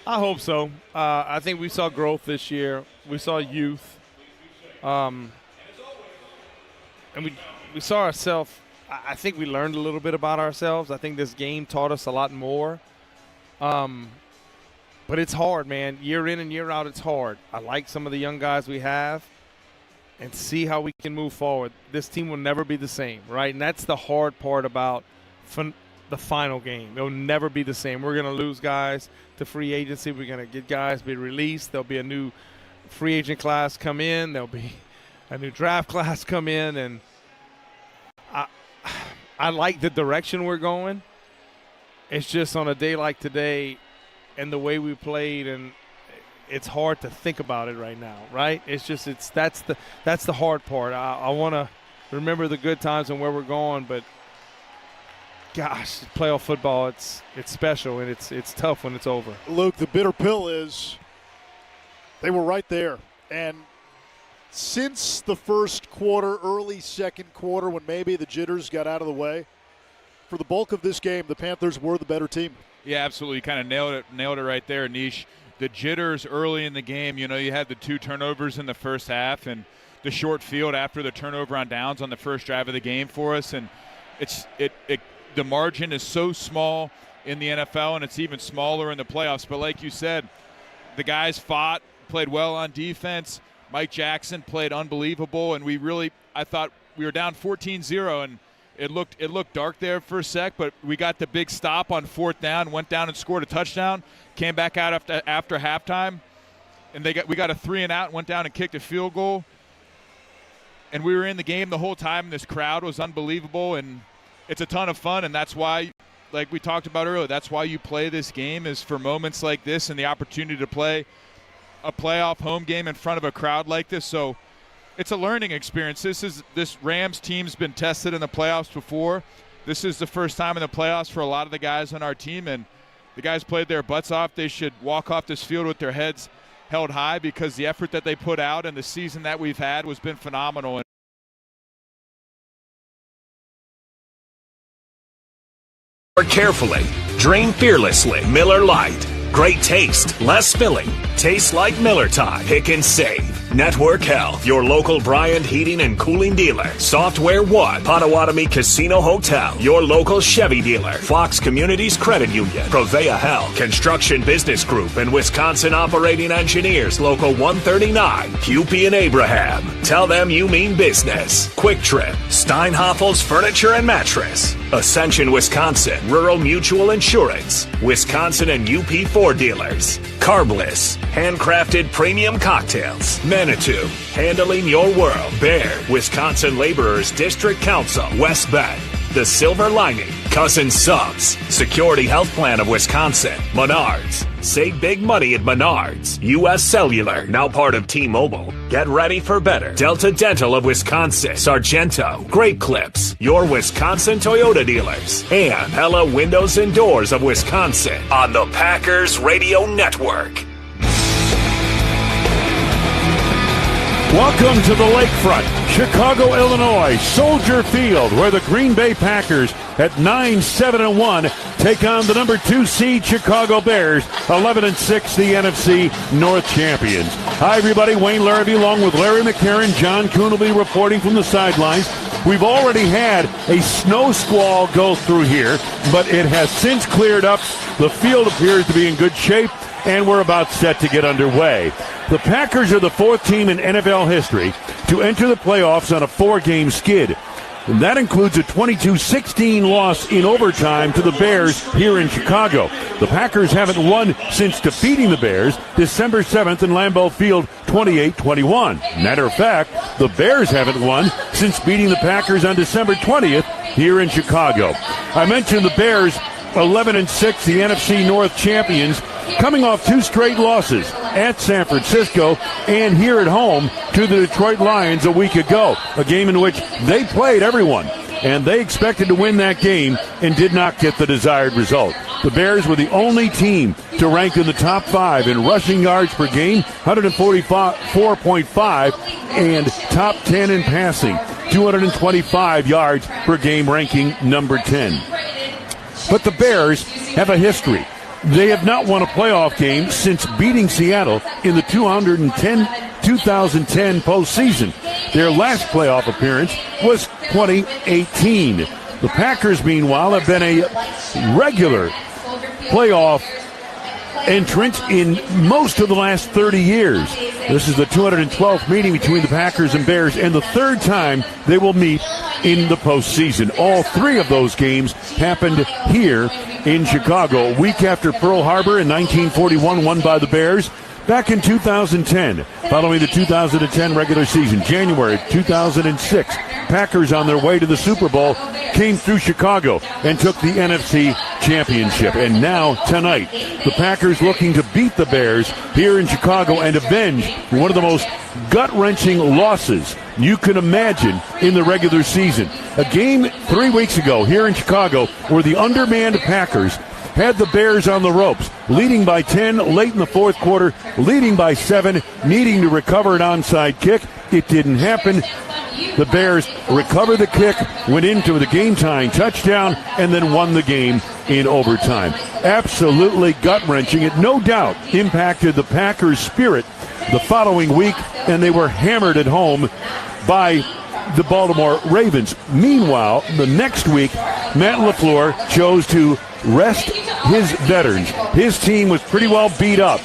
I hope so. I think we saw growth this year. We saw youth. And we saw ourselves. I think we learned a little bit about ourselves. I think this game taught us a lot more. But it's hard, man. Year in and year out, it's hard. I like some of the young guys we have and see how we can move forward. This team will never be the same, right? And that's the hard part about the final game. It'll never be the same. We're going to lose guys to free agency. We're going to get guys be released. There'll be a new free agent class come in. There'll be a new draft class come in. And I like the direction we're going. It's just on a day like today and the way we played, and it's hard to think about it right now, right? It's just that's the hard part. I want to remember the good times and where we're going, but gosh, playoff football, it's special, and it's tough when it's over. Luke, the bitter pill is they were right there. And since the first quarter, early second quarter, when maybe the jitters got out of the way, for the bulk of this game, the Panthers were the better team. Yeah, absolutely. You kind of nailed it right there, Nish. The jitters early in the game, you had the 2 turnovers in the first half and the short field after the turnover on downs on the first drive of the game for us. And the margin is so small in the NFL, and it's even smaller in the playoffs. But like you said, the guys fought, played well on defense. Mike Jackson played unbelievable, and I thought we were down 14-0, and it looked dark there for a sec, but we got the big stop on 4th down, went down and scored a touchdown, came back out after halftime, and we got a 3-and-out, went down and kicked a field goal. And we were in the game the whole time, and this crowd was unbelievable, and it's a ton of fun, and that's why, like we talked about earlier, that's why you play this game, is for moments like this and the opportunity to play a playoff home game in front of a crowd like this. So it's a learning experience. This Rams team's been tested in the playoffs before. This is the first time in the playoffs for a lot of the guys on our team, and the guys played their butts off. They should walk off this field with their heads held high, because the effort that they put out and the season that we've had has been phenomenal. Carefully, drain fearlessly. Miller Lite. Great taste, less spilling. Tastes like Miller time. Pick and save. Network Health, your local Bryant Heating and Cooling dealer. Software One, Potawatomi Casino Hotel, your local Chevy dealer. Fox Communities Credit Union, Provea Health, Construction Business Group, and Wisconsin Operating Engineers, Local 139, Hupy and Abraham. Tell them you mean business. Quick Trip, Steinhoffel's Furniture and Mattress, Ascension, Wisconsin, Rural Mutual Insurance, Wisconsin and UP Ford dealers. Carbless, handcrafted premium cocktails. Manitou, handling your world. Bear, Wisconsin Laborers District Council, West Bend. The Silver Lining, Cousin Subs, Security Health Plan of Wisconsin, Menards. Save big money at Menards. U.S. Cellular, now part of T-Mobile. Get ready for better. Delta Dental of Wisconsin, Sargento, Great Clips, your Wisconsin Toyota dealers. And Pella Windows and Doors of Wisconsin on the Packers Radio Network. Welcome to the lakefront, Chicago, Illinois, Soldier Field, where the Green Bay Packers at 9-7-1 take on the number 2 seed Chicago Bears, 11-6, the NFC North champions. Hi, everybody. Wayne Larrabee along with Larry McCarron. John Kuhn will be reporting from the sidelines. We've already had a snow squall go through here, but it has since cleared up. The field appears to be in good shape, and we're about set to get underway. The Packers are the 4th team in NFL history to enter the playoffs on a 4-game skid. And that includes a 22-16 loss in overtime to the Bears here in Chicago. The Packers haven't won since defeating the Bears December 7th in Lambeau Field 28-21. Matter of fact, the Bears haven't won since beating the Packers on December 20th here in Chicago. I mentioned the Bears 11-6, the NFC North champions, coming off 2 straight losses at San Francisco and here at home to the Detroit Lions a week ago, a game in which they played everyone, and they expected to win that game and did not get the desired result. The Bears were the only team to rank in the top 5 in rushing yards per game, 144.5, and top 10 in passing, 225 yards per game, ranking number 10. But the Bears have a history They have not won a playoff game since beating Seattle in the 2010 postseason. Their last playoff appearance was 2018. The Packers, meanwhile, have been a regular playoff entrant in most of the last 30 years. This is the 212th meeting between the Packers and Bears, and the third time they will meet in the postseason. All three of those games happened here in Chicago. A week after Pearl Harbor in 1941, won by the Bears. Back in 2010, following the 2010 regular season, January 2006, Packers on their way to the Super Bowl came through Chicago and took the NFC Championship. And now, tonight, the Packers looking to beat the Bears here in Chicago and avenge one of the most gut-wrenching losses you can imagine in the regular season. A game 3 weeks ago here in Chicago where the undermanned Packers had the Bears on the ropes, leading by 10 late in the fourth quarter, leading by 7, needing to recover an onside kick. It didn't happen. The Bears recovered the kick, went into the game-tying touchdown, and then won the game in overtime. Absolutely gut-wrenching. It no doubt impacted the Packers' spirit the following week, and they were hammered at home by the Baltimore Ravens. Meanwhile, the next week, Matt LaFleur chose to rest his veterans. His team was pretty well beat up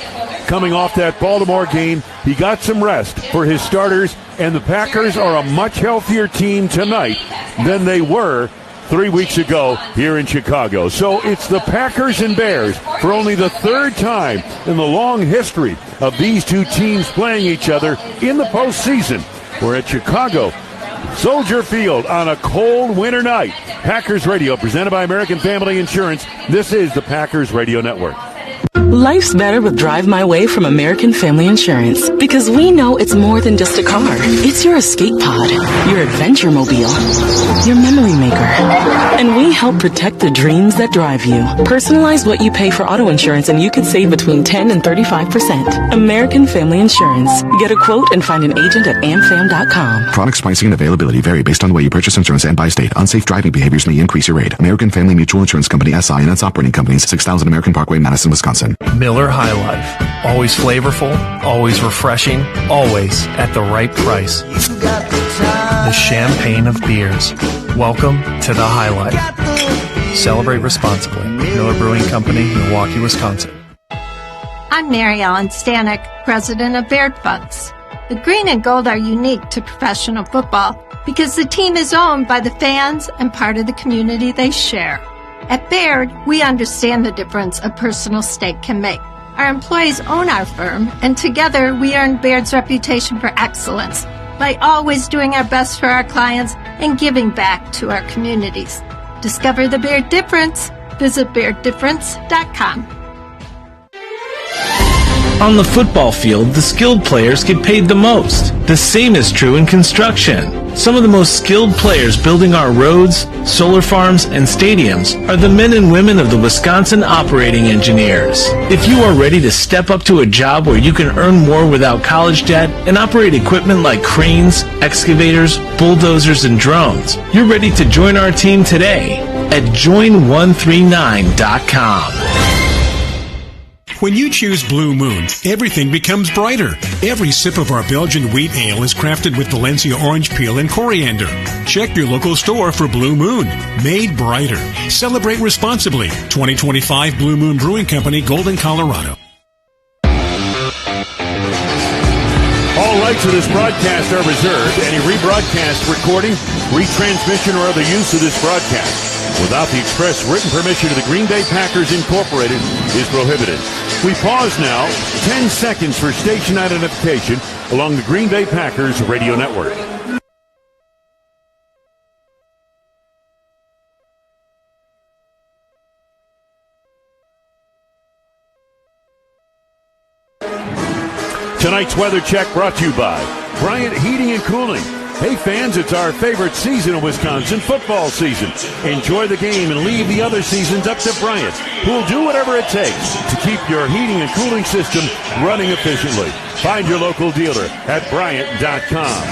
coming off that Baltimore game. He got some rest for his starters, and the Packers are a much healthier team tonight than they were 3 weeks ago here in Chicago. So it's the Packers and Bears for only the third time in the long history of these two teams playing each other in the postseason. We're at Chicago Soldier Field on a cold winter night. Packers Radio, presented by American Family Insurance. This is the Packers Radio Network. Life's better with Drive My Way from American Family Insurance, because we know it's more than just a car. It's your escape pod, your adventure mobile, your memory maker. And we help protect the dreams that drive you. Personalize what you pay for auto insurance and you could save between 10 and 35%. American Family Insurance. Get a quote and find an agent at amfam.com. Products, pricing, and availability vary based on the way you purchase insurance and by state. Unsafe driving behaviors may increase your rate. American Family Mutual Insurance Company, SI, and its operating companies, 6000 American Parkway, Madison, Wisconsin. Miller High Life. Always flavorful, always refreshing, always at the right price. The champagne of beers. Welcome to the High Life. Celebrate responsibly. Miller Brewing Company, Milwaukee, Wisconsin. I'm Mary Ellen Stanek, president of Baird Funds. The green and gold are unique to professional football because the team is owned by the fans and part of the community they share. At Baird, we understand the difference a personal stake can make. Our employees own our firm, and together we earn Baird's reputation for excellence by always doing our best for our clients and giving back to our communities. Discover the Baird difference. Visit BairdDifference.com. On the football field, the skilled players get paid the most. The same is true in construction. Some of the most skilled players building our roads, solar farms, and stadiums are the men and women of the Wisconsin operating engineers. If you are ready to step up to a job where you can earn more without college debt and operate equipment like cranes, excavators, bulldozers, and drones, you're ready to join our team today at join139.com. When you choose Blue Moon, everything becomes brighter. Every sip of our Belgian wheat ale is crafted with Valencia orange peel and coriander. Check your local store for Blue Moon. Made brighter. Celebrate responsibly. 2025 Blue Moon Brewing Company, Golden, Colorado. All rights of this broadcast are reserved. Any rebroadcast, recording, retransmission, or other use of this broadcast without the express written permission of the Green Bay Packers Incorporated is prohibited. We pause now 10 seconds for station identification along the Green Bay Packers radio network. Tonight's weather check brought to you by Bryant Heating and Cooling. Hey fans, it's our favorite season of Wisconsin, football season. Enjoy the game and leave the other seasons up to Bryant, who will do whatever it takes to keep your heating and cooling system running efficiently. Find your local dealer at Bryant.com.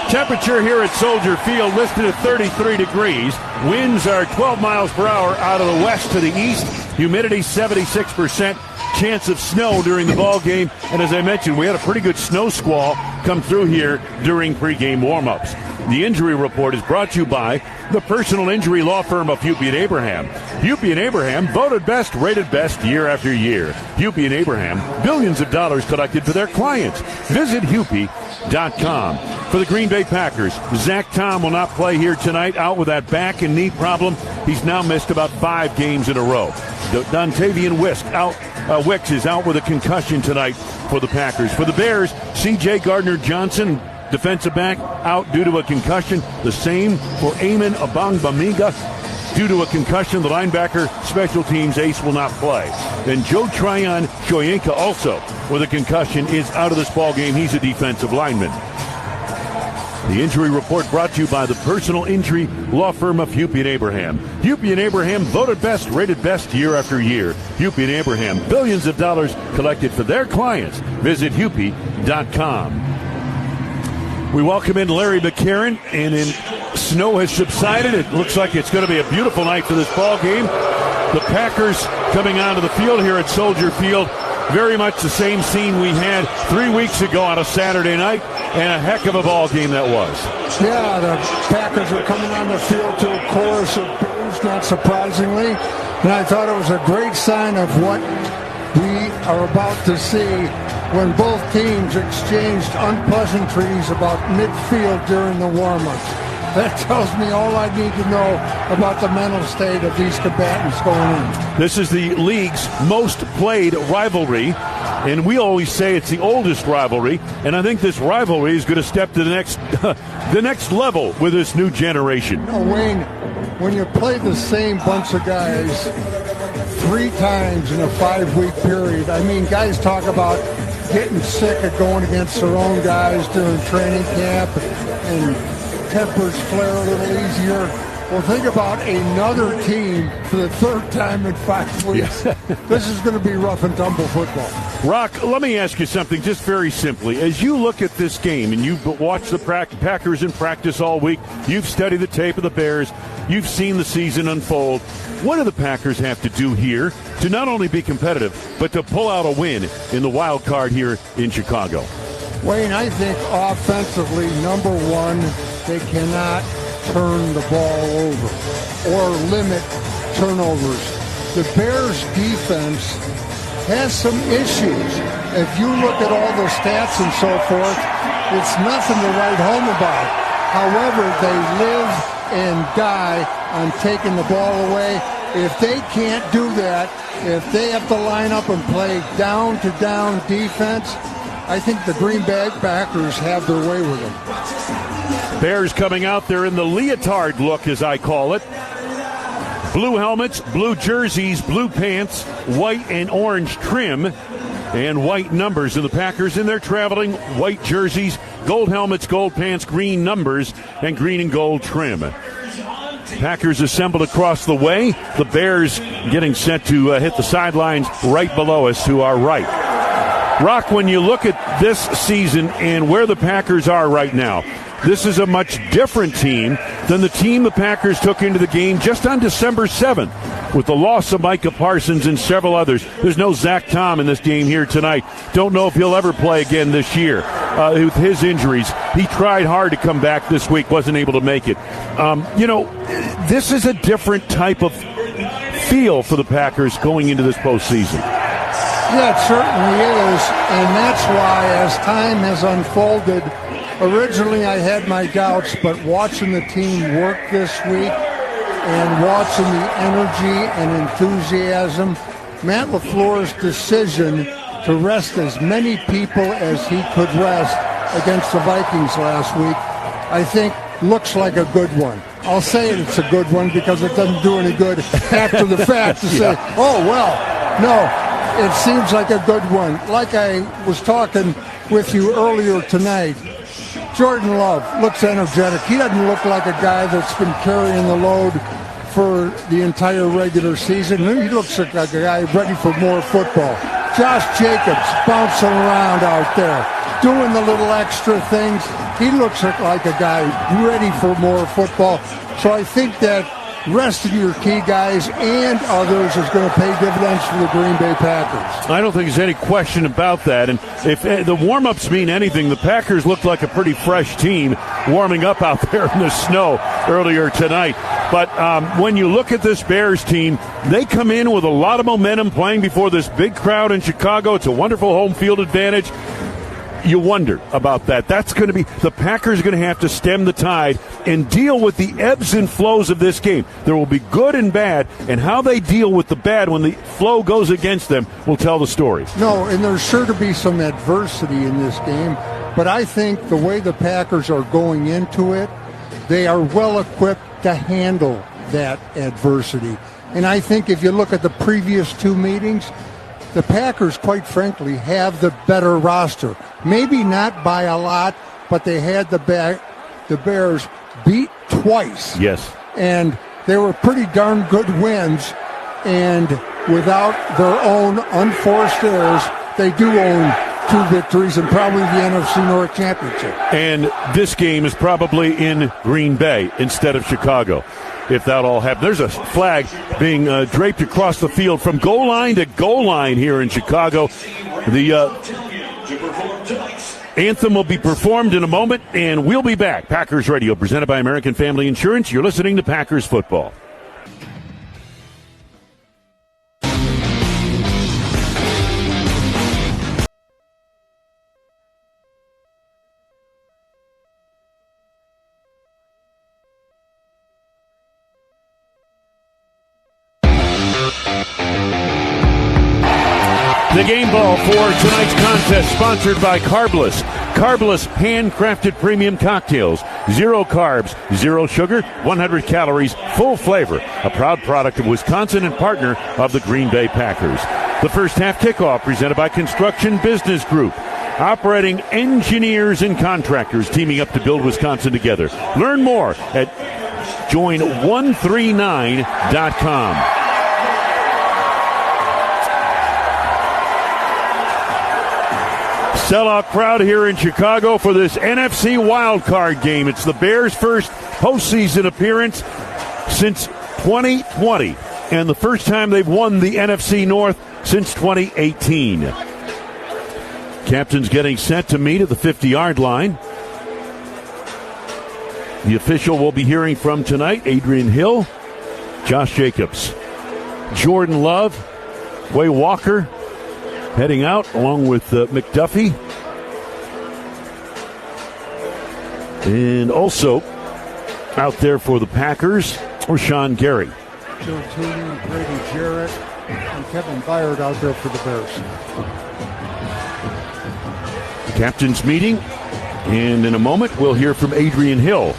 Temperature here at Soldier Field listed at 33 degrees. Winds are 12 miles per hour out of the west to the east. Humidity 76%. Chance of snow during the ball game. And as I mentioned, we had a pretty good snow squall come through here during pregame warm-ups. The injury report is brought to you by the personal injury law firm of Hupy & Abraham. Hupy & Abraham, voted best, rated best year after year. Hupy & Abraham, billions of dollars collected for their clients. Visit Hupy.com. For the Green Bay Packers, Zach Tom will not play here tonight, out with that back and knee problem. He's now missed about 5 games in a row. Dontavian Wicks is out with a concussion tonight for the Packers. For the Bears, C.J. Gardner-Johnson, defensive back, out due to a concussion. The same for Eamon Abangbamiga. Due to a concussion, the linebacker special teams ace will not play. Then Joe Tryon Shoyinka, also with a concussion, is out of this ball game. He's a defensive lineman. The injury report brought to you by the personal injury law firm of Hupy & Abraham. Hupy & Abraham, voted best, rated best year after year. Hupy & Abraham, billions of dollars collected for their clients. Visit Hupy.com. We welcome in Larry McCarron, and snow has subsided. It looks like it's going to be a beautiful night for this ball game. The Packers coming onto the field here at Soldier Field. Very much the same scene we had 3 weeks ago on a Saturday night, and a heck of a ball game that was. Yeah, the Packers are coming on the field to a chorus of boos, not surprisingly. And I thought it was a great sign of what we are about to see when both teams exchanged unpleasantries about midfield during the warm-ups. That tells me all I need to know about the mental state of these combatants going in. This is the league's most played rivalry, and we always say it's the oldest rivalry, and I think this rivalry is going to step to the next level with this new generation. You know, Wayne, when you play the same bunch of guys 3 times in a 5-week period, I mean, guys talk about getting sick of going against their own guys during training camp and tempers flare a little easier. Well, think about another team for the 3rd time in 5 weeks. Yeah. This is going to be rough and tumble football. Rock, let me ask you something just very simply. As you look at this game and you've watched the Packers in practice all week, you've studied the tape of the Bears, you've seen the season unfold, what do the Packers have to do here to not only be competitive, but to pull out a win in the wild card here in Chicago? Wayne, I think offensively, number one, they cannot turn the ball over or limit turnovers. The Bears defense has some issues. If you look at all the stats and so forth, it's nothing to write home about. However, they live and die on taking the ball away. If they can't do that, if they have to line up and play down-to-down defense, I think the Green Bay Packers have their way with them. Bears coming out there in the leotard look, as I call it. Blue helmets, blue jerseys, blue pants, white and orange trim, and white numbers. And the Packers in their traveling white jerseys, gold helmets, gold pants, green numbers, and green and gold trim. Packers assembled across the way. The Bears getting set to hit the sidelines right below us to our right. Rock, when you look at this season and where the Packers are right now, this is a much different team than the team the Packers took into the game just on December 7th with the loss of Micah Parsons and several others. There's no Zach Tom in this game here tonight. Don't know if he'll ever play again this year with his injuries. He tried hard to come back this week, wasn't able to make it. This is a different type of feel for the Packers going into this postseason. Yeah, it certainly is, and that's why as time has unfolded, originally I had my doubts, but watching the team work this week and watching the energy and enthusiasm, Matt LaFleur's decision to rest as many people as he could rest against the Vikings last week, I think looks like a good one. I'll say it's a good one because it doesn't do any good after the fact to say, oh, well, no. It seems like a good one. Like I was talking with you earlier tonight, Jordan Love looks energetic. He doesn't look like a guy that's been carrying the load for the entire regular season. He looks like a guy ready for more football. Josh Jacobs bouncing around out there. doing the little extra things. He looks like a guy ready for more football. So I think that resting your key guys and others is going to pay dividends for the Green Bay Packers. I don't think there's any question about that. And if the warm-ups mean anything, the Packers looked like a pretty fresh team warming up out there in the snow earlier tonight. But when you look at this Bears team, they come in with a lot of momentum playing before this big crowd in Chicago. It's a wonderful home field advantage. You wonder about that. That's going to be the Packers are going to have to stem the tide and deal with the ebbs and flows of this game. There will be good and bad, and how they deal with the bad when the flow goes against them will tell the story. No, and there's sure to be some adversity in this game, but I think the way the Packers are going into it, they are well equipped to handle that adversity. And I think if you look at the previous two meetings, the Packers, quite frankly, have the better roster. Maybe not by a lot, but they had the Bears beat twice. Yes. And they were pretty darn good wins. And without their own unforced errors, they do own 2 victories and probably the NFC North Championship. And this game is probably in Green Bay instead of Chicago, if that all happens. There's a flag being draped across the field from goal line to goal line here in Chicago. The anthem will be performed in a moment, and we'll be back. Packers Radio, presented by American Family Insurance. You're listening to Packers Football. The game ball for tonight's contest, sponsored by Carbless. Carbless handcrafted premium cocktails. 0 carbs, 0 sugar, 100 calories, full flavor. A proud product of Wisconsin and partner of the Green Bay Packers. The first half kickoff presented by Construction Business Group. Operating engineers and contractors teaming up to build Wisconsin together. Learn more at join139.com. Sellout crowd here in Chicago for this NFC wildcard game. It's the Bears' first postseason appearance since 2020, and the first time they've won the NFC North since 2018. Captain's getting set to meet at the 50-yard line. The official we'll be hearing from tonight, Adrian Hill, Josh Jacobs, Jordan Love, Quay Walker, heading out along with McDuffie. And also out there for the Packers, Rashawn Gary. Joe Tooney, Brady Jarrett, and Kevin Byard out there for the Bears. The captain's meeting, and in a moment we'll hear from Adrian Hill.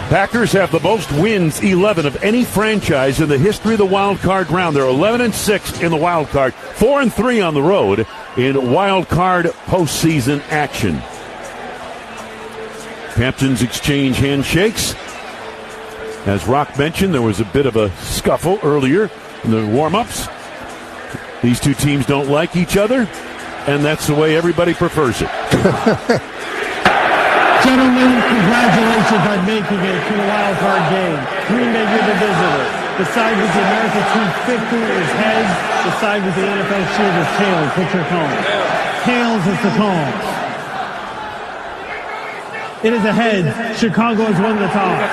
Packers have the most wins, 11 of any franchise in the history of the wild card round. They're 11-6 in the wild card, 4-3 on the road in wild card postseason action. Captains exchange handshakes. As Rock mentioned, there was a bit of a scuffle earlier in the warm-ups. These two teams don't like each other, and that's the way everybody prefers it. Gentlemen, congratulations on making it to the wild card game. Green Bay, you're the visitor. The side with the American Team 50 is heads. The side with the NFL shield is tails. What's your call? Tails is the call. It is a head. Chicago has won the toss.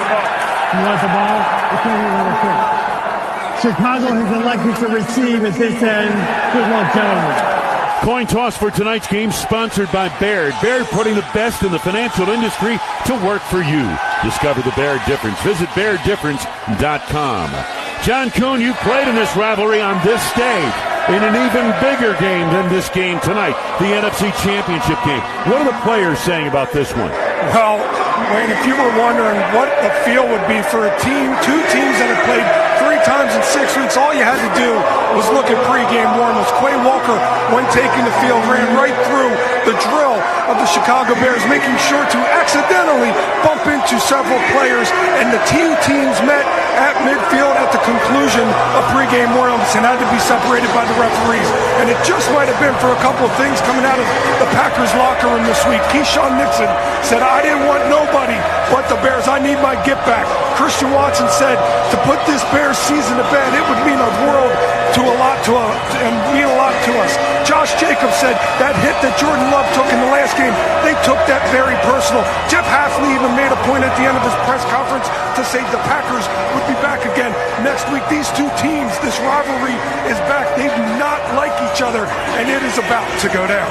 You want the ball? You can't even let it fit. Chicago has elected to receive at this end. Good luck, gentlemen. Coin toss for tonight's game sponsored by Baird. Baird putting the best in the financial industry to work for you. Discover the Baird difference. Visit BairdDifference.com. John Kuhn, you played in this rivalry on this stage in an even bigger game than this game tonight, the NFC Championship game. What are the players saying about this one? Well, Wayne, if you were wondering what the feel would be for a team, 2 teams that have played 3 times in 6 weeks, all you had to do was look at pregame warm-ups. Quay Walker, when taking the field, ran right through the drill of the Chicago Bears, making sure to accidentally bump into several players, and the 2 teams met at midfield at the conclusion illusion of pregame warm-ups and had to be separated by the referees. And it just might have been for a couple of things coming out of the Packers locker room this week. Keyshawn Nixon said, I didn't want nobody but the Bears. I need my get back. Christian Watson said, to put this Bears season to bed, it would mean a world and mean a lot to us. Josh Jacobs said that hit that Jordan Love took in the last game, they took that very personal. Jeff Hafley even made a point at the end of his press conference to say the Packers would be back again next week. These two teams, this rivalry is back. They do not like each other, and it is about to go down.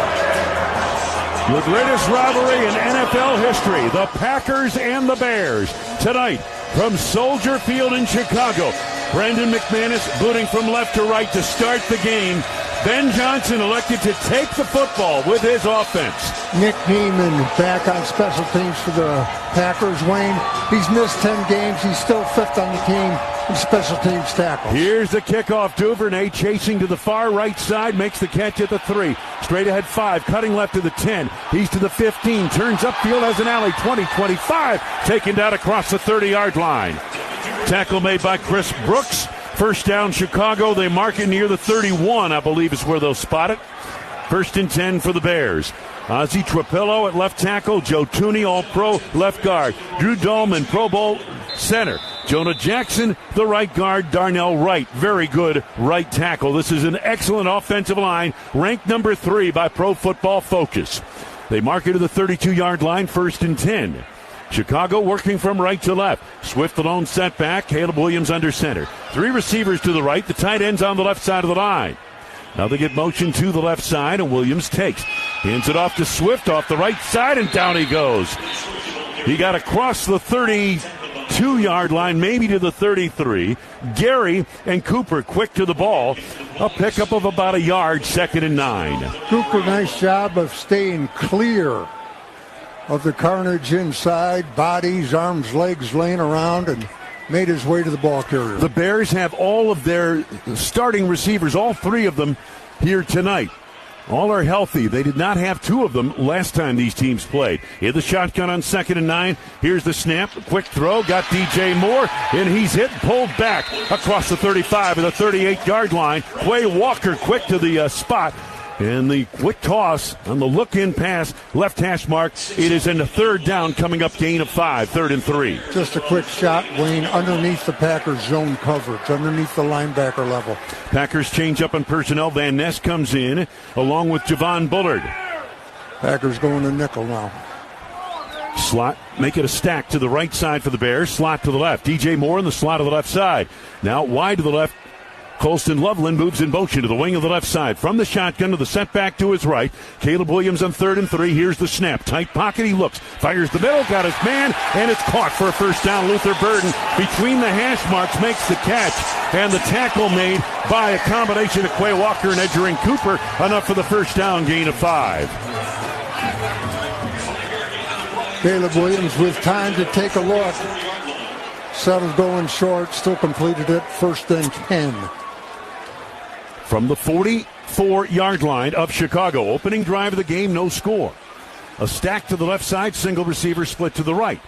The greatest rivalry in NFL history, the Packers and the Bears. Tonight, from Soldier Field in Chicago, Brandon McManus booting from left to right to start the game. Ben Johnson elected to take the football with his offense. Nick Neiman back on special teams for the Packers. Wayne, he's missed 10 games. He's still fifth on the team in special teams tackles. Here's the kickoff. Duvernay chasing to the far right side, makes the catch at the 3. Straight ahead 5, cutting left to the 10. He's to the 15, turns upfield, has an alley, 20, 25, taken down across the 30-yard line. Tackle made by Chris Brooks. First down, Chicago. They mark it near the 31, I believe is where they'll spot it. First and 10 for the Bears. Ozzie Trapillo at left tackle. Joe Tooney, all-pro left guard. Drew Dahlman, Pro Bowl center. Jonah Jackson, the right guard. Darnell Wright, very good right tackle. This is an excellent offensive line, ranked number 3 by Pro Football Focus. They mark it to the 32-yard line, first and 10. Chicago working from right to left. Swift alone set back. Caleb Williams under center. 3 receivers to the right. The tight end's on the left side of the line. Now they get motion to the left side, and Williams takes. Hands it off to Swift off the right side, and down he goes. He got across the 32-yard line, maybe to the 33. Gary and Cooper quick to the ball. A pickup of about a yard, 2nd and 9. Cooper, nice job of staying clear of the carnage inside, bodies, arms, legs laying around, and made his way to the ball carrier. The Bears have all of their starting receivers, all 3 of them, here tonight. All are healthy. They did not have 2 of them last time these teams played. In the shotgun on 2nd and 9. Here's the snap. Quick throw. Got DJ Moore, and he's hit and pulled back across the 35 and the 38-yard line. Quay Walker quick to the spot. And the quick toss on the look-in pass, left hash mark. It is in the 3rd down, coming up gain of 5, 3rd and 3. Just a quick shot, Wayne, underneath the Packers zone coverage, underneath the linebacker level. Packers change up on personnel. Van Ness comes in along with Javon Bullard. Packers going to nickel now. Slot, make it a stack to the right side for the Bears. Slot to the left. DJ Moore in the slot of the left side. Now wide to the left. Colston Loveland moves in motion to the wing of the left side. From the shotgun to the setback to his right. Caleb Williams on 3rd and 3. Here's the snap. Tight pocket. He looks. Fires the middle. Got his man. And it's caught for a first down. Luther Burden between the hash marks makes the catch. And the tackle made by a combination of Quay Walker and Edgerrin Cooper. Enough for the first down. Gain of 5. Caleb Williams with time to take a look. Settled going short. Still completed it. 1st and 10. From the 44-yard line of Chicago. Opening drive of the game, no score. A stack to the left side, single receiver split to the right.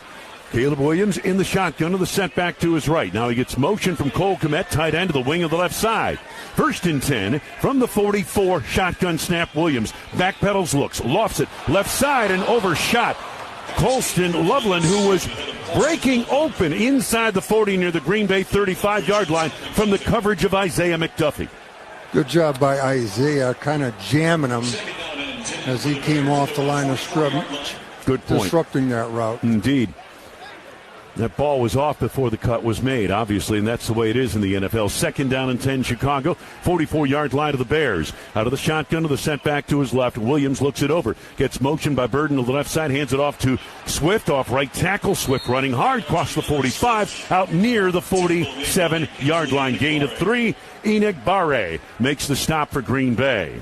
Caleb Williams in the shotgun to the setback to his right. Now he gets motion from Cole Kmet, tight end to the wing of the left side. 1st and 10 from the 44, shotgun snap. Williams backpedals, looks, lofts it, left side and overshot. Colston Loveland, who was breaking open inside the 40 near the Green Bay 35-yard line from the coverage of Isaiah McDuffie. Good job by Isaiah, kind of jamming him as he came off the line of scrimmage. Good point. Disrupting that route. Indeed. That ball was off before the cut was made, obviously, and that's the way it is in the NFL. 2nd down and 10, Chicago. 44-yard line of the Bears. Out of the shotgun to the setback to his left. Williams looks it over. Gets motion by Burden to the left side. Hands it off to Swift. Off right tackle. Swift running hard. Cross the 45. Out near the 47-yard line. Gain of 3. Enoch Barre makes the stop for Green Bay.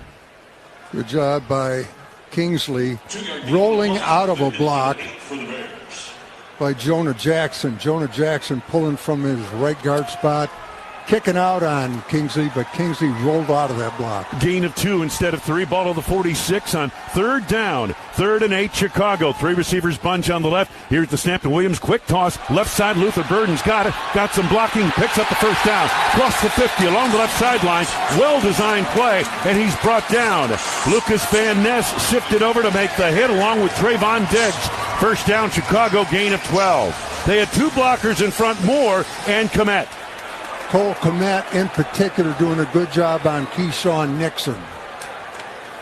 Good job by Kingsley. Rolling out of a block by Jonah Jackson. Jonah Jackson pulling from his right guard spot, kicking out on Kingsley, but Kingsley rolled out of that block. Gain of 2 instead of 3. Ball to the 46 on 3rd down. 3rd and 8, Chicago. 3 receivers bunch on the left. Here's the snap to Williams. Quick toss. Left side, Luther Burden's got it. Got some blocking. Picks up the first down. Across the 50 along the left sideline. Well-designed play, and he's brought down. Lucas Van Ness shifted over to make the hit along with Trayvon Diggs. First down, Chicago, gain of 12. They had 2 blockers in front, Moore and Kmet. Cole Kmet in particular doing a good job on Keyshawn Nixon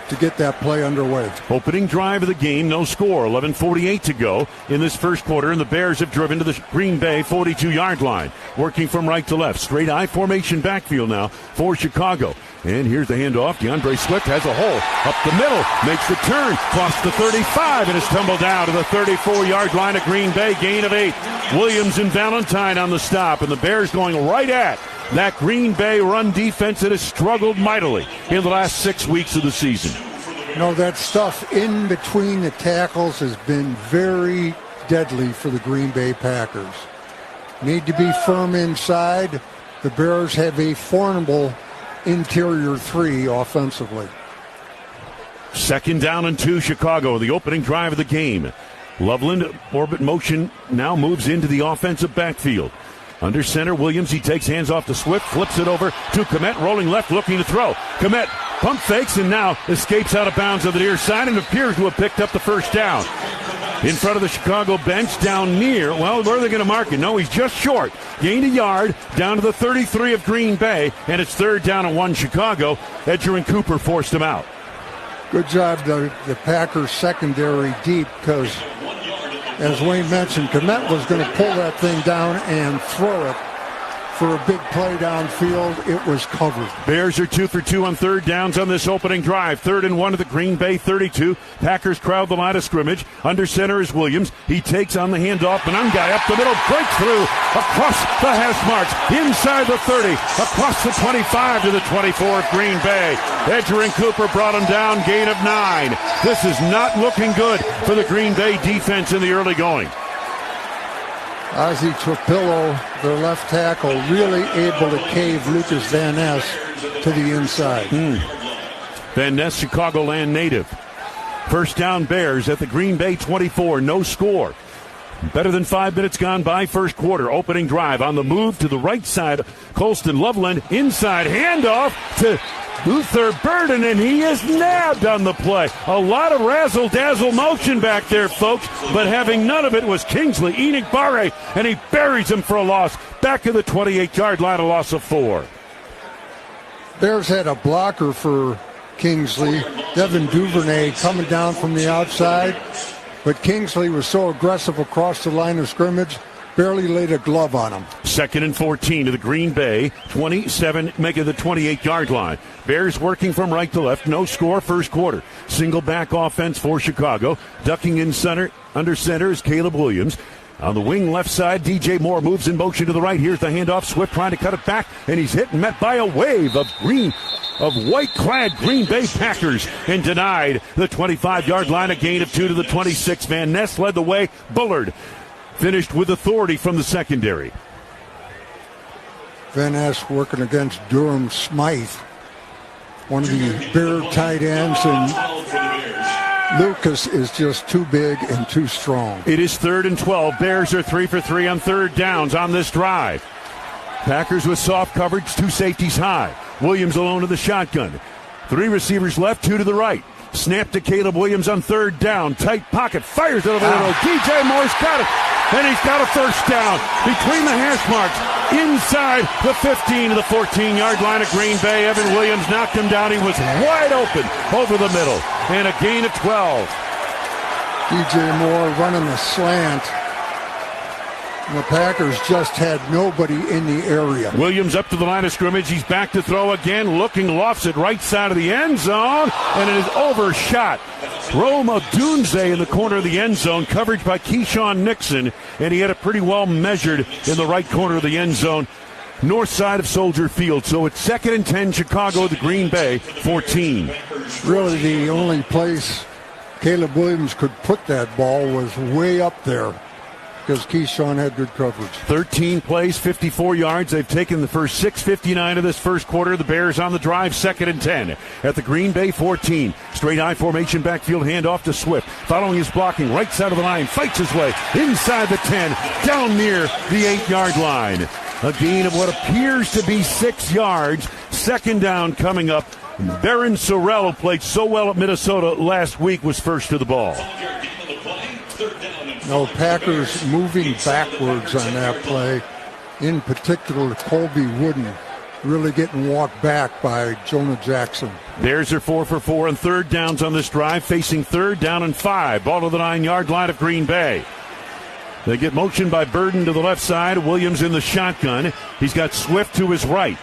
to get that play underway. Opening drive of the game, no score. 11:48 to go in this first quarter, and the Bears have driven to the Green Bay 42-yard line. Working from right to left. Straight I formation backfield now for Chicago. And here's the handoff. DeAndre Swift has a hole up the middle, makes the turn, across the 35, and is tumbled down to the 34-yard line of Green Bay, gain of 8. Williams and Valentine on the stop, and the Bears going right at that Green Bay run defense that has struggled mightily in the last 6 weeks of the season. You know, that stuff in between the tackles has been very deadly for the Green Bay Packers. Need to be firm inside. The Bears have a formidable interior 3 offensively. 2nd down and 2, Chicago, the opening drive of the game. Loveland, orbit motion, now moves into the offensive backfield. Under center, Williams, he takes hands off to Swift, flips it over to Kmet, rolling left, looking to throw. Kmet pump fakes and now escapes out of bounds on the near side and appears to have picked up the first down. In front of the Chicago bench, down near, well, where are they going to mark it? No, he's just short. Gained a yard, down to the 33 of Green Bay, and it's 3rd down and 1 Chicago. Edger and Cooper forced him out. Good job, the Packers secondary deep, because as Wayne mentioned, Kmet was going to pull that thing down and throw it for a big play downfield. It was covered. Bears are 2 for 2 on 3rd downs on this opening drive. 3rd and 1 to the Green Bay 32. Packers crowd the line of scrimmage. Under center is Williams. He takes on the handoff. Benungai up the middle. Breakthrough across the hash marks. Inside the 30. Across the 25 to the 24 of Green Bay. Edger and Cooper brought him down. Gain of 9. This is not looking good for the Green Bay defense in the early going. Ozzie Trapillo, their left tackle, really able to cave Lucas Van Ness to the inside. Van Ness, Chicagoland native. First down, Bears at the Green Bay 24, no score. Better than 5 minutes gone by, first quarter. Opening drive on the move to the right side. Colston Loveland, inside handoff to Luther Burden, and he is nabbed on the play. A lot of razzle-dazzle motion back there, folks, but having none of it was Kingsley Enikbare, and he buries him for a loss. Back of the 28-yard line, a loss of 4. Bears had a blocker for Kingsley, Devin Duvernay, coming down from the outside, but Kingsley was so aggressive across the line of scrimmage, barely laid a glove on him. 2nd and 14 to the Green Bay 27, making the 28-yard line. Bears working from right to left, no score, first quarter. Single back offense for Chicago. Ducking in center, under center is Caleb Williams. On the wing left side, DJ Moore moves in motion to the right. Here's the handoff. Swift trying to cut it back, and he's hit and met by a wave of white-clad Green Bay Packers and denied the 25-yard line. A gain of 2 to the 26. Van Ness led the way. Bullard finished with authority from the secondary. Van Ness working against Durham Smythe, one of the Bear tight ends, and Lucas is just too big and too strong. It is 3rd and 12. Bears are 3 for 3 on 3rd downs on this drive. Packers with soft coverage, 2 safeties high. Williams alone in the shotgun. 3 receivers left, 2 to the right. Snap to Caleb Williams on 3rd down. Tight pocket. Fires it over the middle. DJ Moore's got it. And he's got a first down between the hash marks. Inside the 15 to the 14-yard line of Green Bay. Evan Williams knocked him down. He was wide open over the middle. And a gain of 12. DJ Moore running the slant. The Packers just had nobody in the area. Williams up to the line of scrimmage. He's back to throw again. Looking, lofts it right side of the end zone. And it is overshot. Rome Odunze in the corner of the end zone. Coverage by Keyshawn Nixon. And he had it pretty well measured in the right corner of the end zone. North side of Soldier Field. So it's 2nd and 10, Chicago to Green Bay, 14. Really the only place Caleb Williams could put that ball was way up there because Keyshawn had good coverage. 13 plays, 54 yards. They've taken the first 6:59 of this first quarter. The Bears on the drive, 2nd and 10 at the Green Bay 14. Straight I formation, backfield handoff to Swift. Following his blocking, right side of the line, fights his way inside the 10, down near the 8-yard line. A gain of what appears to be 6 yards. 2nd down coming up. Barron Sorrell, who played so well at Minnesota last week, was first to the ball. No, Packers moving backwards on that play. In particular, Colby Wooden really getting walked back by Jonah Jackson. Bears are 4 for 4 on 3rd downs on this drive, facing 3rd down and 5. Ball to the 9-yard line of Green Bay. They get motion by Burden to the left side. Williams in the shotgun. He's got Swift to his right.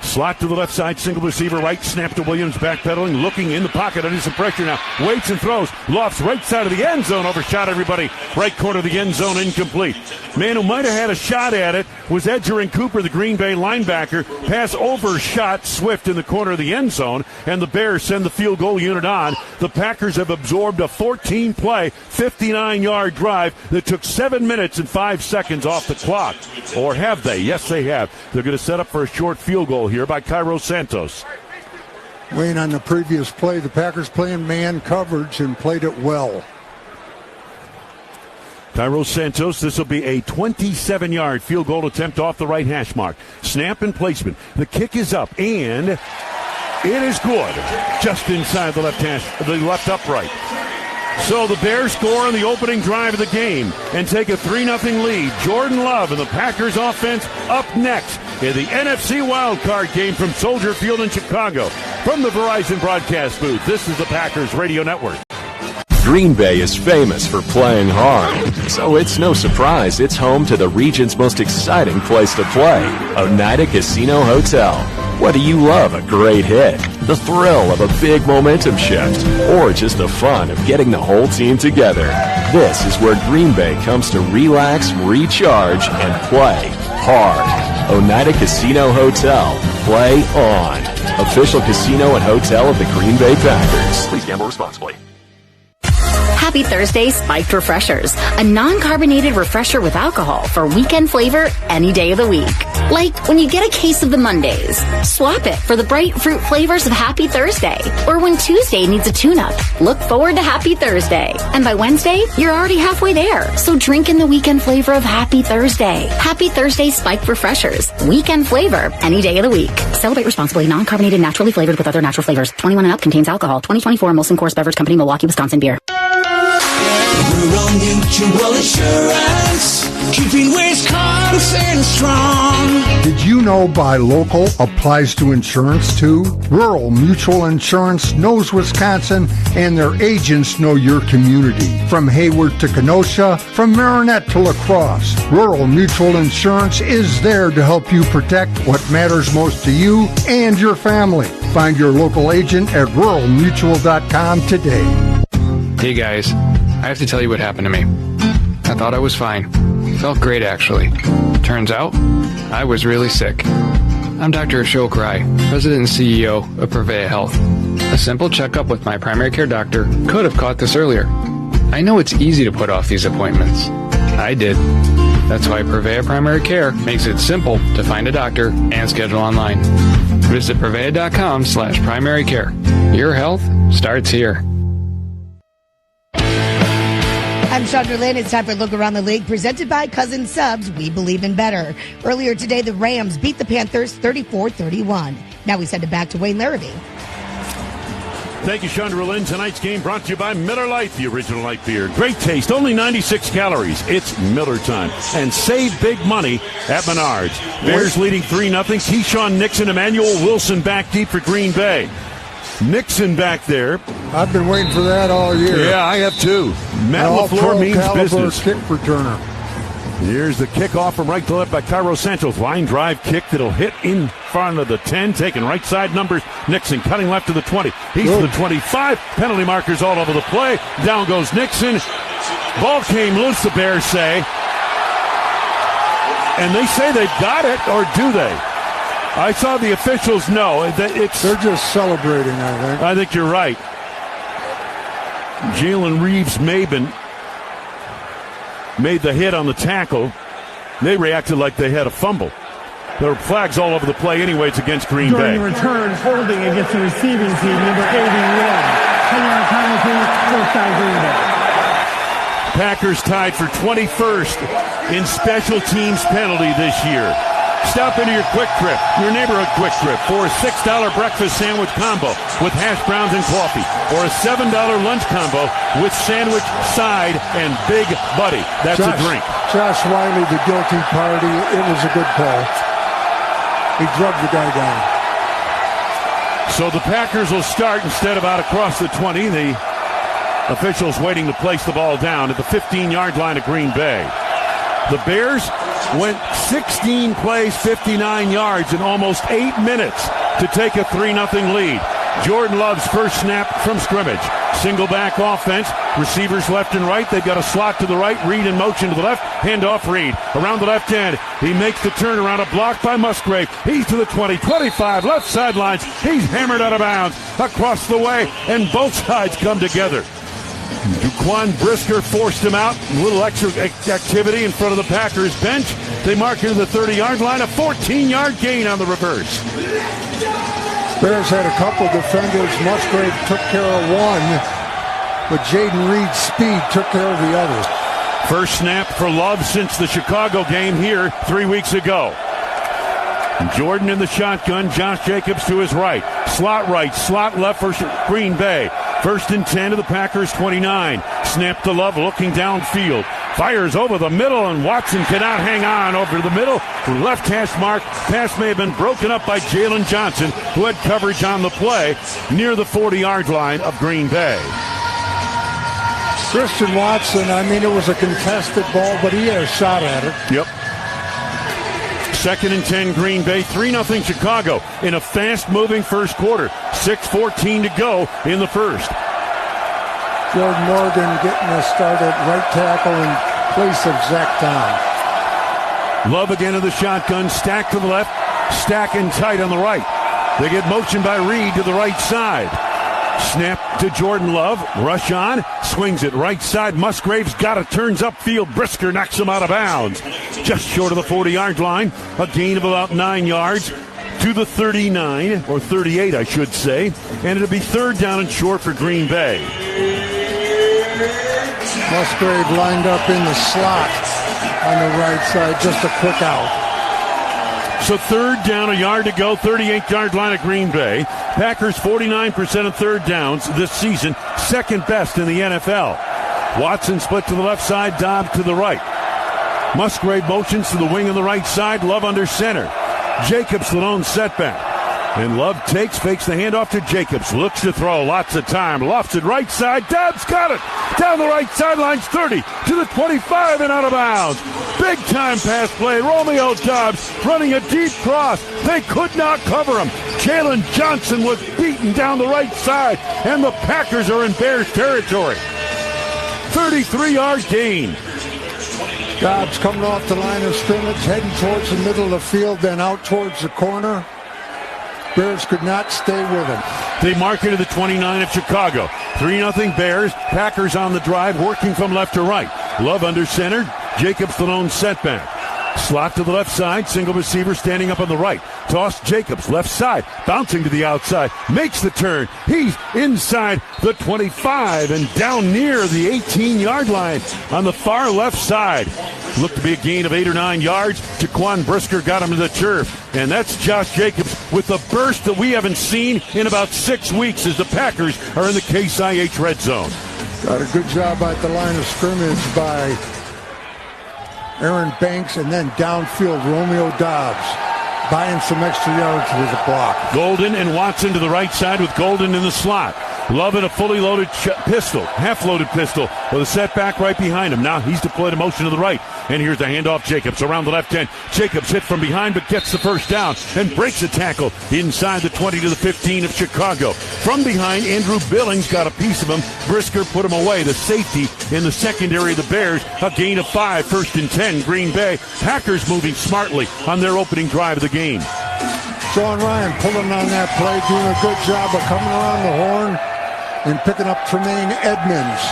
Slot to the left side, single receiver right, snap to Williams, backpedaling, looking in the pocket under some pressure now. Waits and throws, lofts right side of the end zone, overshot everybody. Right corner of the end zone, incomplete. Man who might have had a shot at it was Edgerrin Cooper, the Green Bay linebacker. Pass overshot Swift in the corner of the end zone, and the Bears send the field goal unit on. The Packers have absorbed a 14-play, 59-yard drive that took 7 minutes and 5 seconds off the clock. Or have they? Yes, they have. They're going to set up for a short field goal here by Cairo Santos. Wayne, on the previous play, the Packers playing man coverage and played it well. Cairo Santos, this will be a 27-yard field goal attempt off the right hash mark. Snap and placement. The kick is up, and it is good. Just inside the left upright. So the Bears score on the opening drive of the game and take a 3-0 lead. Jordan Love and the Packers offense up next in the NFC wildcard game from Soldier Field in Chicago. From the Verizon broadcast booth, this is the Packers Radio Network. Green Bay is famous for playing hard, so it's no surprise it's home to the region's most exciting place to play, Oneida Casino Hotel. Whether you love a great hit, the thrill of a big momentum shift, or just the fun of getting the whole team together, this is where Green Bay comes to relax, recharge, and play hard. Oneida Casino Hotel. Play on. Official casino and hotel of the Green Bay Packers. Please gamble responsibly. Happy Thursday Spiked Refreshers, a non-carbonated refresher with alcohol for weekend flavor any day of the week. Like when you get a case of the Mondays, swap it for the bright fruit flavors of Happy Thursday. Or when Tuesday needs a tune-up, look forward to Happy Thursday. And by Wednesday, you're already halfway there. So drink in the weekend flavor of Happy Thursday. Happy Thursday Spiked Refreshers, weekend flavor any day of the week. Celebrate responsibly, non-carbonated, naturally flavored with other natural flavors. 21 and up, contains alcohol. 2024 Molson Coors Beverage Company, Milwaukee, Wisconsin beer. Rural Mutual Insurance, keeping Wisconsin strong. Did you know Buy Local applies to insurance too? Rural Mutual Insurance knows Wisconsin, and their agents know your community. From Hayward to Kenosha, from Marinette to La Crosse, Rural Mutual Insurance is there to help you protect what matters most to you and your family. Find your local agent at ruralmutual.com today. Hey guys, I have to tell you what happened to me. I thought I was fine. Felt great, actually. Turns out, I was really sick. I'm Dr. Ashok Rai, President and CEO of Purveya Health. A simple checkup with my primary care doctor could have caught this earlier. I know it's easy to put off these appointments. I did. That's why Purveya Primary Care makes it simple to find a doctor and schedule online. Visit purveya.com/primary care. Your health starts here. I'm Chandra Lynn. It's time for a look around the league, presented by Cousin Subs. We believe in better. Earlier today, the Rams beat the Panthers 34-31. Now we send it back to Wayne Larrabee. Thank you, Chandra Lynn. Tonight's game brought to you by Miller Lite, the original light beer. Great taste, only 96 calories. It's Miller time. And save big money at Menards. Bears leading 3-0. Keyshawn Nixon, Emmanuel Wilson back deep for Green Bay. Nixon back there. I've been waiting for that all year. Yeah, I have too. Matt LaFleur means business. Kick returner. Here's the kickoff from right to left by Cairo Santos. Line drive kick that'll hit in front of the 10. Taking right side numbers. Nixon cutting left to the 20. He's to the 25. Penalty markers all over the play. Down goes Nixon. Ball came loose, the Bears say. And they say they've got it, or do they? I saw the officials know. They're just celebrating, I think. I think you're right. Jalen Reeves-Maben made the hit on the tackle. They reacted like they had a fumble. There were flags all over the play anyway. It's against Green Bay. During the return, holding against the receiving team, number 81. 10-yard penalty, first down Green Bay. Packers tied for 21st in special teams penalty this year. Stop into your Quick Trip, your neighborhood Quick Trip, for a $6 breakfast sandwich combo with hash browns and coffee, or a $7 lunch combo with sandwich, side, and Big Buddy. That's a drink. Josh Wiley, the guilty party. It was a good call. He drugged the guy down. So the Packers will start instead of out across the 20. The officials waiting to place the ball down at the 15-yard line of Green Bay. The Bears went 16 plays, 59 yards in almost 8 minutes to take a 3-0 lead. Jordan Love's first snap from scrimmage. Single back offense. Receivers left and right. They've got a slot to the right. Reed in motion to the left. Handoff Reed. Around the left end. He makes the turnaround. A block by Musgrave. He's to the 20, 25. Left sidelines. He's hammered out of bounds. Across the way. And both sides come together. Jaquan Brisker forced him out. A little extra activity in front of the Packers bench. They mark it to the 30-yard line. A 14-yard gain on the reverse. Bears had a couple defenders. Musgrave took care of one, but Jaden Reed's speed took care of the other. First snap for Love since the Chicago game here 3 weeks ago. Jordan in the shotgun. Josh Jacobs to his right. Slot right, slot left for Green Bay. First and 10 to the Packers 29. Snap to Love looking downfield. Fires over the middle, and Watson cannot hang on over the middle. Left hash mark. Pass may have been broken up by Jalen Johnson, who had coverage on the play near the 40-yard line of Green Bay. Christian Watson, I mean, it was a contested ball, but he had a shot at it. Yep. Second and 10 Green Bay, 3-0 Chicago in a fast-moving first quarter. 6:14 to go in the first. Jordan Morgan getting a start at right tackle in place of Zach Tom. Love again in the shotgun, stacked to the left, stacking tight on the right. They get motion by Reed to the right side. Snap to Jordan Love, rush on, swings it right side. Musgrave's got it, turns upfield. Brisker knocks him out of bounds. Just short of the 40-yard line, a gain of about 9 yards to the 39, or 38, I should say. And it'll be third down and short for Green Bay. Musgrave lined up in the slot on the right side, just a quick out. So third down, a yard to go, 38-yard line of Green Bay. Packers 49% of third downs this season, second best in the NFL. Watson split to the left side, Dobbs to the right. Musgrave motions to the wing on the right side, Love under center. Jacobs the lone setback. And Love takes, fakes the handoff to Jacobs. Looks to throw, lots of time. Lofts it right side. Dobbs got it. Down the right sidelines, 30 to the 25 and out of bounds. Big time pass play. Romeo Dobbs running a deep cross. They could not cover him. Jalen Johnson was beaten down the right side. And the Packers are in Bears territory. 33-yard gain. Dobbs coming off the line of scrimmage, heading towards the middle of the field, then out towards the corner. Bears could not stay with him. They mark it to the 29 of Chicago. 3-0 Bears. Packers on the drive, working from left to right. Love under center. Jacobs the lone setback. Slot to the left side. Single receiver standing up on the right. Toss Jacobs left side. Bouncing to the outside. Makes the turn. He's inside the 25 and down near the 18-yard line on the far left side. Looked to be a gain of 8 or 9 yards. Jaquan Brisker got him to the turf. And that's Josh Jacobs with a burst that we haven't seen in about 6 weeks as the Packers are in the Case IH red zone. Got a good job at the line of scrimmage by Aaron Banks, and then downfield Romeo Dobbs buying some extra yards with a block. Golden and Watson to the right side with Golden in the slot. Love in a fully loaded pistol, half-loaded pistol with a setback right behind him. Now he's deployed a motion to the right. And here's the handoff, Jacobs around the left end. Jacobs hit from behind but gets the first down and breaks a tackle inside the 20 to the 15 of Chicago. From behind, Andrew Billings got a piece of him. Brisker put him away. The safety in the secondary of the Bears, a gain of 5, first and 10, Green Bay. Packers moving smartly on their opening drive of the game. Sean Ryan pulling on that play, doing a good job of coming around the horn and picking up Tremaine Edmonds.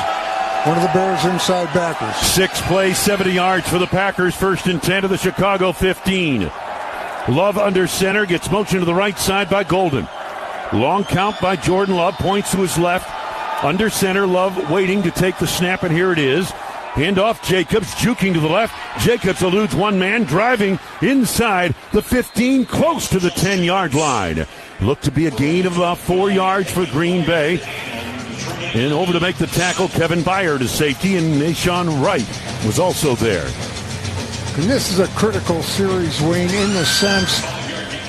One of the Bears' inside backers. 6 plays, 70 yards for the Packers. 1st and 10 to the Chicago 15. Love under center, gets motion to the right side by Golden. Long count by Jordan Love, points to his left. Under center, Love waiting to take the snap, and here it is. Handoff, Jacobs, juking to the left. Jacobs eludes one man, driving inside the 15, close to the 10-yard line. Looked to be a gain of about 4 yards for Green Bay. And over to make the tackle, Kevin Byard to safety, and Nashawn Wright was also there. And this is a critical series, Wayne, in the sense,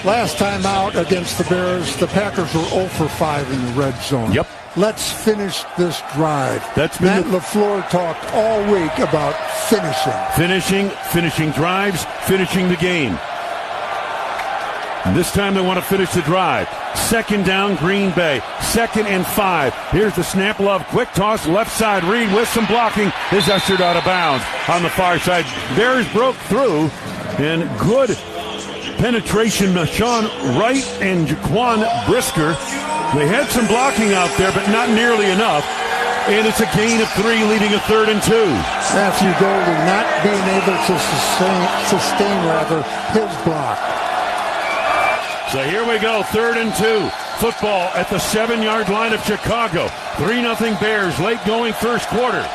last time out against the Bears, the Packers were 0 for 5 in the red zone. Yep. Let's finish this drive. That's been Matt LaFleur talked all week about finishing drives, finishing the game. And this time they want to finish the drive. 2nd down, Green Bay. 2nd and 5. Here's the snap. Love, quick toss, left side. Reed with some blocking is ushered out of bounds on the far side. Bears broke through, and good penetration. Sean Wright and Jaquan Brisker. They had some blocking out there, but not nearly enough. And it's a gain of 3, leading a 3rd and 2. Matthew Golden not being able to sustain his block. So here we go, 3rd and 2. Football at the 7-yard line of Chicago. 3-0 Bears, late going first quarter.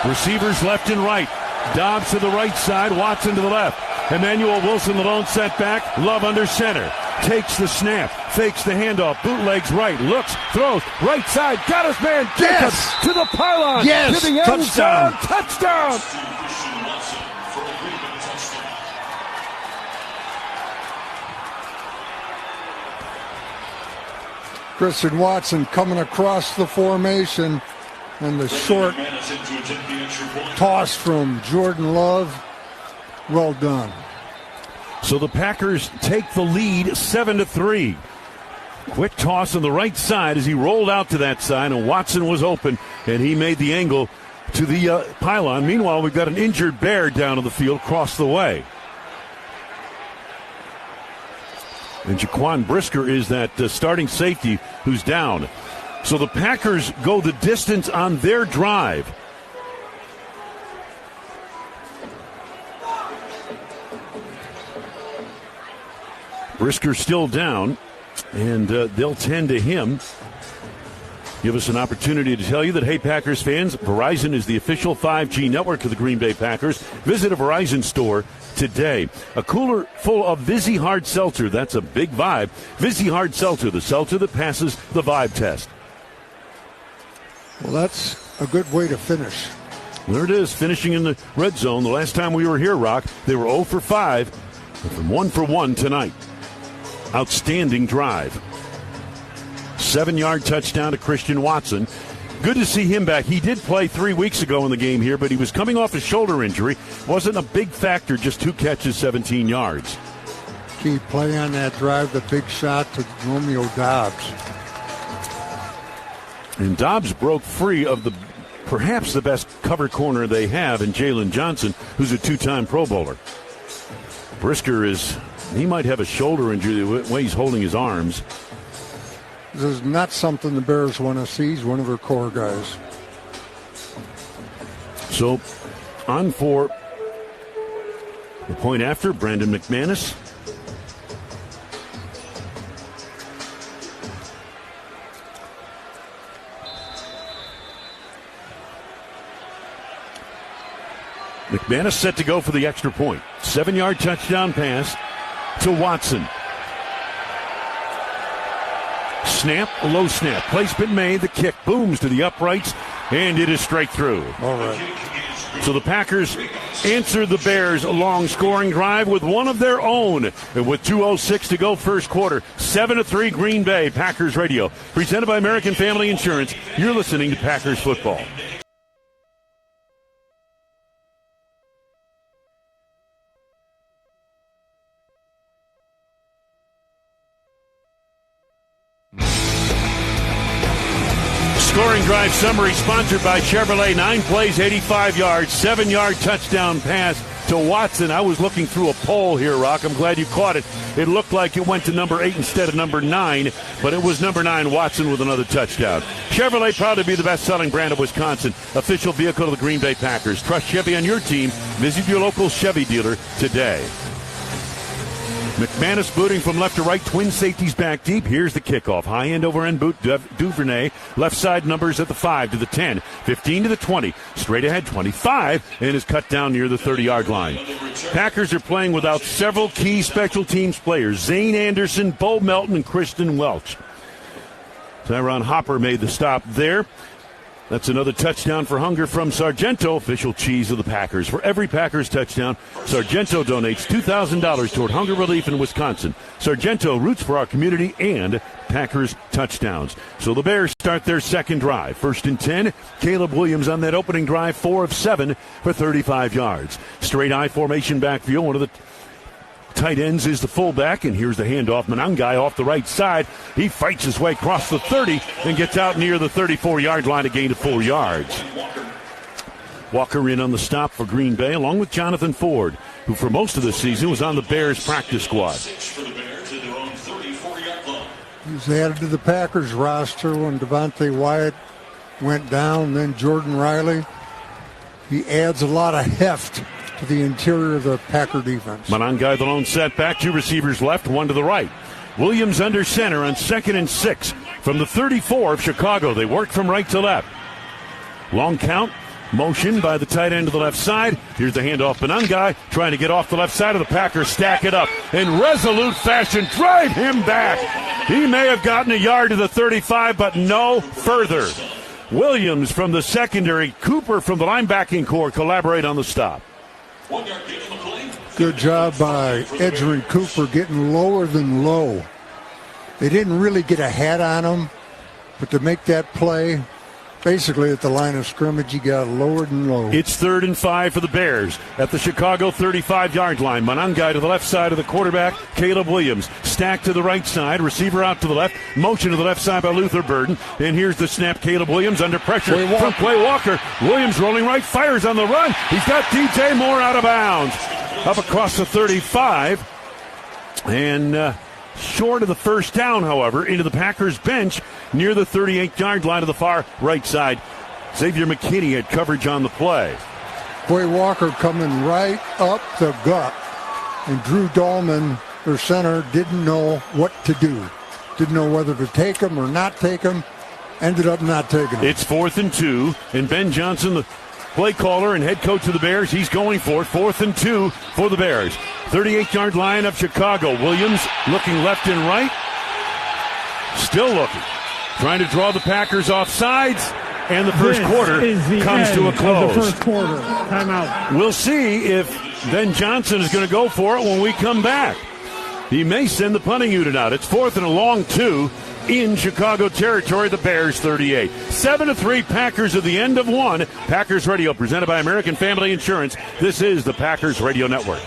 Receivers left and right. Dobbs to the right side, Watson to the left. Emmanuel Wilson, the lone setback. Love under center. Takes the snap, fakes the handoff, bootlegs right, looks, throws, right side, got his man, Jacobs to the pylon, yes, to the end zone, touchdown! Christian Watson coming across the formation, and the short toss from Jordan Love. Well done. So the Packers take the lead 7-3. Quick toss on the right side as he rolled out to that side, and Watson was open, and he made the angle to the pylon. Meanwhile, we've got an injured Bear down on the field across the way. And Jaquan Brisker is that starting safety who's down. So the Packers go the distance on their drive. Brisker still down, and they'll tend to him. Give us an opportunity to tell you that, hey, Packers fans, Verizon is the official 5G network of the Green Bay Packers. Visit a Verizon store today. A cooler full of Vizzy Hard Seltzer. That's a big vibe. Vizzy Hard Seltzer, the seltzer that passes the vibe test. Well, that's a good way to finish. There it is, finishing in the red zone. The last time we were here, Rock, they were 0 for 5, and from 1 for 1 tonight. Outstanding drive. 7-yard touchdown to Christian Watson. Good to see him back. He did play 3 weeks ago in the game here, but he was coming off a shoulder injury. Wasn't a big factor, just 2 catches, 17 yards. Key play on that drive, the big shot to Romeo Dobbs. And Dobbs broke free of perhaps the best cover corner they have in Jalen Johnson, who's a 2-time Pro Bowler. Brisker he might have a shoulder injury the way he's holding his arms. This is not something the Bears want to see. He's one of their core guys. So, on for the point after, Brandon McManus. McManus set to go for the extra point. 7-yard touchdown pass to Watson. Snap, low snap. Placement made. The kick booms to the uprights, and it is straight through. All right. So the Packers answer the Bears' long scoring drive with one of their own. And with 2:06 to go first quarter, 7-3 Green Bay. Packers Radio, presented by American Family Insurance. You're listening to Packers Football. Scoring drive summary sponsored by Chevrolet. 9 plays, 85 yards, 7-yard touchdown pass to Watson. I was looking through a poll here, Rock. I'm glad you caught it. It looked like it went to number 8 instead of number 9, but it was number 9, Watson, with another touchdown. Chevrolet, proud to be the best-selling brand of Wisconsin. Official vehicle of the Green Bay Packers. Trust Chevy on your team. Visit your local Chevy dealer today. McManus booting from left to right, twin safeties back deep. Here's the kickoff. High end over end boot, Duvernay. Left side numbers at the 5 to the 10, 15 to the 20. Straight ahead, 25, and is cut down near the 30-yard line. Packers are playing without several key special teams players. Zane Anderson, Bo Melton, and Kristen Welch. Tyron Hopper made the stop there. That's another touchdown for Hunger from Sargento, official cheese of the Packers. For every Packers touchdown, Sargento donates $2,000 toward hunger relief in Wisconsin. Sargento roots for our community and Packers touchdowns. So the Bears start their second drive. 1st and 10, Caleb Williams on that opening drive, 4 of 7 for 35 yards. Straight I formation backfield, one of the tight ends is the fullback, and here's the handoff. Manangai off the right side. He fights his way across the 30 and gets out near the 34-yard line, a gain of 4 yards. Walker in on the stop for Green Bay, along with Jonathan Ford, who for most of the season was on the Bears practice squad. He's added to the Packers roster when Devontae Wyatt went down, then Jordan Riley. He adds a lot of heft to the interior of the Packer defense. Manangai, the lone setback, 2 receivers left, 1 to the right. Williams under center on 2nd and 6 from the 34 of Chicago. They work from right to left. Long count, motion by the tight end to the left side. Here's the handoff. Manangai trying to get off the left side of the Packers, stack it up in resolute fashion, drive him back. He may have gotten a yard to the 35, but no further. Williams from the secondary, Cooper from the linebacking core collaborate on the stop. Good job by Edgerrin Cooper getting lower than low. They didn't really get a hat on him, but to make that play, basically at the line of scrimmage, he got lower than low. It's 3rd and 5 for the Bears at the Chicago 35-yard line. Manangai to the left side of the quarterback, Caleb Williams. Stacked to the right side, receiver out to the left, motion to the left side by Luther Burden. And here's the snap, Caleb Williams under pressure from Quay Walker. Williams rolling right, fires on the run. He's got DJ Moore out of bounds. Up across the 35. And short of the first down, however, into the Packers bench near the 38-yard line to the far right side. Xavier McKinney had coverage on the play. Quay Walker coming right up the gut. And Drew Dahlman, their center, didn't know what to do. Didn't know whether to take him or not take him. Ended up not taking him. It's 4th and 2, and Ben Johnson, the play caller and head coach of the Bears, he's going for it. 4th and 2 for the Bears. 38-yard line of Chicago. Williams looking left and right. Still looking. Trying to draw the Packers off sides. And the first quarter comes to a close. The first quarter. Timeout. We'll see if Ben Johnson is going to go for it when we come back. He may send the punting unit out. It's 4th and a long 2 in Chicago territory. The Bears 38. 7-3 Packers at the end of 1. Packers Radio presented by American Family Insurance. This is the Packers Radio Network.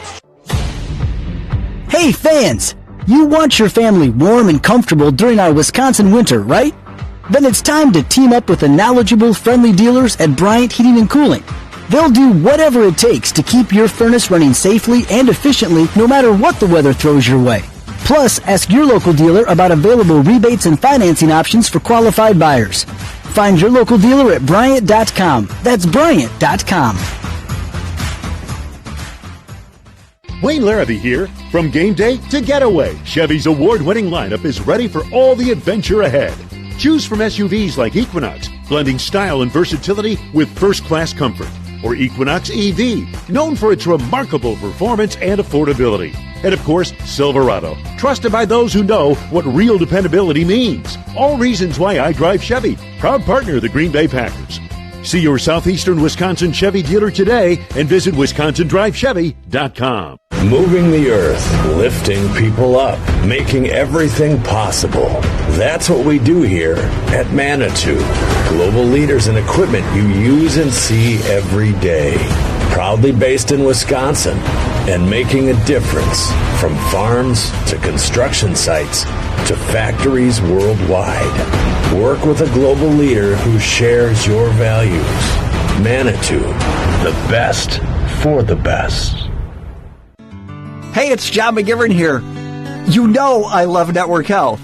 Hey fans, you want your family warm and comfortable during our Wisconsin winter, right? Then it's time to team up with the knowledgeable, friendly dealers at Bryant Heating and Cooling. They'll do whatever it takes to keep your furnace running safely and efficiently no matter what the weather throws your way. Plus, ask your local dealer about available rebates and financing options for qualified buyers. Find your local dealer at Bryant.com. That's Bryant.com. Wayne Larrabee here. From game day to getaway, Chevy's award-winning lineup is ready for all the adventure ahead. Choose from SUVs like Equinox, blending style and versatility with first-class comfort, or Equinox EV, known for its remarkable performance and affordability. And of course, Silverado, trusted by those who know what real dependability means. All reasons why I drive Chevy, proud partner of the Green Bay Packers. See your Southeastern Wisconsin Chevy dealer today and visit WisconsinDriveChevy.com. Moving the earth, lifting people up, making everything possible. That's what we do here at Manitou. Global leaders in equipment you use and see every day. Proudly based in Wisconsin and making a difference from farms to construction sites to factories worldwide. Work with a global leader who shares your values. Manitou, the best for the best. Hey, it's John McGivern here. You know I love Network Health.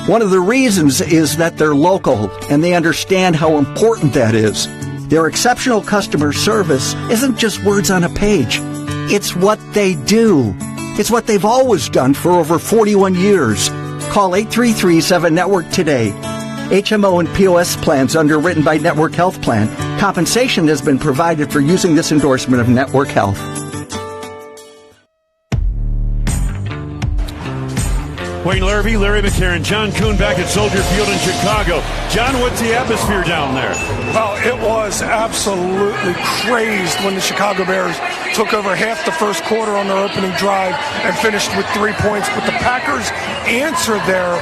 One of the reasons is that they're local and they understand how important that is. Their exceptional customer service isn't just words on a page. It's what they do. It's what they've always done for over 41 years. Call 833-7-NETWORK today. HMO and POS plans underwritten by Network Health Plan. Compensation has been provided for using this endorsement of Network Health. Wayne Larrivee, Larry McCarron, John Kuhn back at Soldier Field in Chicago. John, what's the atmosphere down there? Well, it was absolutely crazed when the Chicago Bears took over half the first quarter on their opening drive and finished with 3 points. But the Packers answered there,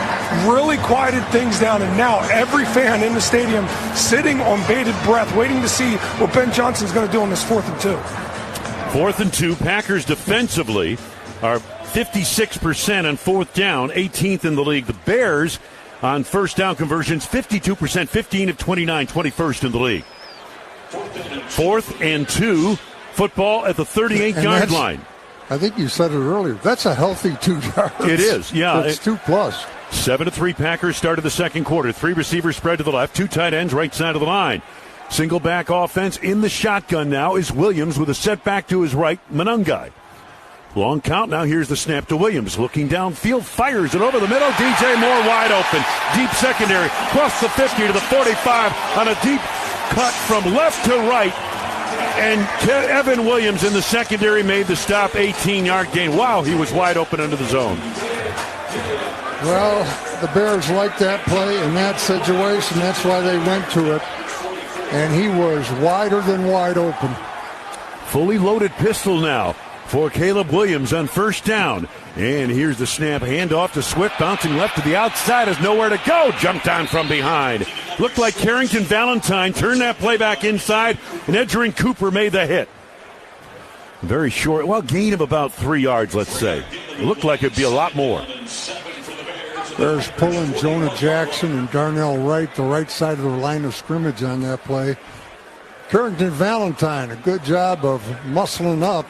really quieted things down, and now every fan in the stadium sitting on bated breath, waiting to see what Ben Johnson's going to do on this 4th and 2. 4th and 2. Packers defensively are 56% on 4th down, 18th in the league. The Bears on first down conversions, 52%, 15 of 29, 21st in the league. 4th and 2, football at the 38-yard line. I think you said it earlier. That's a healthy 2 yards. It is, yeah. It's 2+. 7-3 Packers started the second quarter. 3 receivers spread to the left, 2 tight ends right side of the line. Single back offense in the shotgun now is Williams with a setback to his right, Monangai. Long count now. Here's the snap to Williams. Looking downfield, fires it over the middle. DJ Moore wide open. Deep secondary. Across the 50 to the 45 on a deep cut from left to right. And Evan Williams in the secondary made the stop. 18-yard gain. Wow, he was wide open under the zone. Well, the Bears liked that play in that situation. That's why they went to it. And he was wider than wide open. Fully loaded pistol now for Caleb Williams on first down. And here's the snap. Handoff to Swift, bouncing left to the outside, has nowhere to go. Jumped on from behind. Looked like Carrington Valentine turned that play back inside, and Edgerrin Cooper made the hit. Very short, well, gain of about 3 yards, let's say. It looked like it'd be a lot more. Bears pulling Jonah Jackson and Darnell Wright, the right side of the line of scrimmage on that play. Carrington Valentine, a good job of muscling up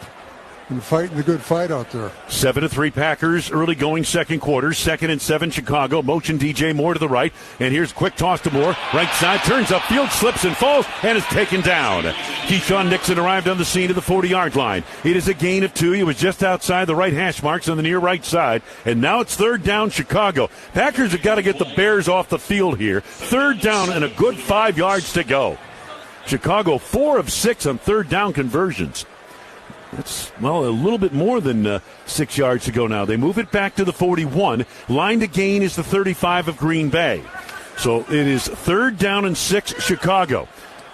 and fighting the good fight out there. 7-3 Packers, early going second quarter. 2nd and 7 Chicago. Motion DJ Moore to the right. And here's a quick toss to Moore. Right side, turns upfield, slips and falls, and is taken down. Keyshawn Nixon arrived on the scene at the 40-yard line. It is a gain of 2. He was just outside the right hash marks on the near right side. And now it's 3rd down Chicago. Packers have got to get the Bears off the field here. 3rd down and a good 5 yards to go. Chicago 4 of 6 on 3rd down conversions. That's, well, a little bit more than 6 yards to go now. They move it back to the 41. Line to gain is the 35 of Green Bay. So it is 3rd down and 6 Chicago.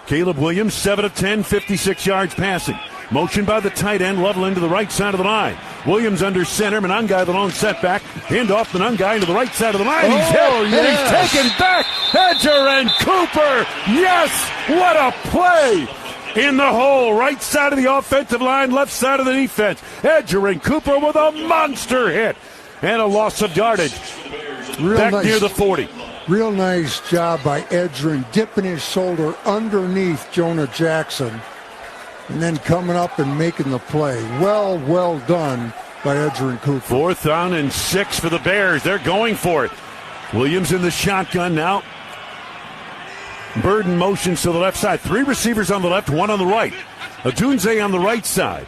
Caleb Williams, 7 of 10, 56 yards passing. Motion by the tight end, level into the right side of the line. Williams under center, Monangai the long setback. Hand off Monangai into the right side of the line. He's hit, and he's taken back. Edgerrin Cooper, yes, what a play. In the hole, right side of the offensive line, left side of the defense. Edgerrin Cooper with a monster hit and a loss of yardage. Back near the 40. Real nice job by Edgerrin, dipping his shoulder underneath Jonah Jackson and then coming up and making the play. Well done by Edgerrin Cooper. 4th down and 6 for the Bears. They're going for it. Williams in the shotgun now. Burden motions to the left side. 3 receivers on the left, 1 on the right. Adunze on the right side.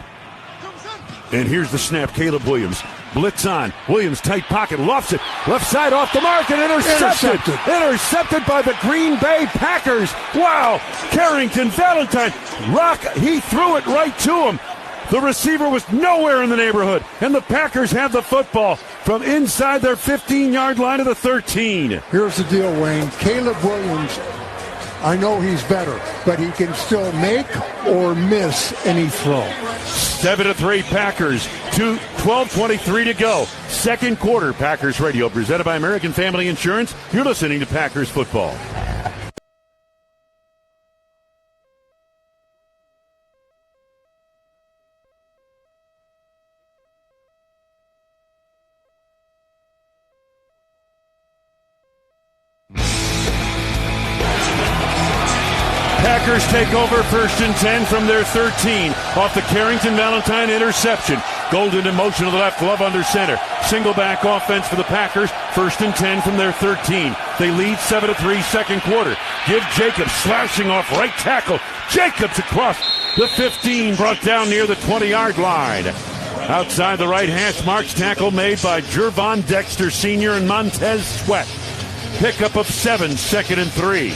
And here's the snap. Caleb Williams. Blitz on. Williams, tight pocket, lofts it. Left side off the mark and intercepted. Intercepted by the Green Bay Packers. Wow. Carrington Valentine. He threw it right to him. The receiver was nowhere in the neighborhood. And the Packers have the football from inside their 15-yard line of the 13. Here's the deal, Wayne. Caleb Williams, I know he's better, but he can still make or miss any throw. 7-3 Packers, 12:23 to go. Second quarter, Packers Radio, presented by American Family Insurance. You're listening to Packers Football. Packers take over 1st and 10 from their 13 off the Carrington Valentine interception. Golden in motion to the left, Love under center. Single back offense for the Packers. 1st and 10 from their 13. They lead 7-3 second quarter. Give Jacobs slashing off right tackle. Jacobs across the 15, brought down near the 20-yard line. Outside the right hash marks, tackle made by Jervon Dexter Sr. and Montez Sweat. Pickup of 7, 2nd and 3.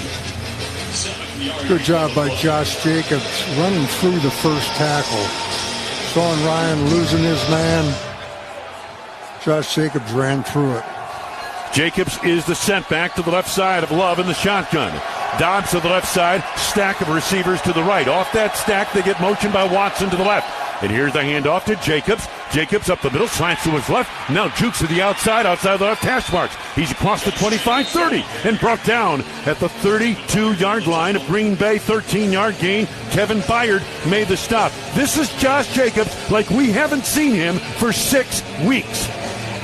Good job by Josh Jacobs running through the first tackle. Sean Ryan losing his man. Josh Jacobs ran through it. Jacobs is the setback to the left side of Love in the shotgun. Dobbs to the left side, stack of receivers to the right. Off that stack, they get motion by Watson to the left. And here's the handoff to Jacobs. Jacobs up the middle, slants to his left. Now jukes to the outside the left hash marks. He's across the 25-30 and brought down at the 32-yard line of Green Bay. 13-yard gain. Kevin Byard made the stop. This is Josh Jacobs like we haven't seen him for 6 weeks.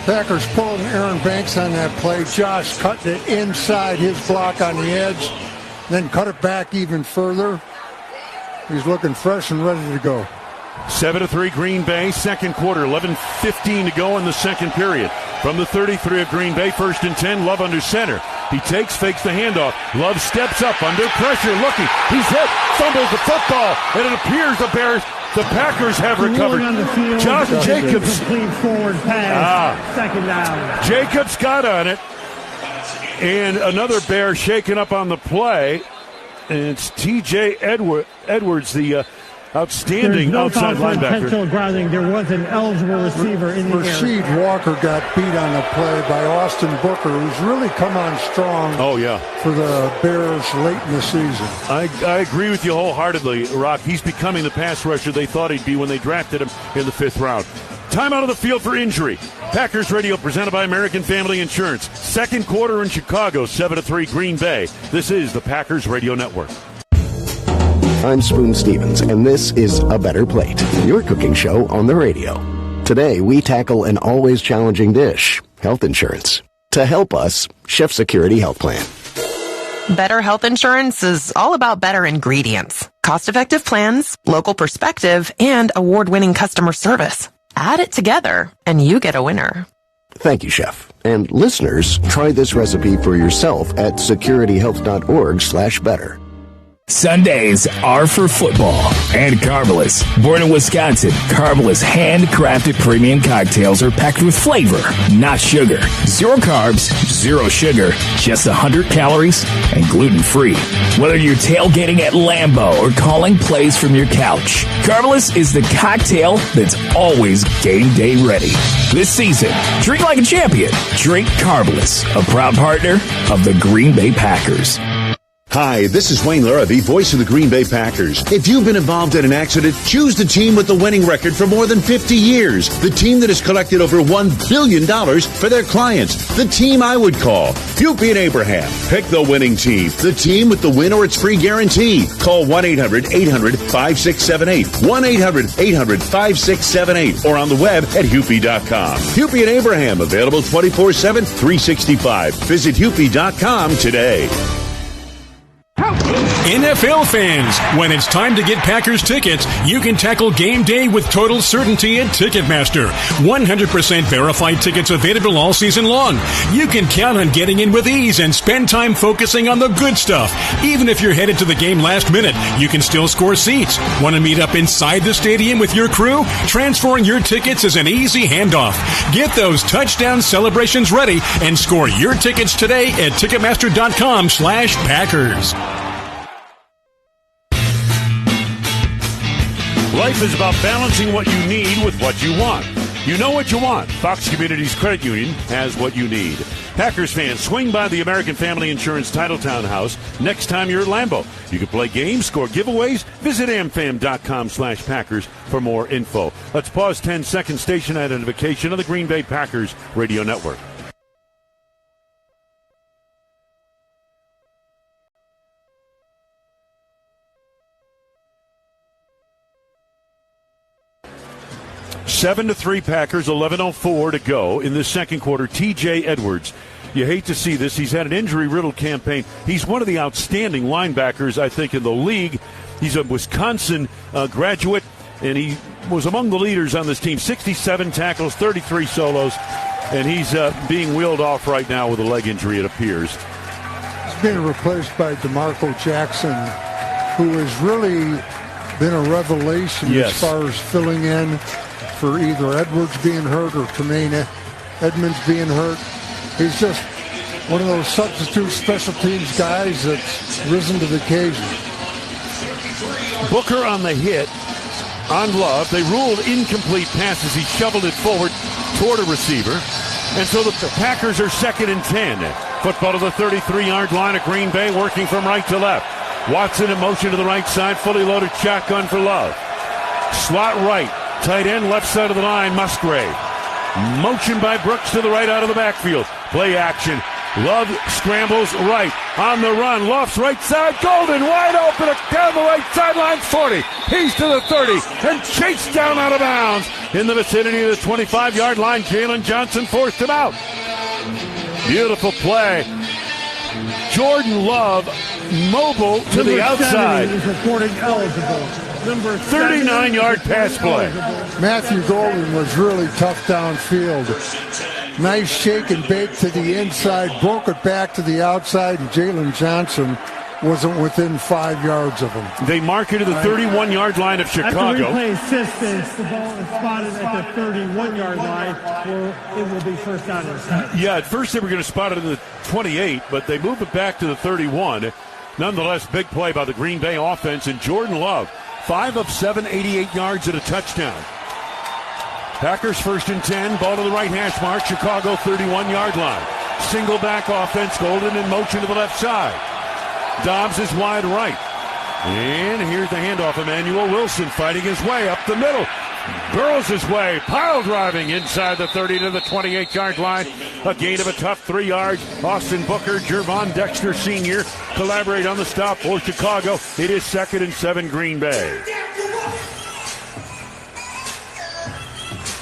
Packers pulling Aaron Banks on that play. Josh cutting it inside his block on the edge, then cut it back even further. He's looking fresh and ready to go. 7-3 Green Bay, second quarter, 11:15 to go in the second period. From the 33 of Green Bay, 1st and 10, Love under center. He fakes the handoff. Love steps up under pressure, looking. He's hit, fumbles the football, and it appears the Packers have recovered. On the field, Josh Jacobs. Complete forward pass, second down. Jacobs got on it, and another Bear shaken up on the play. And it's T.J. Edwards, the outstanding outside linebacker. Grounding. There was an eligible receiver in the area. Rasheed Walker got beat on the play by Austin Booker, who's really come on strong. Oh, yeah. For the Bears late in the season. I agree with you wholeheartedly, Rock. He's becoming the pass rusher they thought he'd be when they drafted him in the 5th round. Time out of the field for injury. Packers Radio presented by American Family Insurance. Second quarter in Chicago, 7-3 Green Bay. This is the Packers Radio Network. I'm Spoon Stevens, and this is A Better Plate, your cooking show on the radio. Today, we tackle an always challenging dish, health insurance. To help us, Chef Security Health Plan. Better health insurance is all about better ingredients, cost-effective plans, local perspective, and award-winning customer service. Add it together, and you get a winner. Thank you, Chef. And listeners, try this recipe for yourself at securityhealth.org/better. Sundays are for football and Carvelis. Born in Wisconsin, Carvelis handcrafted premium cocktails are packed with flavor, not sugar. 0 carbs, 0 sugar, just 100 calories and gluten-free. Whether you're tailgating at Lambeau or calling plays from your couch, Carvelis is the cocktail that's always game day ready. This season, drink like a champion. Drink Carvelis, a proud partner of the Green Bay Packers. Hi, this is Wayne Lara, the voice of the Green Bay Packers. If you've been involved in an accident, choose the team with the winning record for more than 50 years. The team that has collected over $1 billion for their clients. The team I would call Hupy and Abraham. Pick the winning team. The team with the win or it's free guarantee. Call 1-800-800-5678. 1-800-800-5678. Or on the web at Hupy.com. Hupy and Abraham, available 24/7, 365. Visit Hupy.com today. NFL fans, when it's time to get Packers tickets, you can tackle game day with total certainty at Ticketmaster. 100% verified tickets available all season long. You can count on getting in with ease and spend time focusing on the good stuff. Even if you're headed to the game last minute, you can still score seats. Want to meet up inside the stadium with your crew? Transferring your tickets is an easy handoff. Get those touchdown celebrations ready and score your tickets today at Ticketmaster.com/Packers. Life is about balancing what you need with what you want. You know what you want. Fox Communities Credit Union has what you need. Packers fans, swing by the American Family Insurance Titletown House next time you're at Lambeau. You can play games, score giveaways. Visit amfam.com/Packers for more info. Let's pause 10 seconds. Station identification of the Green Bay Packers Radio Network. Seven to 3 Packers, 11:04 to go in the second quarter. T.J. Edwards. You hate to see this. He's had an injury-riddled campaign. He's one of the outstanding linebackers, I think, in the league. He's a Wisconsin graduate. and he was among the leaders on this team. 67 tackles, 33 solos, and he's being wheeled off right now with a leg injury, it appears. He's being replaced by DeMarco Jackson, who has really been a revelation as far as filling in for either Edwards being hurt or Tremaine Edmonds being hurt. He's just one of those substitute special teams guys that's risen to the occasion. Booker on the hit on Love. They ruled incomplete passes. He shoveled it forward toward a receiver. And so the Packers are 2nd and 10. Football to the 33-yard line of Green Bay, working from right to left. Watson in motion to the right side, fully loaded shotgun for Love. Slot right, tight end, left side of the line, Musgrave. Motion by Brooks to the right out of the backfield. Play action. Love scrambles right. On the run. Lofts right side. Golden wide open down the right sideline. 40. He's to the 30. And chased down out of bounds. In the vicinity of the 25-yard line. Jalen Johnson forced him out. Beautiful play. Jordan Love mobile to the outside. Is reported eligible. Number 39-yard pass play. Matthew Golden was really tough downfield. Nice shake and bake to the inside, broke it back to the outside, and Jalen Johnson wasn't within 5 yards of him. They mark it to the 31-yard line of Chicago. After replay assistance, the ball is spotted at the 31-yard line, where it will be first down and 10. Yeah, at first they were going to spot it at the 28, but they moved it back to the 31. Nonetheless, big play by the Green Bay offense, and Jordan Love, 5 of 7, 88 yards and a touchdown. Packers 1st and 10, ball to the right hash mark, Chicago 31-yard line. Single back offense, Golden in motion to the left side. Dobbs is wide right. And here's the handoff, Emmanuel Wilson fighting his way up the middle. Burrows his way, pile driving inside the 30 to the 28-yard line. A gain of a tough 3 yards. Austin Booker, Jervon Dexter Sr. collaborate on the stop for Chicago. It is 2nd and 7 Green Bay.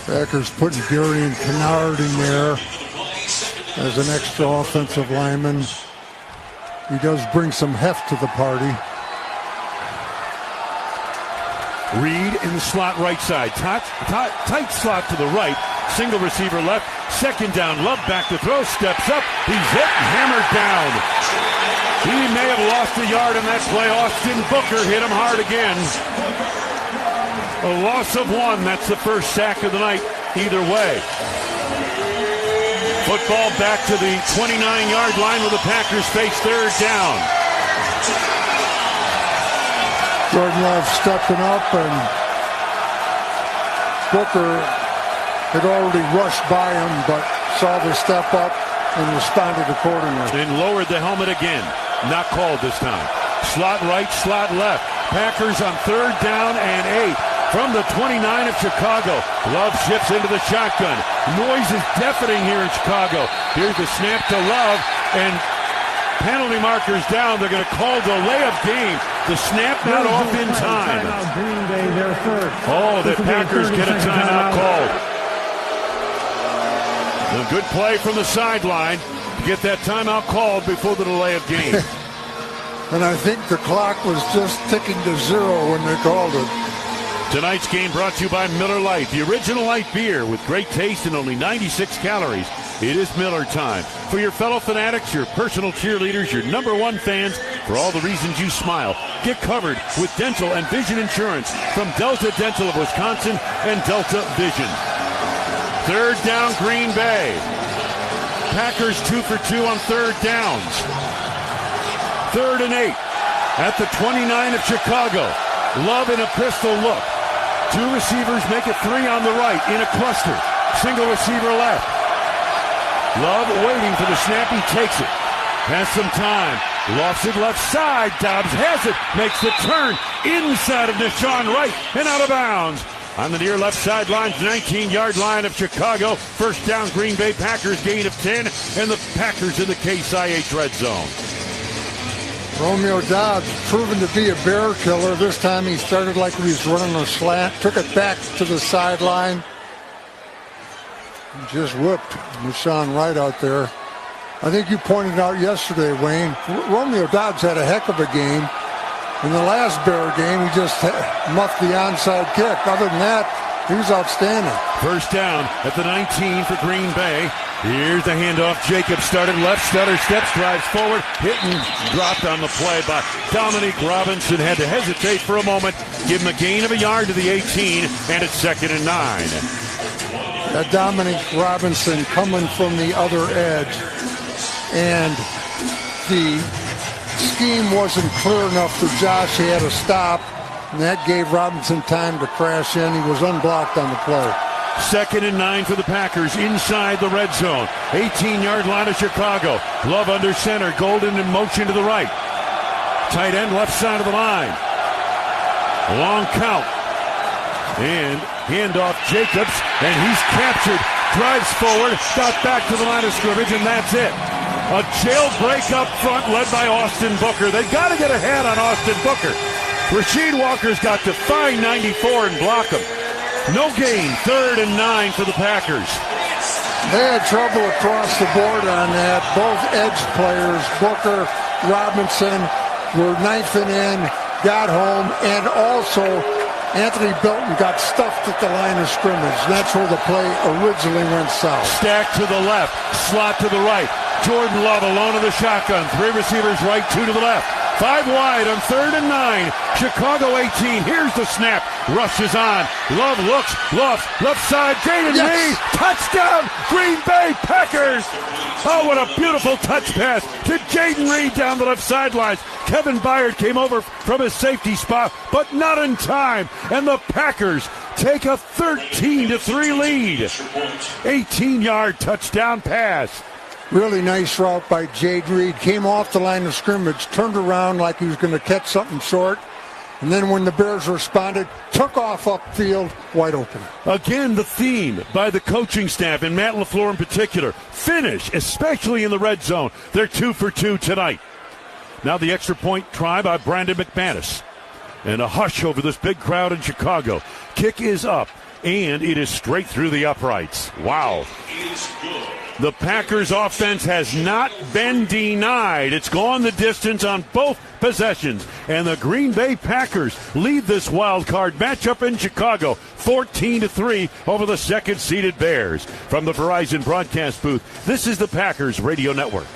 Packers putting Darian Kennard in there as an extra offensive lineman. He does bring some heft to the party. Reed in the slot right side. Tight slot to the right. Single receiver left. 2nd down. Love back to throw. Steps up. He's hit and hammered down. He may have lost a yard on that play. Austin Booker hit him hard again. A loss of 1. That's the first sack of the night. Either way. Football back to the 29-yard line where the Packers face 3rd down. Jordan Love stepping up, and Booker had already rushed by him, but saw the step up and responded accordingly. And lowered the helmet again. Not called this time. Slot right, slot left. Packers on 3rd down and 8. From the 29 of Chicago, Love shifts into the shotgun. Noise is deafening here in Chicago. Here's the snap to Love, and penalty markers down. They're going to call delay of game. The snap not off in time. Green Bay there first. Oh, the Packers get a timeout called. A good play from the sideline to get that timeout called before the delay of game. And I think the clock was just ticking to 0 when they called it. Tonight's game brought to you by Miller Lite, the original light beer with great taste and only 96 calories. It is Miller time. For your fellow fanatics, your personal cheerleaders, your #1 fans, for all the reasons you smile, get covered with dental and vision insurance from Delta Dental of Wisconsin and Delta Vision. 3rd down, Green Bay. Packers 2 for 2 on 3rd downs. 3rd and 8 at the 29 of Chicago. Love in a pistol look. 2 receivers make it 3 on the right in a cluster. Single receiver left. Love waiting for the snap. He takes it. Has some time. Lofts it left side. Dobbs has it. Makes the turn inside of Deshaun Wright and out of bounds. On the near left sideline, 19-yard line of Chicago. 1st down, Green Bay Packers gain of 10. And the Packers in the Case IH red zone. Romeo Dobbs proven to be a bear killer. This time he started like he was running a slant, took it back to the sideline, and just whipped Deshaun Wright out there. I think you pointed out yesterday, Wayne, Romeo Dobbs had a heck of a game. In the last Bear game, he just muffed the onside kick. Other than that, he was outstanding. First down at the 19 for Green Bay. Here's the handoff. Jacobs started left, stutter steps, drives forward, hit and dropped on the play by Dominique Robinson. Had to hesitate for a moment, give him a gain of a yard to the 18, and it's 2nd and 9. Dominique Robinson coming from the other edge, and the scheme wasn't clear enough for Josh. He had to stop, and that gave Robinson time to crash in. He was unblocked on the play. 2nd and 9 for the Packers inside the red zone. 18-yard line of Chicago. Love under center. Golden in motion to the right. Tight end left side of the line. Long count. And handoff Jacobs, and he's captured. Drives forward, got back to the line of scrimmage, and that's it. A jailbreak up front led by Austin Booker. They got to get ahead on Austin Booker. Rasheed Walker's got to find 94 and block him. No gain, 3rd and 9 for the Packers. They had trouble across the board on that. Both edge players, Booker, Robinson, were knifing in, got home, and also Anthony Belton got stuffed at the line of scrimmage. That's where the play originally went south. Stack to the left, slot to the right. Jordan Love alone in the shotgun. 3 receivers right, 2 to the left. 5 wide on 3rd and 9. Chicago 18. Here's the snap. Rushes on. Love looks. Left side. Jaden Reed. Touchdown. Green Bay Packers. Oh, what a beautiful touch pass to Jaden Reed down the left sidelines. Kevin Byard came over from his safety spot, but not in time. And the Packers take a 13-3 lead. 18-yard touchdown pass. Really nice route by Jade Reed. Came off the line of scrimmage, turned around like he was going to catch something short, and then when the Bears responded, took off upfield, wide open. Again, the theme by the coaching staff, and Matt LaFleur in particular, finish, especially in the red zone. They're 2 for 2 tonight. Now the extra point try by Brandon McManus. And a hush over this big crowd in Chicago. Kick is up, and it is straight through the uprights. Wow. The Packers offense has not been denied. It's gone the distance on both possessions. And the Green Bay Packers lead this wild card matchup in Chicago 14-3 over the second-seeded Bears. From the Verizon broadcast booth, this is the Packers Radio Network.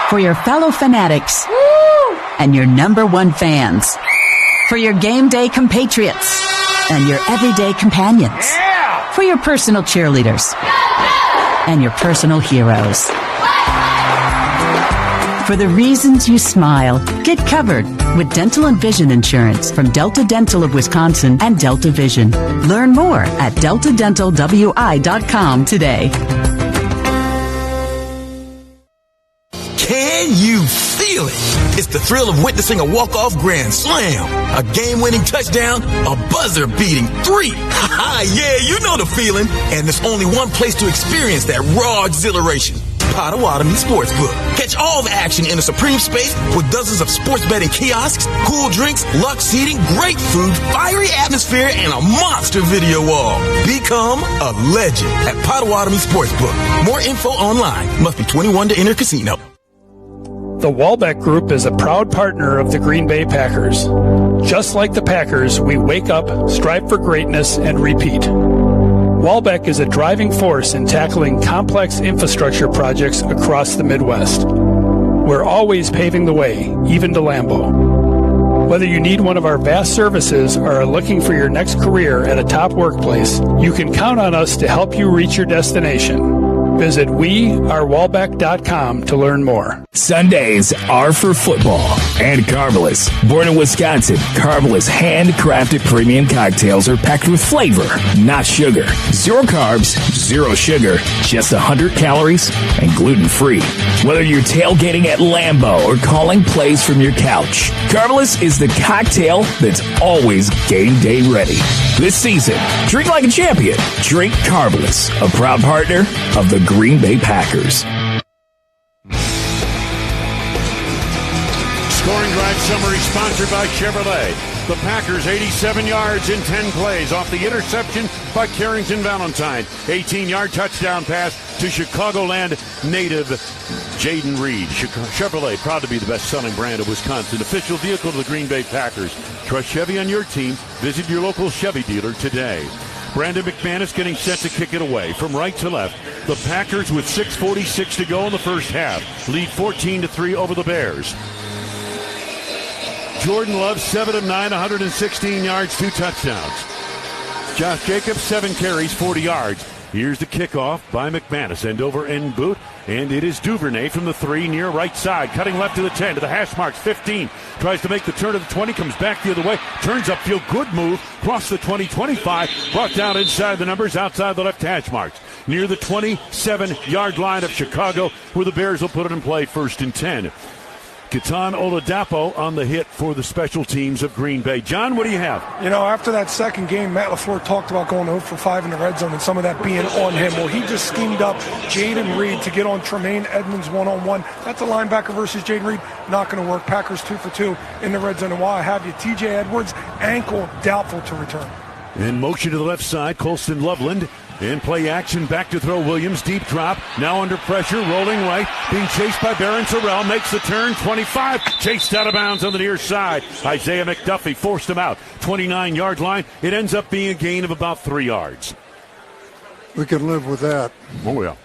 For your fellow fanatics and your number one fans. For your game day compatriots and your everyday companions. For your personal cheerleaders and your personal heroes. For the reasons you smile, get covered with dental and vision insurance from Delta Dental of Wisconsin and Delta Vision. Learn more at deltadentalwi.com today. Can you feel it? It's the thrill of witnessing a walk-off grand slam, a game-winning touchdown, a buzzer-beating 3. Yeah, you know the feeling. And there's only one place to experience that raw exhilaration. Potawatomi Sportsbook. Catch all the action in a supreme space with dozens of sports betting kiosks, cool drinks, luxe seating, great food, fiery atmosphere, and a monster video wall. Become a legend at Potawatomi Sportsbook. More info online. Must be 21 to enter casino. The Walbeck Group is a proud partner of the Green Bay Packers. Just like the Packers, we wake up, strive for greatness, and repeat. Walbeck is a driving force in tackling complex infrastructure projects across the Midwest. We're always paving the way, even to Lambeau. Whether you need one of our vast services or are looking for your next career at a top workplace, you can count on us to help you reach your destination. Visit wearewalbeck.com to learn more. Sundays are for football and Carvelis. Born in Wisconsin, Carvelis handcrafted premium cocktails are packed with flavor, not sugar. 0 carbs, 0 sugar, just 100 calories and gluten-free. Whether you're tailgating at Lambeau or calling plays from your couch, Carvelis is the cocktail that's always game day ready. This season, drink like a champion. Drink Carvelis, a proud partner of the Green Bay Packers. Scoring Drive Summary sponsored by Chevrolet. The Packers 87 yards in 10 plays off the interception by Carrington Valentine. 18-yard touchdown pass to Chicagoland native Jaden Reed. Chevrolet, proud to be the best-selling brand of Wisconsin. Official vehicle of the Green Bay Packers. Trust Chevy on your team. Visit your local Chevy dealer today. Brandon McManus getting set to kick it away from right to left. The Packers with 6:46 to go in the first half. Lead 14-3 over the Bears. Jordan Love, 7 of 9, 116 yards, 2 touchdowns. Josh Jacobs, 7 carries, 40 yards. Here's the kickoff by McManus. End over end boot. And it is Duvernay from the 3 near right side. Cutting left to the 10 to the hash marks. 15. Tries to make the turn to the 20. Comes back the other way. Turns upfield. Good move. Cross the 20, 25. Brought down inside the numbers. Outside the left hash marks. Near the 27-yard line of Chicago, where the Bears will put it in play 1st and 10. Ketan Oladapo on the hit for the special teams of Green Bay. John, what do you have? You know, after that second game, Matt LaFleur talked about going 0 for 5 in the red zone and some of that being on him. Well, he just schemed up Jaden Reed to get on Tremaine Edmonds one-on-one. That's a linebacker versus Jaden Reed. Not going to work. Packers 2 for 2 in the red zone. And while I have you, TJ Edwards, ankle doubtful to return. In motion to the left side, Colston Loveland. In play action, back to throw Williams, deep drop, now under pressure, rolling right, being chased by Barron Sorrell, makes the turn, 25, chased out of bounds on the near side. Isaiah McDuffie forced him out, 29-yard line. It ends up being a gain of about 3 yards. We can live with that. Oh, yeah.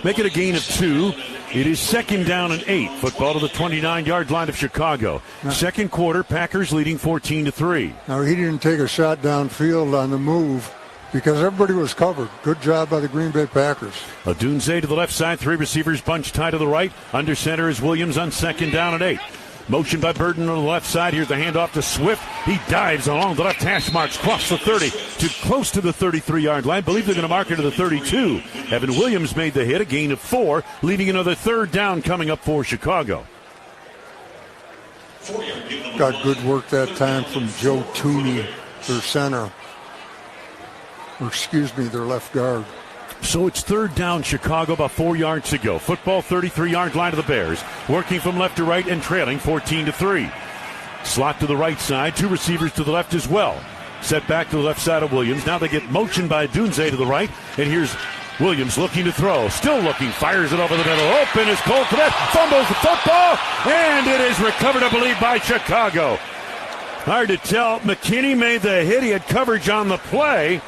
Make it a gain of 2. It is 2nd down and 8. Football to the 29-yard line of Chicago. Second quarter, Packers leading 14-3. Now, he didn't take a shot downfield on the move because everybody was covered. Good job by the Green Bay Packers. Odunze to the left side, 3 receivers bunched tight to the right. Under center is Williams on 2nd down and 8. Motion by Burton on the left side. Here's the handoff to Swift. He dives along the left hash marks, cross the 30 to close to the 33-yard line. Believe they're going to mark it to the 32. Evan Williams made the hit, a gain of 4, leaving another 3rd down coming up for Chicago. Got good work that time from Joe Tooney, their center. Or excuse me, their left guard. So it's 3rd down, Chicago, about 4 yards to go. Football, 33-yard line of the Bears. Working from left to right and trailing 14-3. Slot to the right side, 2 receivers to the left as well. Set back to the left side of Williams. Now they get motion by Dunze to the right. And here's Williams looking to throw. Still looking, fires it over the middle. Open is Cole Kmet, fumbles the football, and it is recovered, I believe, by Chicago. Hard to tell. McKinney made the hit. He had coverage on the play.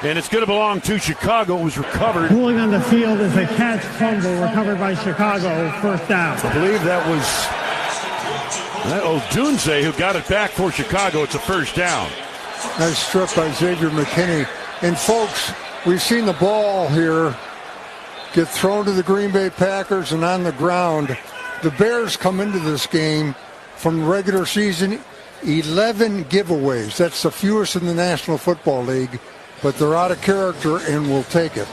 And it's going to belong to Chicago. It was recovered. Ruling on the field is a catch fumble recovered by Chicago. 1st down. I believe that was Odunze who got it back for Chicago. It's a 1st down. Nice strip by Xavier McKinney. And folks, we've seen the ball here get thrown to the Green Bay Packers and on the ground. The Bears come into this game from the regular season, 11 giveaways. That's the fewest in the National Football League. But they're out of character and will take it.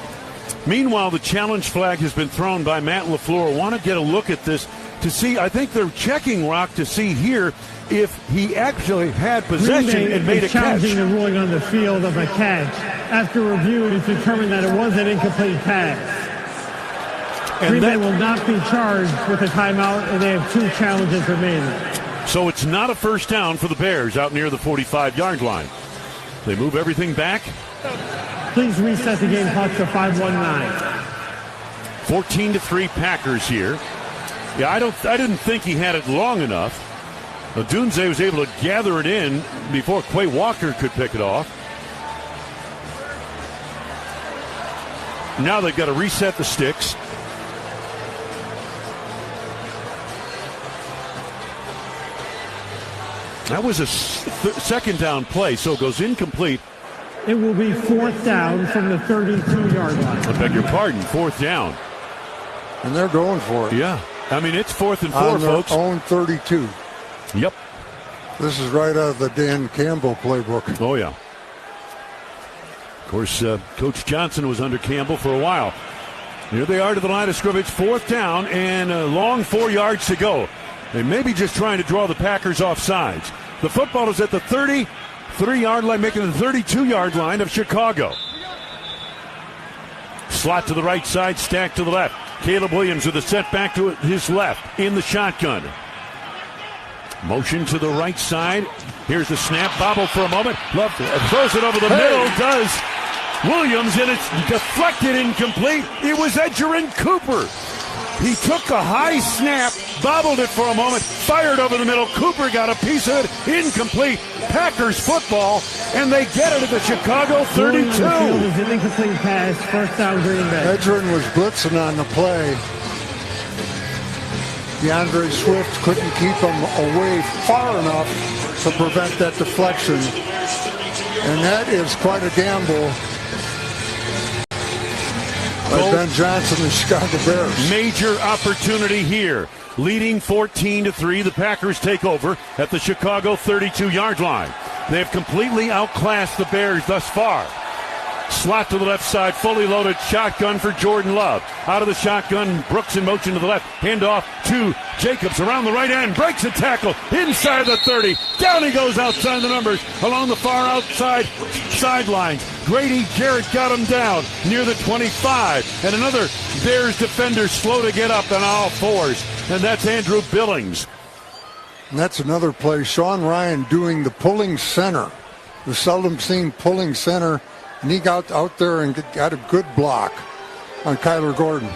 Meanwhile, the challenge flag has been thrown by Matt LaFleur. Want to get a look at this to see. I think they're checking Rock to see here if he actually had possession and made a catch. Challenging the ruling on the field of a catch. After review, it is determined that it was an incomplete pass. Green Bay will not be charged with a timeout, and they have 2 challenges remaining. So it's not a 1st down for the Bears out near the 45-yard line. They move everything back. Please reset the game clock to 5:19. 14-3 Packers here. Yeah, I didn't think he had it long enough. Odunze was able to gather it in before Quay Walker could pick it off. Now they've got to reset the sticks. That was a 2nd down play, so it goes incomplete. It will be 4th down from the 32-yard line. I beg your pardon, 4th down. And they're going for it. Yeah. I mean, it's 4th and 4, on their folks. Own 32. Yep. This is right out of the Dan Campbell playbook. Oh, yeah. Of course, Coach Johnson was under Campbell for a while. Here they are to the line of scrimmage, 4th down, and a long 4 yards to go. They may be just trying to draw the Packers off sides. The football is at the 33-yard line, making the 32-yard line of Chicago. Slot to the right side, stack to the left. Caleb Williams with a set back to his left in the shotgun. Motion to the right side. Here's the snap. Bobble for a moment. Love throws it over the middle. Does Williams, and it's deflected, incomplete. It was Edgerrin Cooper. He took a high snap, bobbled it for a moment, fired over the middle. Cooper got a piece of it, incomplete. Packers football, and they get it at the Chicago 32. It was an incomplete pass, first down Green Bay. Edgerrin was blitzing on the play. DeAndre Swift couldn't keep him away far enough to prevent that deflection. And that is quite a gamble by Ben Johnson, the Chicago Bears. Major opportunity here. Leading 14-3, the Packers take over at the Chicago 32-yard line. They have completely outclassed the Bears thus far. Slot to the left side, fully loaded shotgun for Jordan Love. Out of the shotgun, Brooks in motion to the left. Handoff to Jacobs around the right end. Breaks a tackle inside the 30. Down he goes outside the numbers along the far outside sidelines. Grady Jarrett got him down near the 25. And another Bears defender slow to get up on all fours. And that's Andrew Billings. And that's another play. Sean Ryan doing the pulling center. The seldom seen pulling center. And he got out there and got a good block on Kyler Gordon.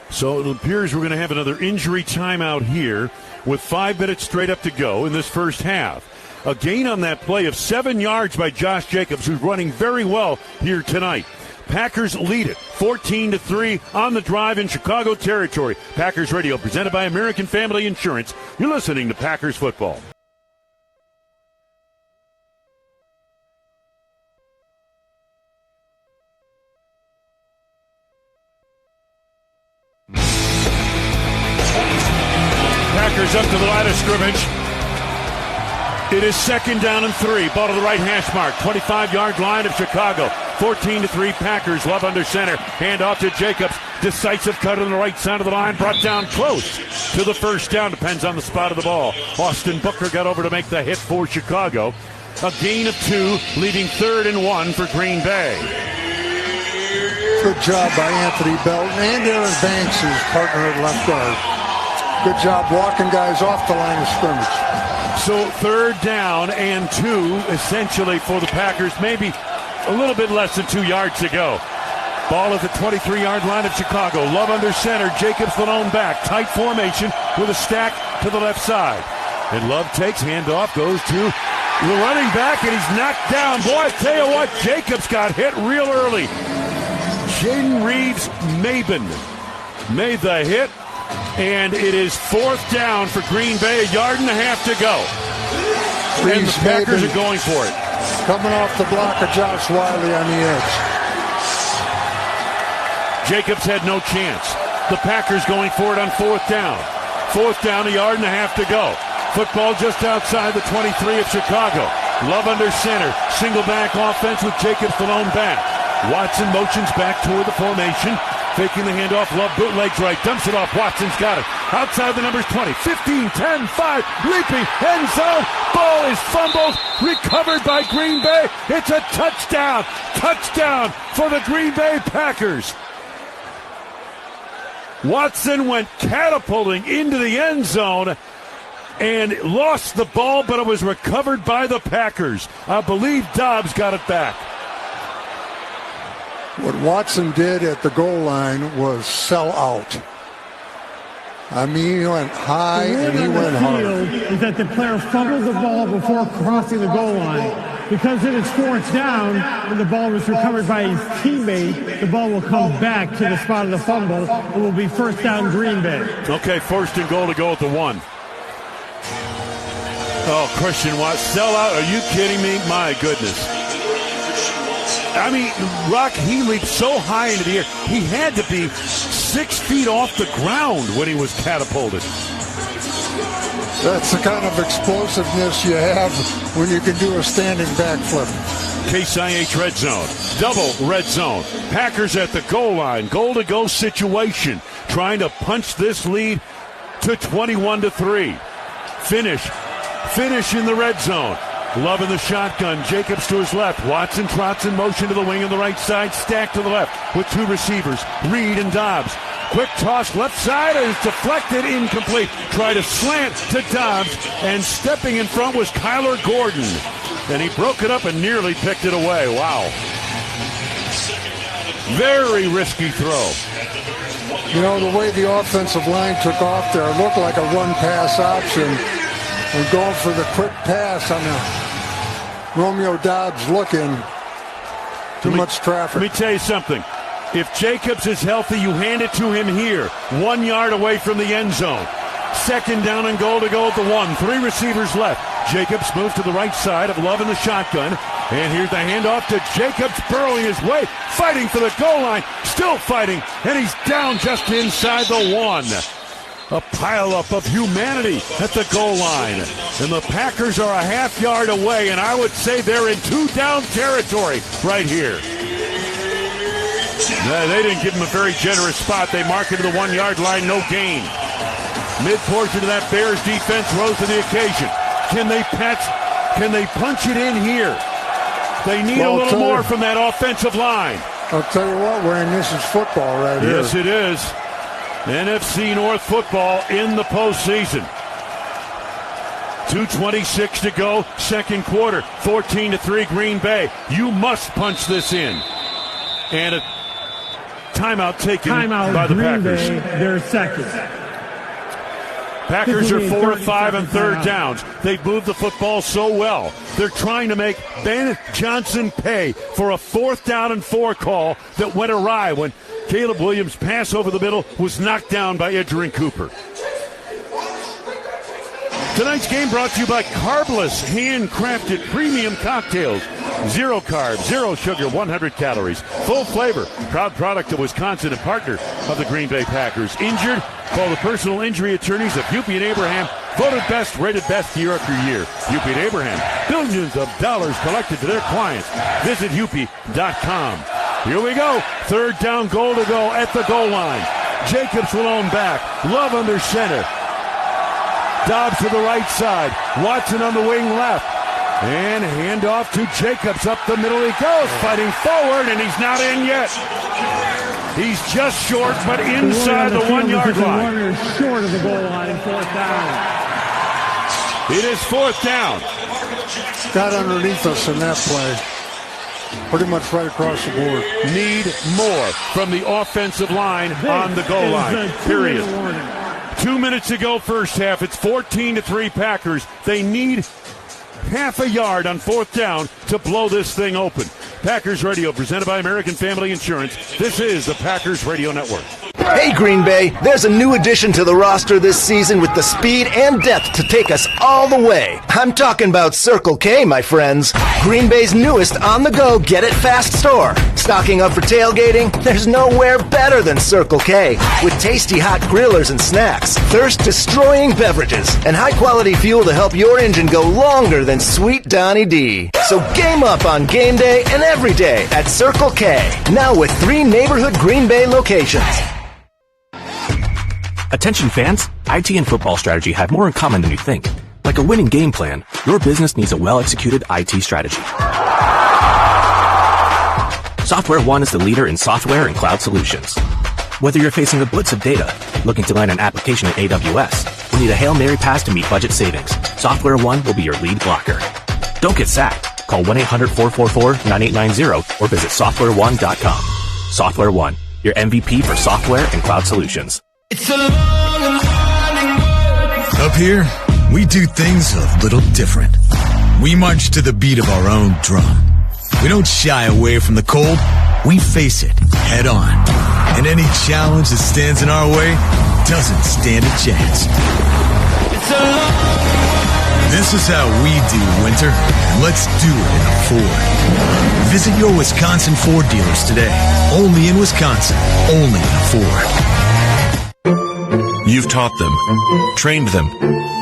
So it appears we're going to have another injury timeout here with 5 minutes straight up to go in this first half. A gain on that play of 7 yards by Josh Jacobs, who's running very well here tonight. Packers lead it 14-3 on the drive in Chicago territory. Packers Radio presented by American Family Insurance. You're listening to Packers Football. Packers up to the line of scrimmage. It is 2nd down and 3. Ball to the right hash mark. 25-yard line of Chicago. 14-3 Packers. Love under center. Hand off to Jacobs. Decisive cut on the right side of the line. Brought down close to the first down. Depends on the spot of the ball. Austin Booker got over to make the hit for Chicago. A gain of 2, leaving 3rd and 1 for Green Bay. Good job by Anthony Belton and Aaron Banks, his partner at left guard. Good job walking guys off the line of scrimmage. So 3rd down and 2 essentially for the Packers. Maybe a little bit less than 2 yards to go. Ball at the 23-yard line of Chicago. Love under center. Jacobs the lone back. Tight formation with a stack to the left side. And Love takes, handoff, goes to the running back, and he's knocked down. Boy, I tell you what, Jacobs got hit real early. Jaden Reeves-Maben made the hit. And it is 4th down for Green Bay, 1.5 yards to go. And the Packers are going for it. Coming off the block of Josh Wiley on the edge. Jacobs had no chance. The Packers going for it on 4th down. 4th down, 1.5 yards to go. Football just outside the 23 of Chicago. Love under center. Single back offense with Jacobs the lone back. Watson motions back toward the formation. Faking the handoff, Love bootlegs right, dumps it off, Watson's got it. Outside the numbers 20, 15, 10, 5, leaping, end zone, ball is fumbled, recovered by Green Bay. It's a touchdown, touchdown for the Green Bay Packers. Watson went catapulting into the end zone and lost the ball, but it was recovered by the Packers. I believe Dobbs got it back. What Watson did at the goal line was sell out. I mean, he went high and he went hard. Is that the player fumbled the ball before crossing the goal line. Because it is 4th down and the ball was recovered by his teammate, the ball will come back to the spot of the fumble. It will be 1st down Green Bay. Okay, 1st and goal to go at the 1. Oh, Christian Watson, sell out? Are you kidding me? My goodness. I mean, Rock, he leaped so high into the air. He had to be 6 feet off the ground when he was catapulted. That's the kind of explosiveness you have when you can do a standing backflip. Case IH red zone. Double red zone. Packers at the goal line. Goal-to-go situation. Trying to punch this lead to 21-3. Finish in the red zone. Love in the shotgun. Jacobs to his left. Watson trots in motion to the wing on the right side. Stacked to the left with 2 receivers. Reed and Dobbs. Quick toss left side is deflected, incomplete. Try to slant to Dobbs, and stepping in front was Kyler Gordon. And he broke it up and nearly picked it away. Wow. Very risky throw. You know, the way the offensive line took off there, it looked like a run-pass option. And going for the quick pass on the Romeo Dobbs looking. Too much traffic. Let me tell you something. If Jacobs is healthy, you hand it to him here, 1 yard away from the end zone. Second down and goal to go at the 1. 3 receivers left. Jacobs moves to the right side of Love in the shotgun. And here's the handoff to Jacobs, burrowing his way, fighting for the goal line, still fighting, and he's down just inside the 1. A pileup of humanity at the goal line. And the Packers are a half yard away, and I would say they're in 2-down territory right here. They didn't give him a very generous spot. They mark it to the 1 yard line, no gain. Mid-portion of that Bears defense rose to the occasion. Can they punch it in here? They need a little more from that offensive line. I'll tell you what, Wayne, this is football right here. Yes, it is. NFC North football in the postseason. 2:26 to go, second quarter. 14-3 Green Bay. You must punch this in. And a timeout taken by the Green Packers. Bay, their second. Packers are 4 of 5 on third downs. They've moved the football so well. They're trying to make Ben Johnson pay for a 4th down and 4 call that went awry when Caleb Williams' pass over the middle was knocked down by Edgerrin Cooper. Tonight's game brought to you by Carbless handcrafted premium cocktails. 0 carbs, 0 sugar, 100 calories. Full flavor. Proud product of Wisconsin and partner of the Green Bay Packers. Injured? Call the personal injury attorneys of Hupy and Abraham. Voted best, rated best year after year. Hupy and Abraham. Billions of dollars collected to their clients. Visit Hupy.com. Here we go. Third down, goal to go at the goal line. Jacobs will own back. Love under center. Dobbs to the right side. Watson on the wing left. And handoff to Jacobs. Up the middle he goes. Fighting forward, and he's not in yet. He's just short, but inside the 1 yard line. Warner short of the goal line, 4th down. It is 4th down. Got underneath us in that play. Pretty much right across the board. Need more from the offensive line on the goal line. Period. 2 minutes to go first half. It's 14-3 Packers. They need half a yard on 4th down to blow this thing open. Packers Radio, presented by American Family Insurance. This is the Packers Radio Network. Hey, Green Bay, there's a new addition to the roster this season with the speed and depth to take us all the way. I'm talking about Circle K, my friends. Green Bay's newest on-the-go get-it-fast store. Stocking up for tailgating? There's nowhere better than Circle K. With tasty hot grillers and snacks, thirst-destroying beverages, and high-quality fuel to help your engine go longer than Sweet Donnie D. So game up on game day and every day at Circle K. Now with 3 neighborhood Green Bay locations. Attention fans, IT and football strategy have more in common than you think. Like a winning game plan, your business needs a well-executed IT strategy. Software One is the leader in software and cloud solutions. Whether you're facing a blitz of data, looking to land an application in AWS, or need a Hail Mary pass to meet budget savings, Software One will be your lead blocker. Don't get sacked. Call 1-800-444-9890 or visit softwareone.com. Software One, your MVP for software and cloud solutions. It's a long and winding road. Up here, we do things a little different. We march to the beat of our own drum. We don't shy away from the cold. We face it head on. And any challenge that stands in our way doesn't stand a chance. It's a long. This is how we do winter, and let's do it in a Ford. Visit your Wisconsin Ford dealers today. Only in Wisconsin. Only in a Ford. You've taught them, trained them,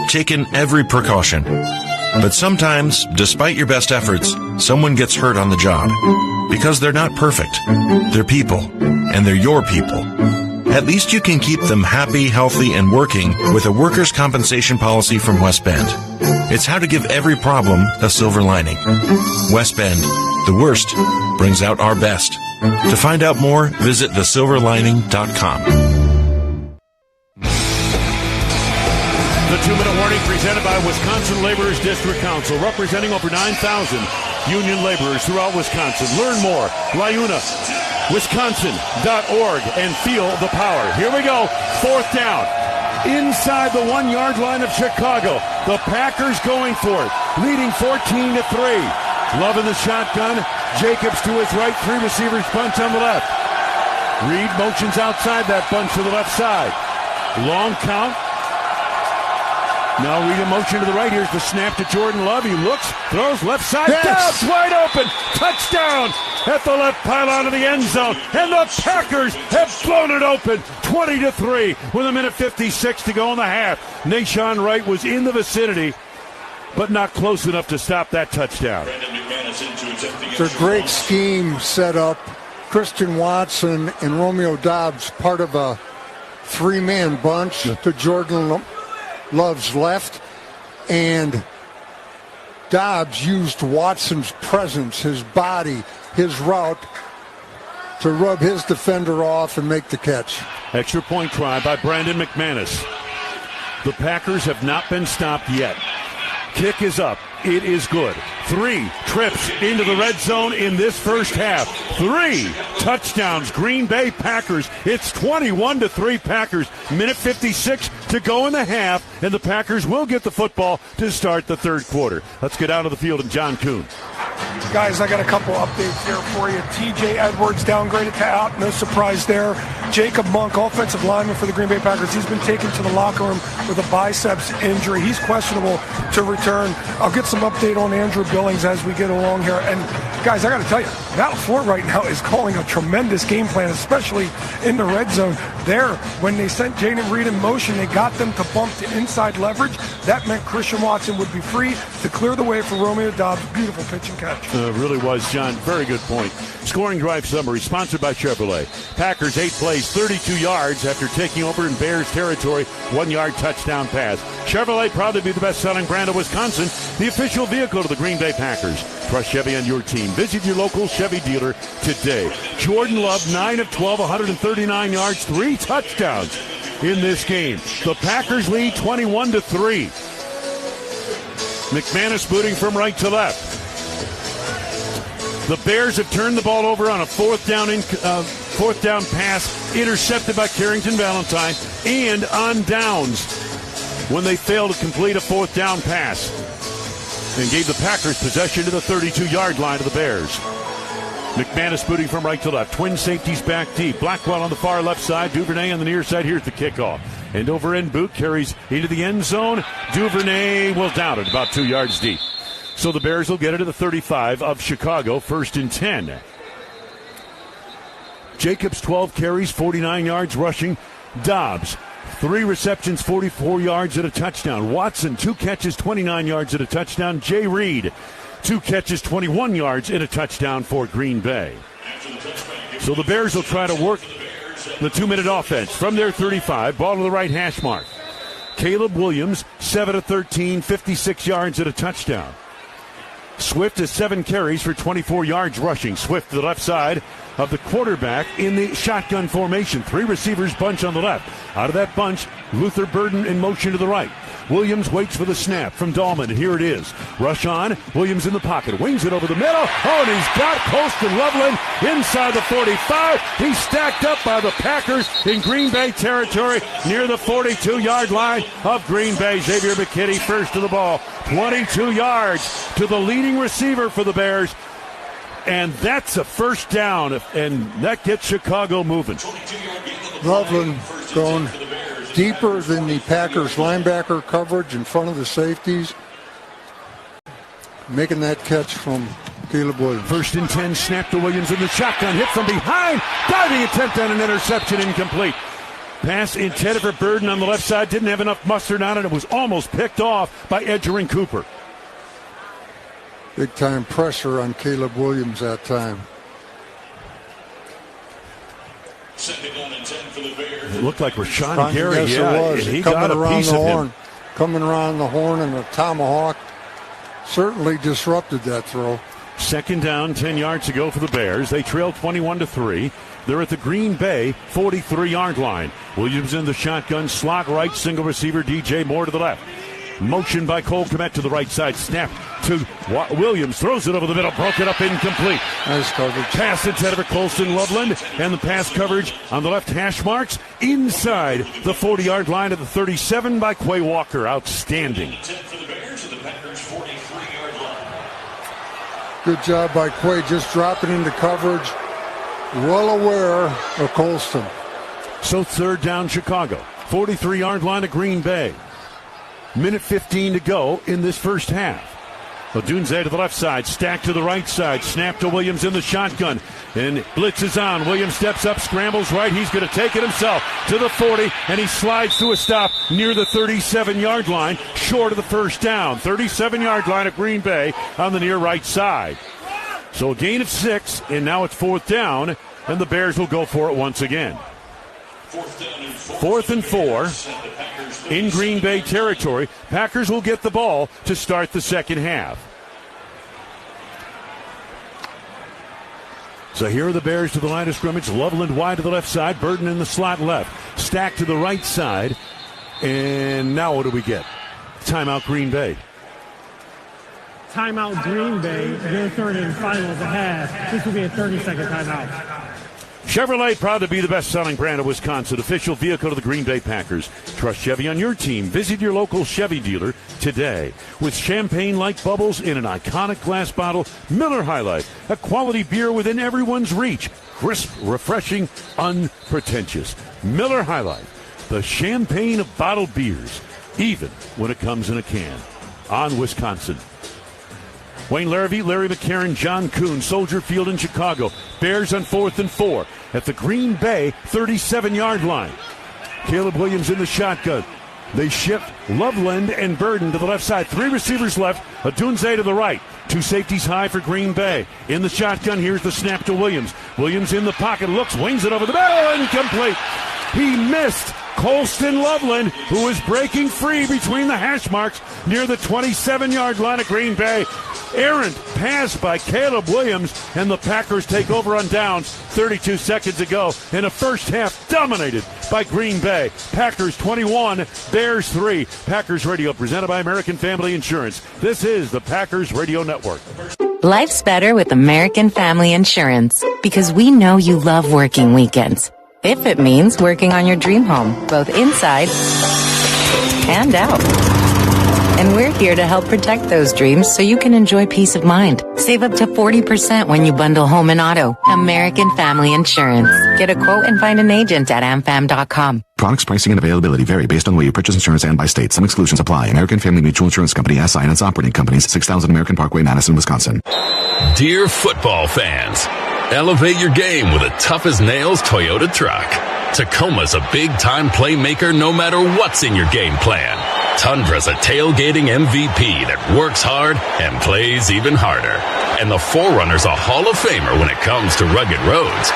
taken every precaution. But sometimes, despite your best efforts, someone gets hurt on the job. Because they're not perfect. They're people, and they're your people. At least you can keep them happy, healthy, and working with a workers' compensation policy from West Bend. It's how to give every problem a silver lining. West Bend, the worst brings out our best. To find out more, visit thesilverlining.com. The 2-minute warning presented by Wisconsin Laborers District Council, representing over 9,000 union laborers throughout Wisconsin. Learn more, LiunaWisconsin.org, and feel the power. Here we go, 4th down. Inside the 1-yard line of Chicago. The Packers going for it, leading 14-3. Love in the shotgun. Jacobs to his right, 3 receivers bunch on the left. Reed motions outside that bunch to the left side. Long count. Now Reed in motion to the right. Here's the snap to Jordan Love. He looks, throws left side. Yes. Down, wide open. Touchdown at the left pylon of the end zone. And the Packers have blown it open. 20-3 with 1:56 to go in the half. Nashawn Wright was in the vicinity, but not close enough to stop that touchdown. It's a great scheme set up. Christian Watson and Romeo Dobbs, part of a 3-man bunch to Jordan Love's left, and Dobbs used Watson's presence, his body, his route to rub his defender off and make the catch. Extra point try by Brandon McManus. The Packers have not been stopped yet. Kick is up. It is good. 3 trips into the red zone in this first half. 3 touchdowns. Green Bay Packers. It's 21-3 Packers. 1:56 to go in the half, and the Packers will get the football to start the third quarter. Let's get out of the field and John Kuhn. Guys, I got a couple updates here for you. TJ Edwards downgraded to out. No surprise there. Jacob Monk, offensive lineman for the Green Bay Packers. He's been taken to the locker room with a biceps injury. He's questionable to return. I'll get some update on Andrew Billings as we get along here. And guys, I got to tell you, Matt LaFleur right now is calling a tremendous game plan, especially in the red zone. There, when they sent Jaden Reed in motion, they got them to bump to inside leverage. That meant Christian Watson would be free to clear the way for Romeo Dobbs. Beautiful pitch and catch. Really was, John. Very good point. Scoring drive summary sponsored by Chevrolet. Packers 8 plays, 32 yards after taking over in Bears territory. 1-yard touchdown pass. Chevrolet proud to be the best-selling brand of Wisconsin, the official vehicle to the Green Bay Packers. Trust Chevy on your team. Visit your local Chevy dealer today. Jordan Love, 9 of 12, 139 yards, 3 touchdowns in this game. The Packers lead 21-3. McManus booting from right to left. The Bears have turned the ball over on a fourth down pass intercepted by Carrington Valentine, and on downs when they failed to complete a 4th down pass, and gave the Packers possession to the 32-yard line of the Bears. McManus booting from right to left. Twin safeties back deep. Blackwell on the far left side. Duvernay on the near side. Here's the kickoff. And over end boot carries into the end zone. Duvernay will down it about 2 yards deep. So the Bears will get it to the 35 of Chicago, 1st and 10. Jacobs, 12 carries, 49 yards rushing. Dobbs, 3 receptions, 44 yards and a touchdown. Watson, 2 catches, 29 yards and a touchdown. Jay Reed, 2 catches, 21 yards and a touchdown for Green Bay. So the Bears will try to work the 2-minute offense from their 35, ball to the right hash mark. Caleb Williams, 7 of 13, 56 yards and a touchdown. Swift has 7 carries for 24 yards rushing. Swift to the left side of the quarterback in the shotgun formation. 3 receivers bunch on the left. Out of that bunch, Luther Burden in motion to the right. Williams waits for the snap from Dahlman, and here it is. Rush on. Williams in the pocket. Wings it over the middle. Oh, and he's got Colston Loveland inside the 45. He's stacked up by the Packers in Green Bay territory near the 42-yard line of Green Bay. Xavier McKinney first to the ball. 22 yards to the leading receiver for the Bears. And that's a first down, and that gets Chicago moving. Loveland going deeper than the Packers linebacker coverage in front of the safeties. Making that catch from Caleb Williams. 1st and 10, snap to Williams in the shotgun, hit from behind. Diving attempt on an interception, incomplete. Pass intended for Burden on the left side, didn't have enough mustard on it. It was almost picked off by Edgerrin Cooper. Big time pressure on Caleb Williams that time. It looked like Rashawn Gary. Yes, yeah, it was. He got a piece of him. Coming around the horn and a tomahawk certainly disrupted that throw. 2nd down, 10 yards to go for the Bears. They trail 21-3. They're at the Green Bay 43-yard line. Williams in the shotgun, slot right, single receiver, DJ Moore to the left. Motion by Cole Kmet to the right side. Snap to Williams. Throws it over the middle. Broken up, incomplete. Nice coverage. Pass intended for Colston Loveland. And the pass coverage on the left hash marks inside the 40-yard line of the 37 by Quay Walker. Outstanding. Good job by Quay, just dropping into coverage. Well aware of Colston. So third down, Chicago. 43-yard line of Green Bay. Minute 15 to go in this first half. Odunze to the left side, Stack to the right side, snap to Williams in the shotgun, and blitz is on. Williams steps up, scrambles right, he's going to take it himself to the 40, and he slides to a stop near the 37-yard line, short of the first down. 37-yard line of Green Bay on the near right side. So a gain of 6, and now it's fourth down, and the Bears will go for it once again. 4th and 4 in Green Bay territory. Packers will get the ball to start the second half. So here are the Bears to the line of scrimmage. Loveland wide to the left side. Burden in the slot left. Stack to the right side. And now what do we get? Timeout Green Bay. Timeout Green Bay. Your third and final of the half. This will be a 30-second timeout. Chevrolet, proud to be the best-selling brand of Wisconsin, official vehicle of the Green Bay Packers. Trust Chevy on your team. Visit your local Chevy dealer today. With champagne-like bubbles in an iconic glass bottle, Miller High Life, a quality beer within everyone's reach. Crisp, refreshing, unpretentious. Miller High Life, the champagne of bottled beers, even when it comes in a can. On Wisconsin. Wayne Larrivee, Larry McCarron, John Kuhn, Soldier Field in Chicago. Bears on 4th and 4 at the Green Bay 37-yard line. Caleb Williams in the shotgun. They shift Loveland and Burden to the left side. 3 receivers left. Odunze to the right. 2 safeties high for Green Bay. In the shotgun, here's the snap to Williams. Williams in the pocket, looks, wings it over the middle, incomplete. He missed Colston Loveland, who is breaking free between the hash marks near the 27-yard line of Green Bay. Errant pass by Caleb Williams, and the Packers take over on downs 32 seconds ago in a first half dominated by Green Bay. Packers 21, Bears 3. Packers Radio presented by American Family Insurance. This is the Packers Radio Network. Life's better with American Family Insurance because we know you love working weekends. If it means working on your dream home, both inside and out. And we're here to help protect those dreams so you can enjoy peace of mind. Save up to 40% when you bundle home and auto. American Family Insurance. Get a quote and find an agent at amfam.com. Products, pricing, and availability vary based on the way you purchase insurance and by state. Some exclusions apply. American Family Mutual Insurance Company, SI, and its operating companies, 6000 American Parkway, Madison, Wisconsin. Dear football fans, elevate your game with a tough-as-nails Toyota truck. Tacoma's a big-time playmaker no matter what's in your game plan. Tundra's a tailgating MVP that works hard and plays even harder. And the 4Runner's a Hall of Famer when it comes to rugged roads.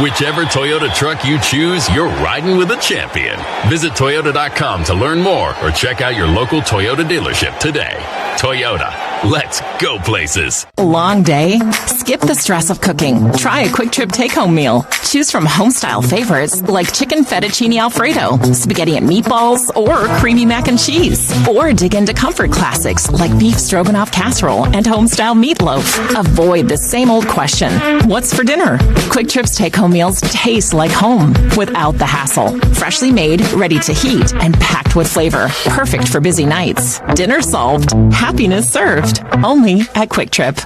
Whichever Toyota truck you choose, you're riding with a champion. Visit Toyota.com to learn more or check out your local Toyota dealership today. Toyota, let's go places. Long day? Skip the stress of cooking. Try a quick trip take-home meal. Choose from home-style favorites like chicken fettuccine Alfredo, spaghetti and meatballs, or creamy mac and cheese. Or dig into comfort classics like beef stroganoff casserole and home-style meatloaf. Avoid the same old question, what's for dinner? Quick Trip's take-home meals taste like home without the hassle. Freshly made, ready to heat, and packed with flavor. Perfect for busy nights. Dinner solved. Happiness served. Only at Quick Trip.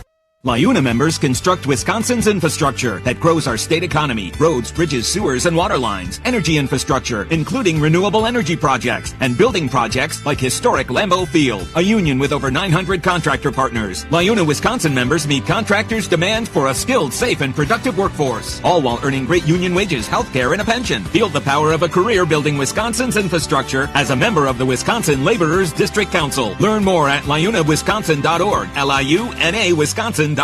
LIUNA members construct Wisconsin's infrastructure that grows our state economy. Roads, bridges, sewers, and water lines. Energy infrastructure, including renewable energy projects. And building projects like historic Lambeau Field. A union with over 900 contractor partners. LIUNA Wisconsin members meet contractors' demand for a skilled, safe, and productive workforce. All while earning great union wages, health care, and a pension. Feel the power of a career building Wisconsin's infrastructure as a member of the Wisconsin Laborers District Council. Learn more at liunawisconsin.org. LIUNA-Wisconsin.org. Hey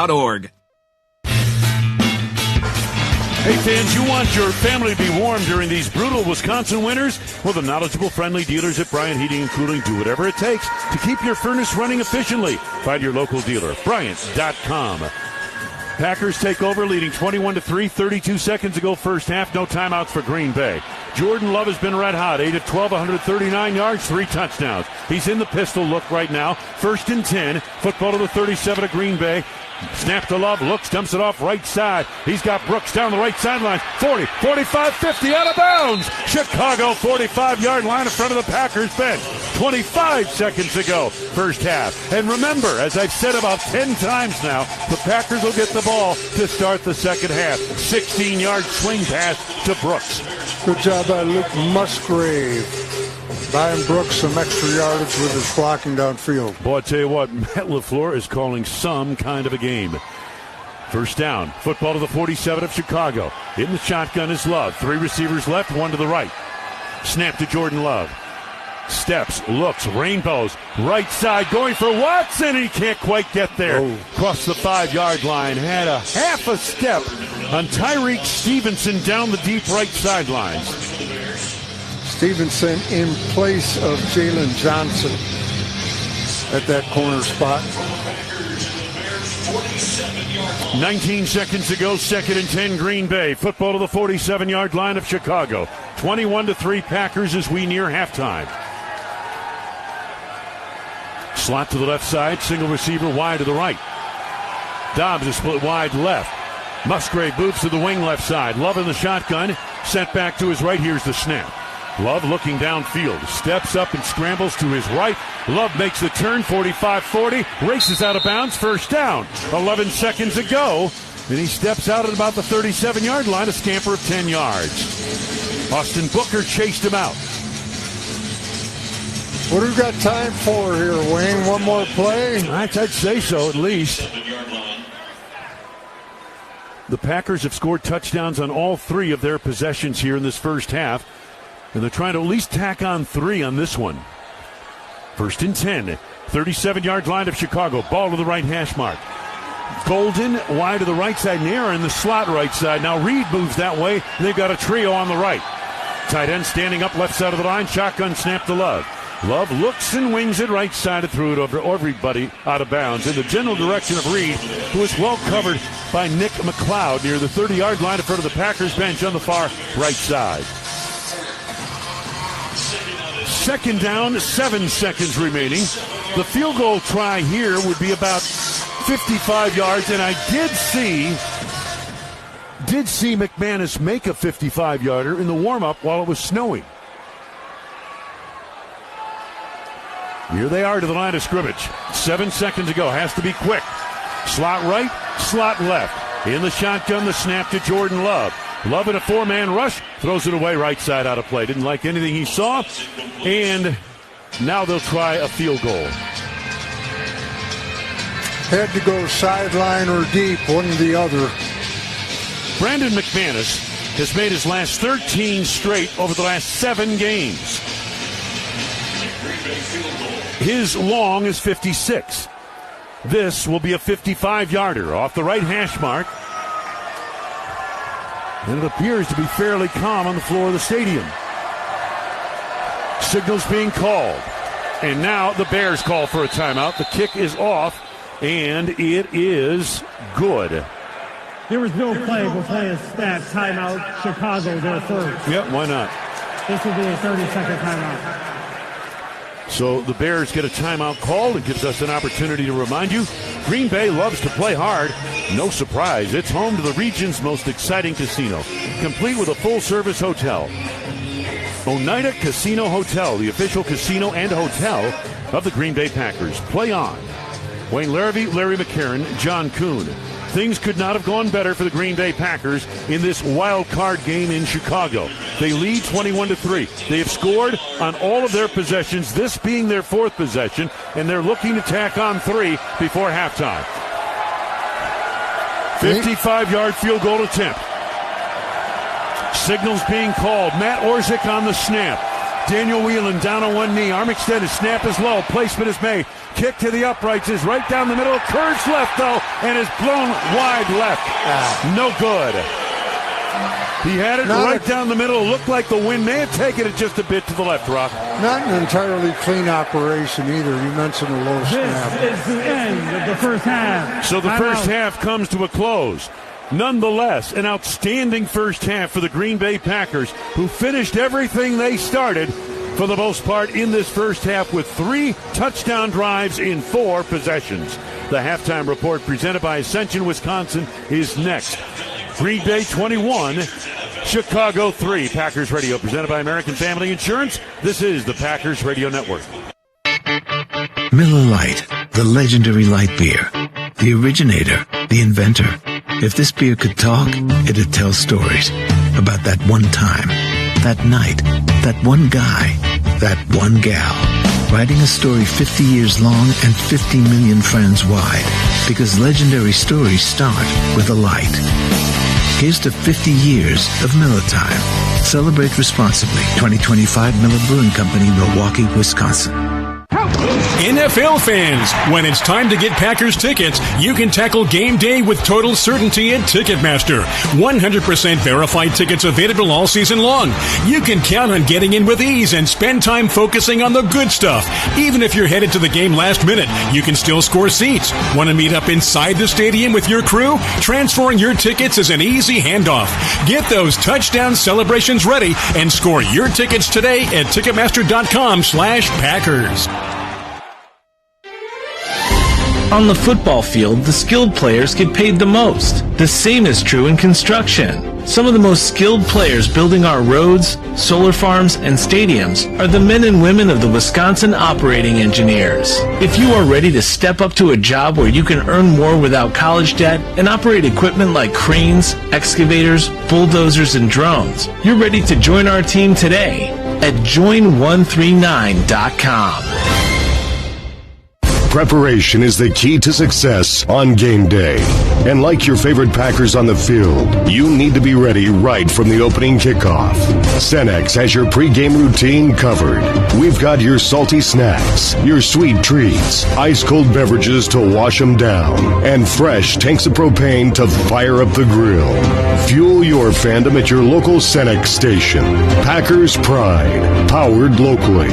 fans, you want your family to be warm during these brutal Wisconsin winters? Well, the knowledgeable, friendly dealers at Bryant Heating and Cooling do whatever it takes to keep your furnace running efficiently. Find your local dealer, Bryant.com. Packers take over, leading 21-3, 32 seconds to go first half. No timeouts for Green Bay. Jordan Love has been red hot, 8 of 12, 139 yards, 3 touchdowns. He's in the pistol look right now. 1st and 10. Football to the 37 of Green Bay. Snap to Love, looks, dumps it off right side. He's got Brooks down the right sideline. 40, 45, 50, out of bounds. Chicago 45-yard line in front of the Packers bench. 25 seconds to go, first half. And remember, as I've said about 10 times now, the Packers will get the ball to start the second half. 16-yard swing pass to Brooks. Good job by Luke Musgrave. Buying Brooks some extra yardage with his blocking downfield. Boy, I tell you what, Matt LaFleur is calling some kind of a game. First down, football to the 47 of Chicago. In the shotgun is Love. 3 receivers left, 1 to the right. Snap to Jordan Love. Steps, looks, rainbows, right side, going for Watson. He can't quite get there. Across the 5-yard line, had a half a step on Tyreek Stevenson down the deep right sidelines. Stevenson in place of Jalen Johnson at that corner spot. 19 seconds to go, 2nd and 10, Green Bay. Football to the 47-yard line of Chicago. 21-3 Packers as we near halftime. Slot to the left side, single receiver wide to the right. Dobbs is split wide left. Musgrave moves to the wing left side. Love in the shotgun, sent back to his right. Here's the snap. Love looking downfield, steps up and scrambles to his right. Love makes the turn, 45-40, races out of bounds, first down. 11 seconds to go, and he steps out at about the 37-yard line, a scamper of 10 yards. Austin Booker chased him out. What do we got time for here, Wayne? One more play? I'd say so, at least. The Packers have scored touchdowns on all 3 of their possessions here in this first half. And they're trying to at least tack on 3 on this one. 1st and 10. 37-yard line of Chicago. Ball to the right hash mark. Golden wide to the right side. Nair in the slot right side. Now Reed moves that way. And they've got a trio on the right. Tight end standing up left side of the line. Shotgun snap to Love. Love looks and wings it right side and threw it over everybody out of bounds in the general direction of Reed, who is well covered by Nick McLeod near the 30-yard line in front of the Packers bench on the far right side. 2nd down, 7 seconds remaining. The field goal try here would be about 55 yards, and I did see McManus make a 55-yarder in the warm-up while it was snowing. Here they are to the line of scrimmage. 7 seconds to go. Has to be quick. Slot right, slot left. In the shotgun, the snap to Jordan Love. Love in a 4-man rush, throws it away right side out of play. Didn't like anything he saw, and now they'll try a field goal. Had to go sideline or deep, one or the other. Brandon McManus has made his last 13 straight over the last 7 games. His long is 56. This will be a 55-yarder off the right hash mark. And it appears to be fairly calm on the floor of the stadium. Signals being called. And now the Bears call for a timeout. The kick is off, and it is good. There was no play before a stat timeout. Chicago, their first. Yep, why not? This will be a 30-second timeout. So the Bears get a timeout call. It gives us an opportunity to remind you, Green Bay loves to play hard. No surprise, it's home to the region's most exciting casino, complete with a full-service hotel. Oneida Casino Hotel, the official casino and hotel of the Green Bay Packers. Play on. Wayne Larrabee, Larry McCarron, John Kuhn. Things could not have gone better for the Green Bay Packers in this wild card game in Chicago. They lead 21-3. They have scored on all of their possessions, this being their 4th possession, and they're looking to tack on 3 before halftime. 55-yard field goal attempt. Signals being called. Matt Orzik on the snap. Daniel Whelan down on one knee. Arm extended. Snap is low. Placement is made. Kick to the uprights is right down the middle. Curves left, though, and is blown wide left. No good. He had it right down the middle. It looked like the wind may have taken it just a bit to the left, Rock. Not an entirely clean operation either. You mentioned a low snap. This is the end of the first half. So the first half comes to a close. Nonetheless, an outstanding first half for the Green Bay Packers, who finished everything they started for the most part in this first half with 3 touchdown drives in 4 possessions. The halftime report presented by Ascension, Wisconsin is next. Green Bay 21, Chicago 3. Packers Radio presented by American Family Insurance. This is the Packers Radio Network. Miller Lite, the legendary light beer. The originator, the inventor. If this beer could talk, it'd tell stories about that one time, that night, that one guy, that one gal. Writing a story 50 years long and 50 million friends wide. Because legendary stories start with a light. Here's to 50 years of Miller Time. Celebrate responsibly. 2025 Miller Brewing Company, Milwaukee, Wisconsin. NFL fans, when it's time to get Packers tickets, you can tackle game day with total certainty at Ticketmaster. 100% verified tickets available all season long. You can count on getting in with ease and spend time focusing on the good stuff. Even if you're headed to the game last minute, you can still score seats. Want to meet up inside the stadium with your crew? Transferring your tickets is an easy handoff. Get those touchdown celebrations ready and score your tickets today at Ticketmaster.com/Packers. On the football field, the skilled players get paid the most. The same is true in construction. Some of the most skilled players building our roads, solar farms, and stadiums are the men and women of the Wisconsin operating engineers. If you are ready to step up to a job where you can earn more without college debt and operate equipment like cranes, excavators, bulldozers, and drones, you're ready to join our team today at join139.com. Preparation is the key to success on game day. And like your favorite Packers on the field, you need to be ready right from the opening kickoff. Cenex has your pregame routine covered. We've got your salty snacks, your sweet treats, ice-cold beverages to wash them down, and fresh tanks of propane to fire up the grill. Fuel your fandom at your local Cenex station. Packers Pride, powered locally.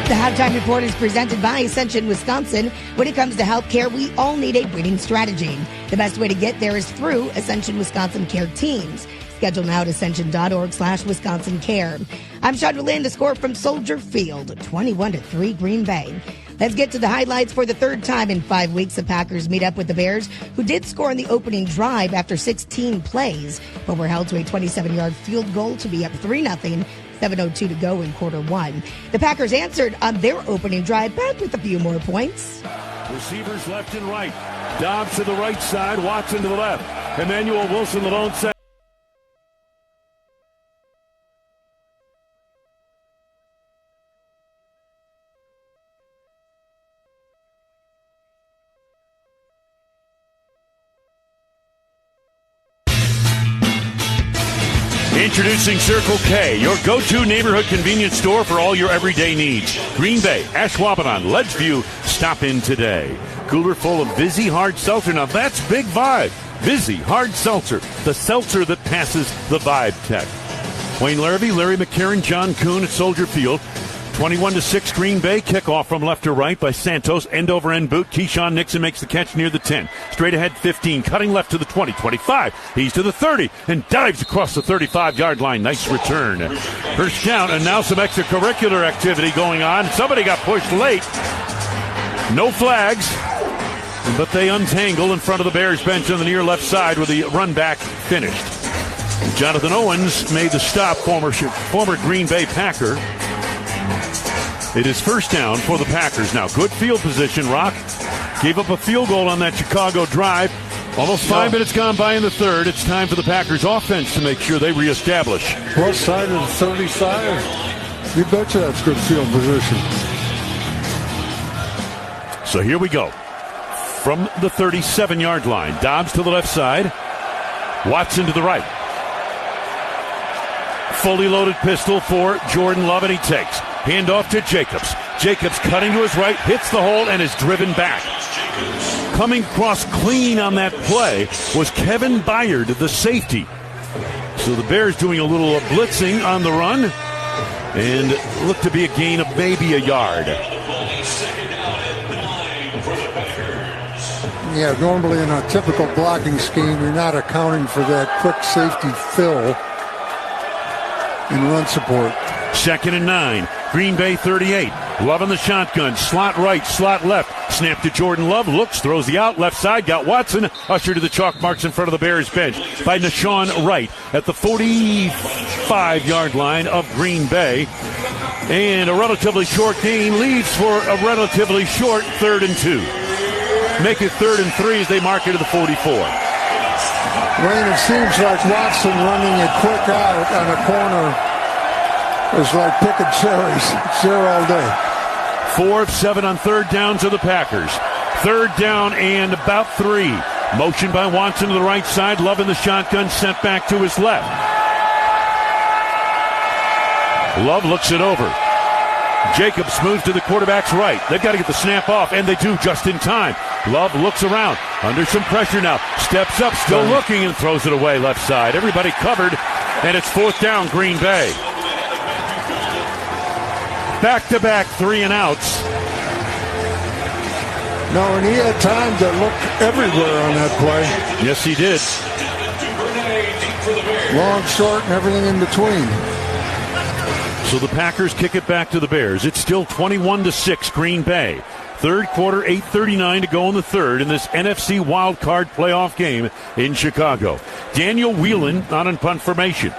The Halftime Report is presented by Ascension, Wisconsin. When it comes to healthcare, we all need a winning strategy. The best way to get there is through Ascension Wisconsin Care Teams. Schedule now at ascension.org/Wisconsin Care. I'm Chandra Lynn. The score from Soldier Field, 21-3 Green Bay. Let's get to the highlights. For the third time in 5 weeks, the Packers meet up with the Bears, who did score on the opening drive after 16 plays, but were held to a 27-yard field goal to be up 3-0. 7:02 to go in quarter one. The Packers answered on their opening drive back with a few more points. Receivers left and right. Dobbs to the right side, Watson to the left. Emmanuel Wilson, the lone set. Introducing Circle K, your go-to neighborhood convenience store for all your everyday needs. Green Bay, Ashwaubenon, Ledgeview. Stop in today. Cooler full of Vizzy Hard Seltzer. Now that's big vibe. Vizzy Hard Seltzer, the seltzer that passes the vibe tech. Wayne Larrabee, Larry McCarron, John Kuhn at Soldier Field. 21-6 Green Bay. Kickoff from left to right by Santos. End-over-end boot. Keyshawn Nixon makes the catch near the 10. Straight ahead 15. Cutting left to the 20. 25. He's to the 30 and dives across the 35-yard line. Nice return. First down, and now some extracurricular activity going on. Somebody got pushed late. No flags, but they untangle in front of the Bears bench on the near left side with the run back finished. Jonathan Owens made the stop, former Green Bay Packer. It is first down for the Packers now. Good field position, Rock. Gave up a field goal on that Chicago drive. Almost 5 minutes gone by in the third. It's time for the Packers offense to make sure they reestablish. What side is 35? You betcha that's good field position. So here we go. From the 37-yard line. Dobbs to the left side. Watson to the right. Fully loaded pistol for Jordan Love, and he takes. Handoff to Jacobs. Jacobs cutting to his right, hits the hole, and is driven back. Coming across clean on that play was Kevin Byard, the safety. So the Bears doing a little blitzing on the run and look to be a gain of maybe a yard. Yeah, normally in a typical blocking scheme, you're not accounting for that quick safety fill in run support. 2nd and 9. Green Bay 38. Love on the shotgun. Slot right, slot left. Snap to Jordan Love. Looks, throws the out. Left side. Got Watson. Ushered to the chalk marks in front of the Bears bench by Nashawn Wright at the 45-yard line of Green Bay. And a relatively short gain leaves for a relatively short 3rd and 2. Make it 3rd and 3 as they mark it to the 44. Wayne, it seems like Watson running a quick out on a corner is like picking cherries. It's there all day. 4 of 7 on 3rd downs of the Packers. 3rd down and about 3. Motion by Watson to the right side. Love in the shotgun, sent back to his left. Love looks it over. Jacobs moves to the quarterback's right. They've got to get the snap off, and they do just in time. Love looks around, under some pressure now. Steps up, still looking, and throws it away left side. Everybody covered, and it's 4th down, Green Bay. Back-to-back 3 and outs. No, and he had time to look everywhere on that play. Yes, he did. Long, short, and everything in between. So the Packers kick it back to the Bears. It's still 21-6 Green Bay. 3rd quarter, 8:39 to go in the 3rd in this NFC wildcard playoff game in Chicago. Daniel Whelan not in punt formation.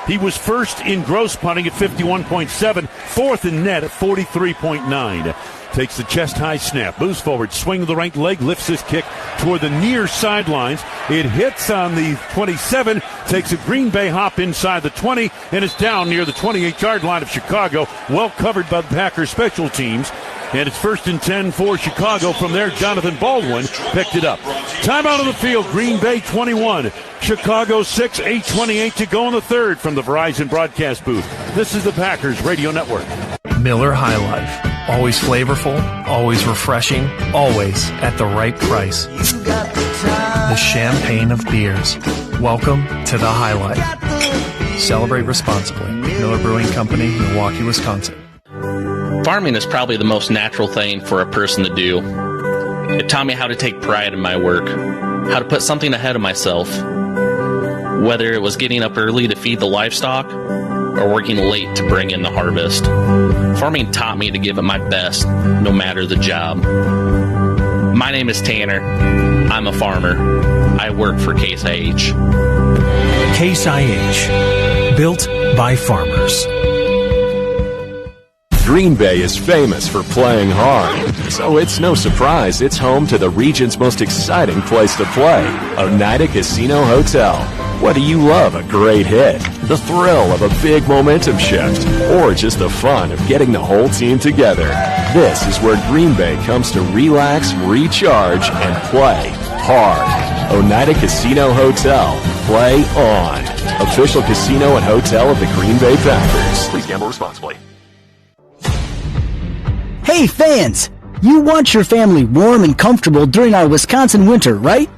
He was first in gross punting at 51.7, 4th in net at 43.9. Takes the chest-high snap, moves forward, swing of the right leg, lifts his kick toward the near sidelines. It hits on the 27, takes a Green Bay hop inside the 20, and is down near the 28-yard line of Chicago, well covered by the Packers special teams. And it's 1st and 10 for Chicago. From there, Jonathan Baldwin picked it up. Timeout on the field, Green Bay 21, Chicago 6, 8:28 to go in the 3rd from the Verizon broadcast booth. This is the Packers Radio Network. Miller High Life. Always flavorful, always refreshing, always at the right price. The champagne of beers. Welcome to the High Life. Celebrate responsibly. Miller Brewing Company, Milwaukee, Wisconsin. Farming is probably the most natural thing for a person to do. It taught me how to take pride in my work, how to put something ahead of myself. Whether it was getting up early to feed the livestock or working late to bring in the harvest. Farming taught me to give it my best, no matter the job. My name is Tanner. I'm a farmer. I work for Case IH. Case IH. Built by farmers. Green Bay is famous for playing hard, so it's no surprise it's home to the region's most exciting place to play, Oneida Casino Hotel. Whether you love a great hit, the thrill of a big momentum shift, or just the fun of getting the whole team together, this is where Green Bay comes to relax, recharge, and play hard. Oneida Casino Hotel. Play on. Official casino and hotel of the Green Bay Packers. Please gamble responsibly. Hey fans! You want your family warm and comfortable during our Wisconsin winter, right?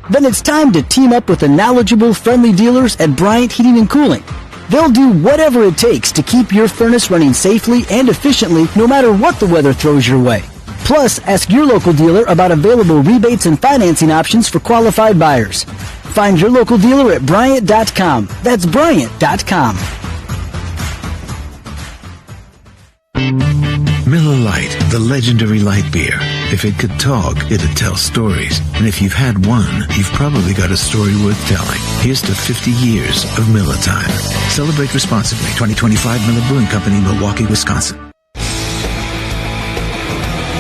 Then it's time to team up with the knowledgeable, friendly dealers at Bryant Heating and Cooling. They'll do whatever it takes to keep your furnace running safely and efficiently no matter what the weather throws your way. Plus, ask your local dealer about available rebates and financing options for qualified buyers. Find your local dealer at Bryant.com. That's Bryant.com. Miller Lite, the legendary light beer. If it could talk, it'd tell stories. And if you've had one, you've probably got a story worth telling. Here's to 50 years of Miller time. Celebrate responsibly. 2025 Miller Brewing Company, Milwaukee, Wisconsin.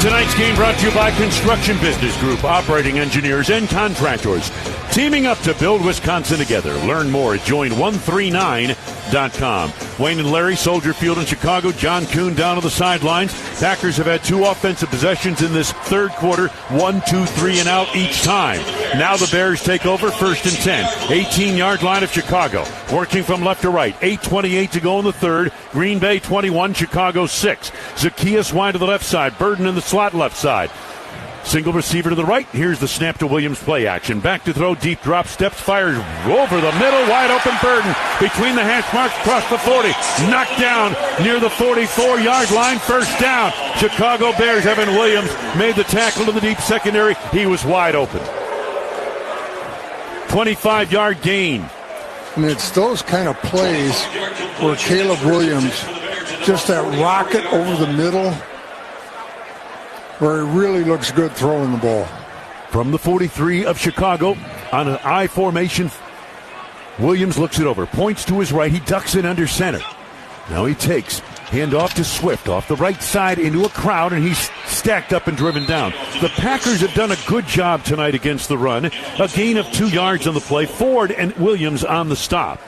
Tonight's game brought to you by Construction Business Group, operating engineers and contractors, teaming up to build Wisconsin together. Learn more at join139.com. Wayne and Larry, Soldier Field in Chicago. John Kuhn down on the sidelines. Packers have had 2 offensive possessions in this 3rd quarter, 1, 2, 3 and out each time. Now the Bears take over, 1st and 10. 18-yard line of Chicago. Working from left to right. 8:28 to go in the 3rd. Green Bay 21, Chicago 6. Zacchaeus wide to the left side. Burden in the slot left side. Single receiver to the right. Here's the snap to Williams. Play action. Back to throw. Deep drop. Steps. Fires over the middle. Wide open Burden. Between the hash marks. Across the 40. Knocked down near the 44-yard line. First down. Chicago Bears. Evan Williams made the tackle to the deep secondary. He was wide open. 25-yard gain. And it's those kind of plays where Caleb Williams, just that rocket over the middle, where he really looks good throwing the ball. From the 43 of Chicago on an I formation, Williams looks it over, points to his right, he ducks it under center. Now he takes, handoff to Swift, off the right side into a crowd, and he's stacked up and driven down. The Packers have done a good job tonight against the run. A gain of 2 yards on the play. Ford and Williams on the stop.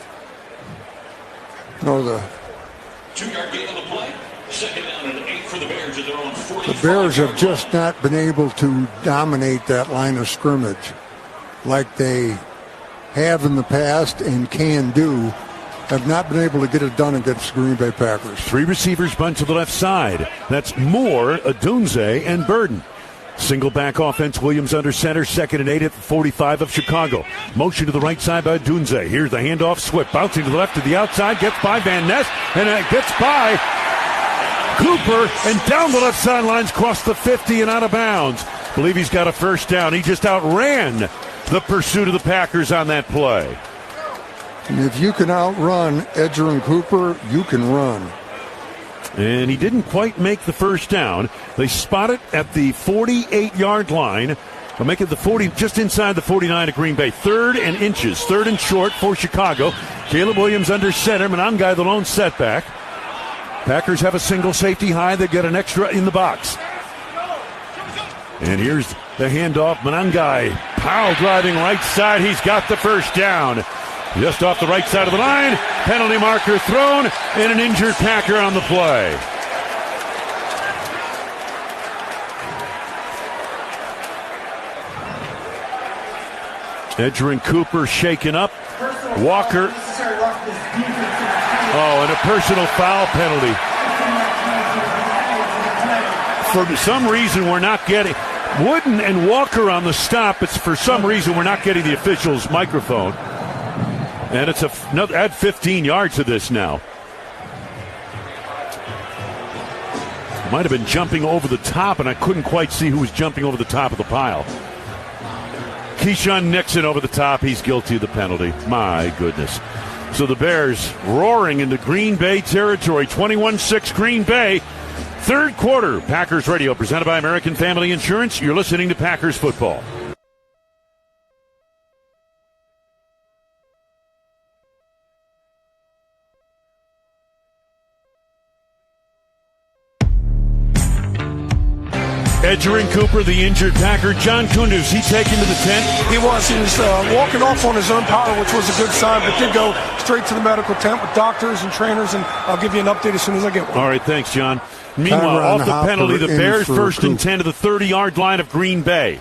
No, the 2-yard gain on the play. Second down and 8 for the Bears at their own 45. The Bears have just not been able to dominate that line of scrimmage like they have in the past and can do. Have not been able to get it done against the Green Bay Packers. 3 receivers bunt to the left side. That's Moore, Adunze, and Burden. Single back offense, Williams under center, 2nd and 8 at the 45 of Chicago. Motion to the right side by Adunze. Here's the handoff, Swift bouncing to the left to the outside, gets by Van Ness, and gets by Cooper, and down the left sidelines, crossed the 50 and out of bounds. Believe he's got a first down. He just outran the pursuit of the Packers on that play. And if you can outrun Edgerrin Cooper, you can run. And he didn't quite make the first down. They spot it at the 48-yard line. They'll make it the 40, just inside the 49 of Green Bay. 3rd and inches, 3rd and short for Chicago. Caleb Williams under center. Manangai the lone setback. Packers have a single safety high. They get an extra in the box. And here's the handoff. Manangai, Powell driving right side. He's got the first down. Just off the right side of the line. Penalty marker thrown, and an injured Packer on the play. Edgerrin Cooper shaken up. Walker. Oh, and a personal foul penalty. For some reason, we're not getting Wooden and Walker on the stop. It's for some reason we're not getting the official's microphone. And it's add 15 yards to this now. Might have been jumping over the top, and I couldn't quite see who was jumping over the top of the pile. Keyshawn Nixon over the top. He's guilty of the penalty. My goodness. So the Bears roaring into Green Bay territory. 21-6 Green Bay. 3rd quarter. Packers Radio presented by American Family Insurance. You're listening to Packers Football. Edgerrin Cooper, the injured Packer. John Kunduz, he taken to the tent? He was walking off on his own power, which was a good sign, but did go straight to the medical tent with doctors and trainers, and I'll give you an update as soon as I get one. All right, thanks, John. Meanwhile, off the penalty, the Bears 1st and 10 to the 30-yard line of Green Bay.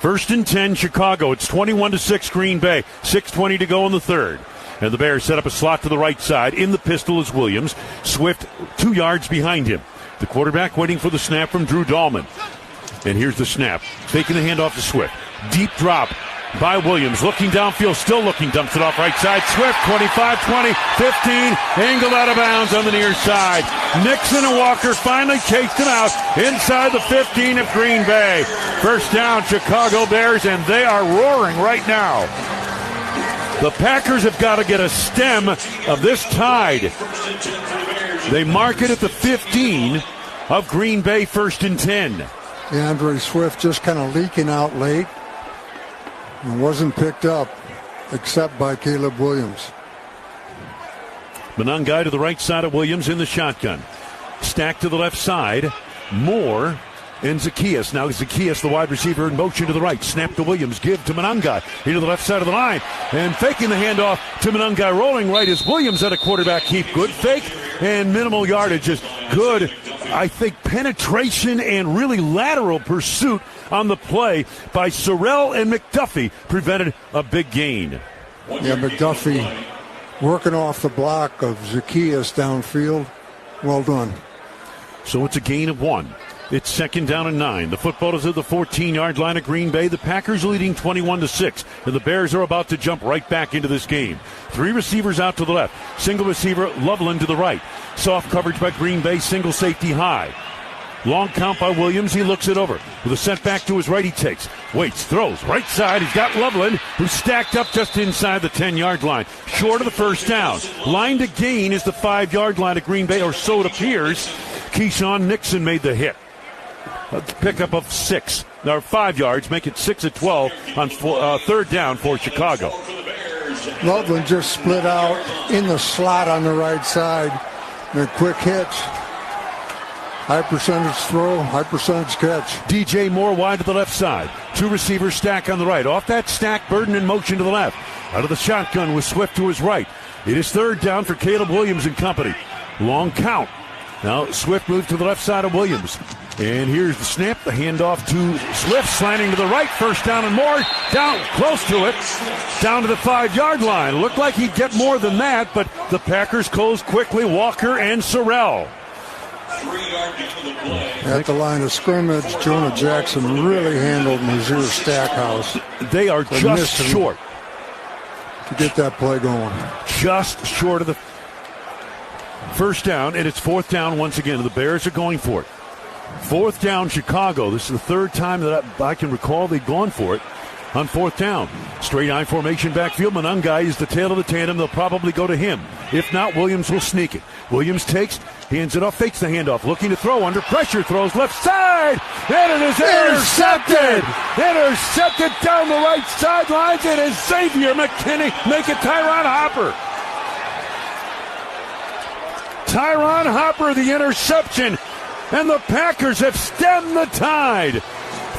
1st and 10, Chicago. It's 21-6 Green Bay. 6:20 to go in the 3rd. And the Bears set up a slot to the right side. In the pistol is Williams. Swift 2 yards behind him. The quarterback waiting for the snap from Drew Dahlman. And here's the snap. Taking the handoff to Swift. Deep drop by Williams. Looking downfield, still looking. Dumps it off right side. Swift, 25, 20, 15. Angled out of bounds on the near side. Nixon and Walker finally chased him out inside the 15 of Green Bay. First down, Chicago Bears, and they are roaring right now. The Packers have got to get a stem of this tide. They mark it at the 15 of Green Bay, 1st and 10. DeAndre Swift just kind of leaking out late and wasn't picked up except by Caleb Williams. Manangai to the right side of Williams in the shotgun. Stacked to the left side. Moore and Zacchaeus. Now Zacchaeus, the wide receiver, in motion to the right. Snap to Williams. Give to Manangai. Here to the left side of the line. And faking the handoff to Manangai. Rolling right is Williams at a quarterback keep. Good fake and minimal yardage. Is good, I think, penetration and really lateral pursuit on the play by Sorrell, and McDuffie prevented a big gain. Yeah, McDuffie working off the block of Zacchaeus downfield. Well done. So it's a gain of 1. It's 2nd down and 9. The football is at the 14-yard line of Green Bay. The Packers leading 21-6, and the Bears are about to jump right back into this game. 3 receivers out to the left. Single receiver, Loveland to the right. Soft coverage by Green Bay, single safety high. Long count by Williams. He looks it over. With a setback to his right, he takes. Waits, throws, right side. He's got Loveland, who's stacked up just inside the 10-yard line. Short of the first down. Line to gain is the 5-yard line of Green Bay, or so it appears. Keyshawn Nixon made the hit. A pickup of 6. There are 5 yards, make it 6 of 12 on 3rd down for Chicago. Loveland just split out in the slot on the right side. And a quick hitch. High percentage throw, high percentage catch. DJ Moore wide to the left side. 2 receivers stack on the right. Off that stack, Burden in motion to the left. Out of the shotgun with Swift to his right. It is 3rd down for Caleb Williams and company. Long count. Now Swift moves to the left side of Williams. And here's the snap, the handoff to Swift, slanting to the right, 1st down and more, down, close to it, down to the 5-yard line. Looked like he'd get more than that, but the Packers close quickly, Walker and Sorrell. At the line of scrimmage, Jonah Jackson really handled Nazir Stackhouse. They are just short to get that play going. Just short of the 1st down, and it's 4th down once again. The Bears are going for it. 4th down, Chicago. This is the 3rd time that I can recall they've gone for it on 4th down. Straight I formation backfield. Monungai is the tail of the tandem. They'll probably go to him. If not, Williams will sneak it. Williams takes, hands it off, fakes the handoff, looking to throw under pressure, throws left side, and it is intercepted! Intercepted down the right sidelines. It is Xavier McKinney. Make it Tyron Hopper. Tyron Hopper, the interception. And the Packers have stemmed the tide.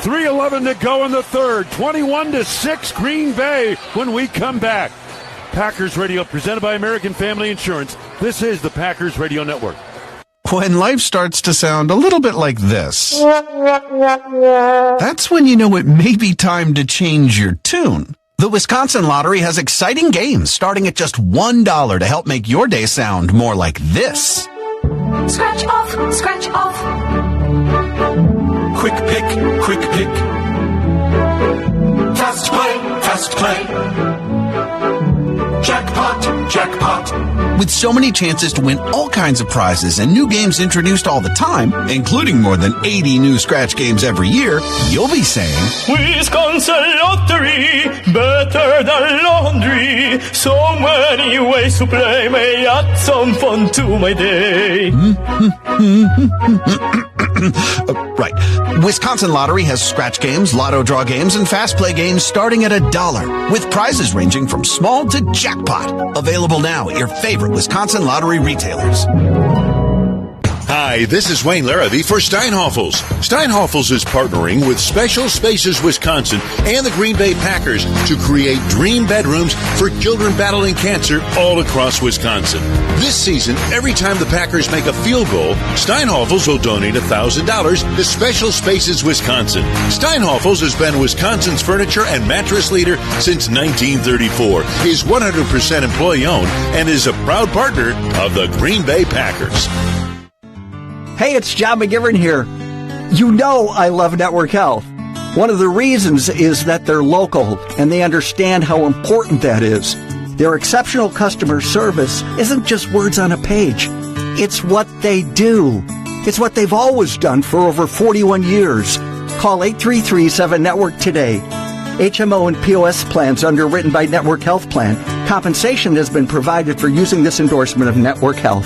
3:11 to go in the 3rd. 21-6 Green Bay when we come back. Packers Radio presented by American Family Insurance. This is the Packers Radio Network. When life starts to sound a little bit like this, that's when you know it may be time to change your tune. The Wisconsin Lottery has exciting games starting at just $1 to help make your day sound more like this. Scratch off, scratch off. Quick pick, quick pick. Fast play. Jackpot, jackpot. With so many chances to win all kinds of prizes and new games introduced all the time, including more than 80 new scratch games every year, you'll be saying, Wisconsin Lottery, better than laundry. So many ways to play, may add some fun to my day. Right. Wisconsin Lottery has scratch games, lotto draw games, and fast play games starting at $1, with prizes ranging from small to jackpot. Available now at your favorite Wisconsin Lottery retailers. Hi, this is Wayne Larrabee for Steinhoffels. Steinhoffels is partnering with Special Spaces Wisconsin and the Green Bay Packers to create dream bedrooms for children battling cancer all across Wisconsin. This season, every time the Packers make a field goal, Steinhoffels will donate $1,000 to Special Spaces Wisconsin. Steinhoffels has been Wisconsin's furniture and mattress leader since 1934, is 100% employee-owned, and is a proud partner of the Green Bay Packers. Hey, it's John McGivern here. You know I love Network Health. One of the reasons is that they're local and they understand how important that is. Their exceptional customer service isn't just words on a page. It's what they do. It's what they've always done for over 41 years. Call 833-7-NETWORK today. HMO and POS plans underwritten by Network Health Plan. Compensation has been provided for using this endorsement of Network Health.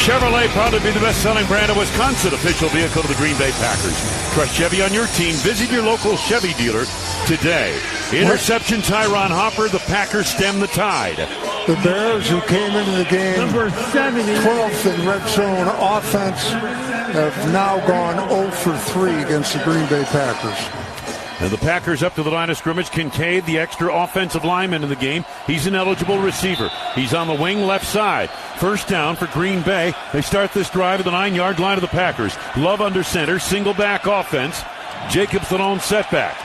Chevrolet, proud to be the best-selling brand of Wisconsin, official vehicle of the Green Bay Packers. Trust Chevy on your team. Visit your local Chevy dealer today. Interception, Tyron Hopper. The Packers stem the tide. The Bears, who came into the game number 70, 12th in red zone offense, have now gone 0 for 3 against the Green Bay Packers. And the Packers up to the line of scrimmage. Kincaid, the extra offensive lineman in the game. He's an eligible receiver. He's on the wing left side. 1st down for Green Bay. They start this drive at the 9-yard line of the Packers. Love under center. Single back offense. Jacobs the lone setback.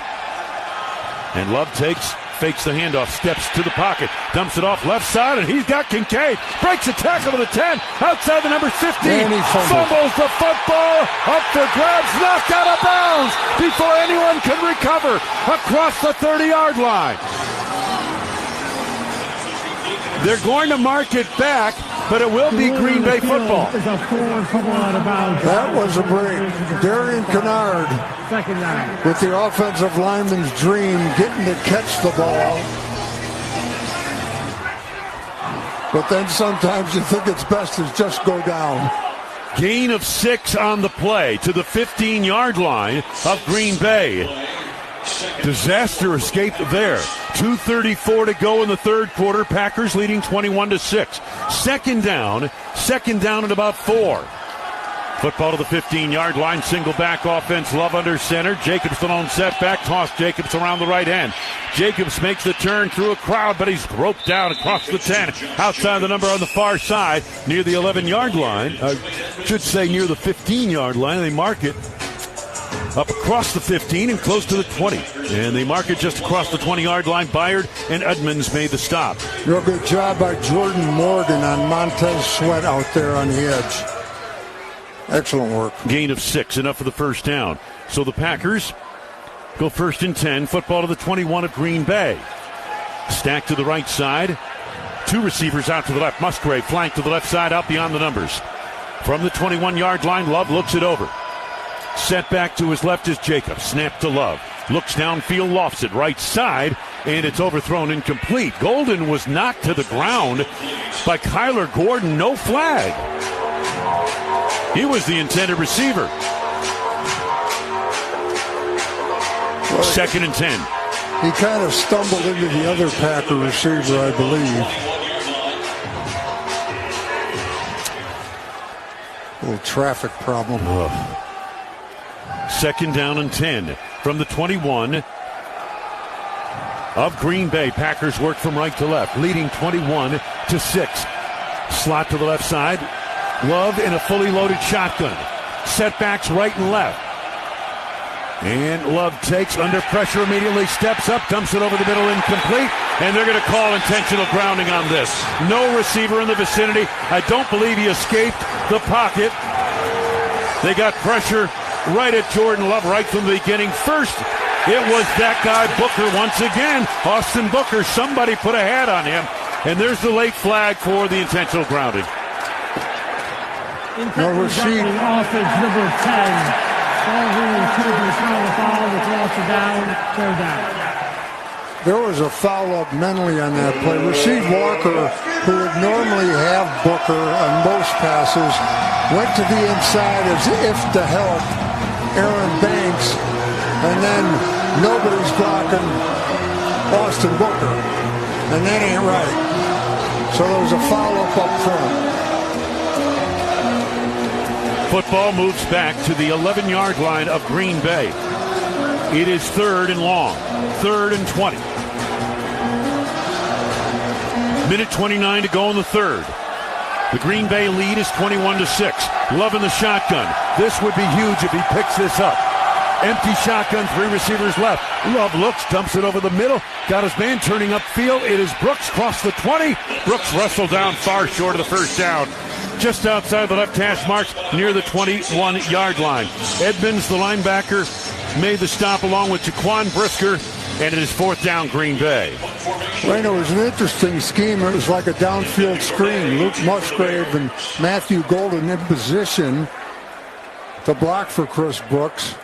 And Love takes fakes the handoff, steps to the pocket, dumps it off left side, and he's got Kincaid. Breaks a tackle to the 10, outside the number 15. Fumbles the football, up for grabs, knocked out of bounds before anyone can recover across the 30-yard line. They're going to mark it back, but it will be Green Bay football. That was a break. Darian Kennard, with the offensive lineman's dream, getting to catch the ball. But then sometimes you think it's best to just go down. Gain of 6 on the play to the 15-yard line of Green Bay. Disaster escape there. 2:34 to go in the third quarter. Packers leading 21-6. Second down at about 4. Football to the 15-yard line. Single back offense. Love under center. Jacobs the lone setback. Toss Jacobs around the right end. Jacobs makes the turn through a crowd, but he's roped down across the 10. Outside the number on the far side, near the 11-yard line. Should say near the 15-yard line. They mark it up across the 15 and close to the 20. And they mark it just across the 20-yard line. Byard and Edmonds made the stop. Real good job by Jordan Morgan on Montez Sweat out there on the edge. Excellent work. Gain of 6, enough for the first down. So the Packers go 1st and 10. Football to the 21 of Green Bay. Stack to the right side. 2 receivers out to the left. Musgrave flank to the left side, out beyond the numbers. From the 21-yard line, Love looks it over. Set back to his left is Jacobs. Snap to Love. Looks downfield, lofts it right side, and it's overthrown incomplete. Golden was knocked to the ground by Kyler Gordon. No flag. He was the intended receiver. Well, 2nd and 10. He kind of stumbled into the other Packer receiver, I believe. A little traffic problem. 2nd down and 10 from the 21 of Green Bay. Packers work from right to left, leading 21-6. Slot to the left side. Love in a fully loaded shotgun. Setbacks right and left. And Love takes under pressure immediately, steps up, dumps it over the middle, incomplete, and they're going to call intentional grounding on this. No receiver in the vicinity. I don't believe he escaped the pocket. They got pressure right at Jordan Love right from the beginning. First, it was that guy Booker once again. Austin Booker, somebody put a hat on him. And there's the late flag for the intentional grounding. No receipt. Offense number 10. There was a foul up mentally on that play. Rasheed Walker, who would normally have Booker on most passes, went to the inside as if to help Aaron Banks, and then nobody's blocking Austin Booker, and that ain't right. So there was a foul up front. Football moves back to the 11-yard line of Green Bay. It is 3rd and long. 3rd and 20. Minute 29 to go in the third. The Green Bay lead is 21-6. Love in the shotgun. This would be huge if he picks this up. Empty shotgun, 3 receivers left. Love looks, dumps it over the middle. Got his man turning upfield. It is Brooks across the 20. Brooks wrestled down far short of the first down. Just outside the left hash marks near the 21-yard line. Edmonds, the linebacker, made the stop along with Jaquan Brisker, and it is 4th down Green Bay. Right, it was an interesting scheme. It was like a downfield screen. Luke Musgrave and Matthew Golden in position to block for Chris Brooks.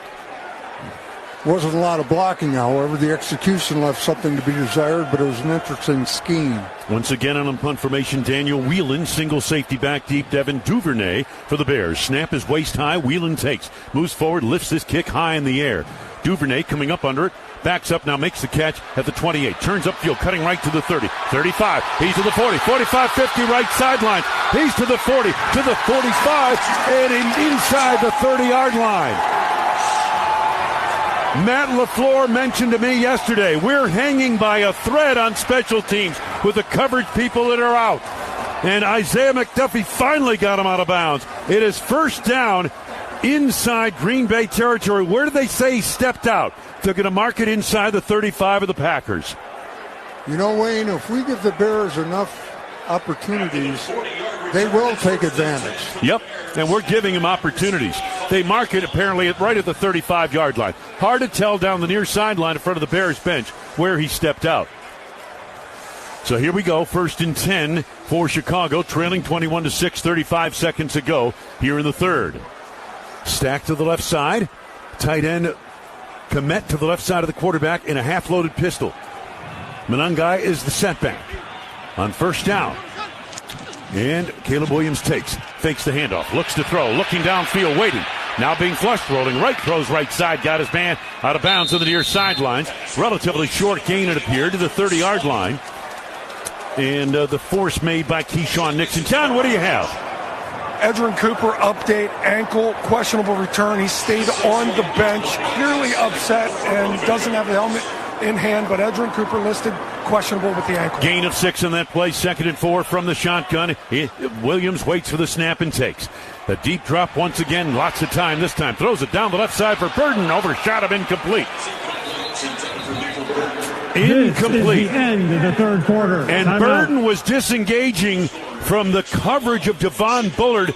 Wasn't a lot of blocking, however. The execution left something to be desired, but it was an interesting scheme. Once again on punt formation, Daniel Whelan, single safety back deep. Devin Duvernay for the Bears. Snap is waist high. Whelan takes, moves forward, lifts this kick high in the air. Duvernay coming up under it, backs up now, makes the catch at the 28. Turns upfield, cutting right to the 30, 35. He's to the 40, 45, 50, right sideline. He's to the 40, to the 45, and inside the 30-yard line. Matt LaFleur mentioned to me yesterday, we're hanging by a thread on special teams with the coverage people that are out. And Isaiah McDuffie finally got him out of bounds. It is 1st down inside Green Bay territory. Where did they say he stepped out? They're going to mark it inside the 35 of the Packers. You know, Wayne, if we give the Bears enough opportunities, they will take advantage. Yep, and we're giving them opportunities. They mark it apparently right at the 35-yard line. Hard to tell down the near sideline in front of the Bears bench where he stepped out. So here we go, 1st and 10 for Chicago, trailing 21-6, 35 seconds ago here in the third. Stack to the left side, tight end Komet to the left side of the quarterback in a half-loaded pistol. Monangai is the setback on first down. And Caleb Williams fakes the handoff, looks to throw, looking downfield, waiting. Now being flushed, rolling right, throws right side, got his man out of bounds on the near sidelines. Relatively short gain, it appeared, to the 30-yard line. And the force made by Keyshawn Nixon. John, what do you have? Edgerrin Cooper update, ankle, questionable return. He stayed on the bench, clearly upset and doesn't have the helmet in hand, but Edgerrin Cooper listed questionable with the ankle. Gain of 6 on that play, 2nd and 4 from the shotgun. Williams waits for the snap and takes. The deep drop once again, lots of time this time. Throws it down the left side for Burden, overshot him, incomplete. Incomplete. This is the end of the third quarter. And Burden was disengaging from the coverage of Devon Bullard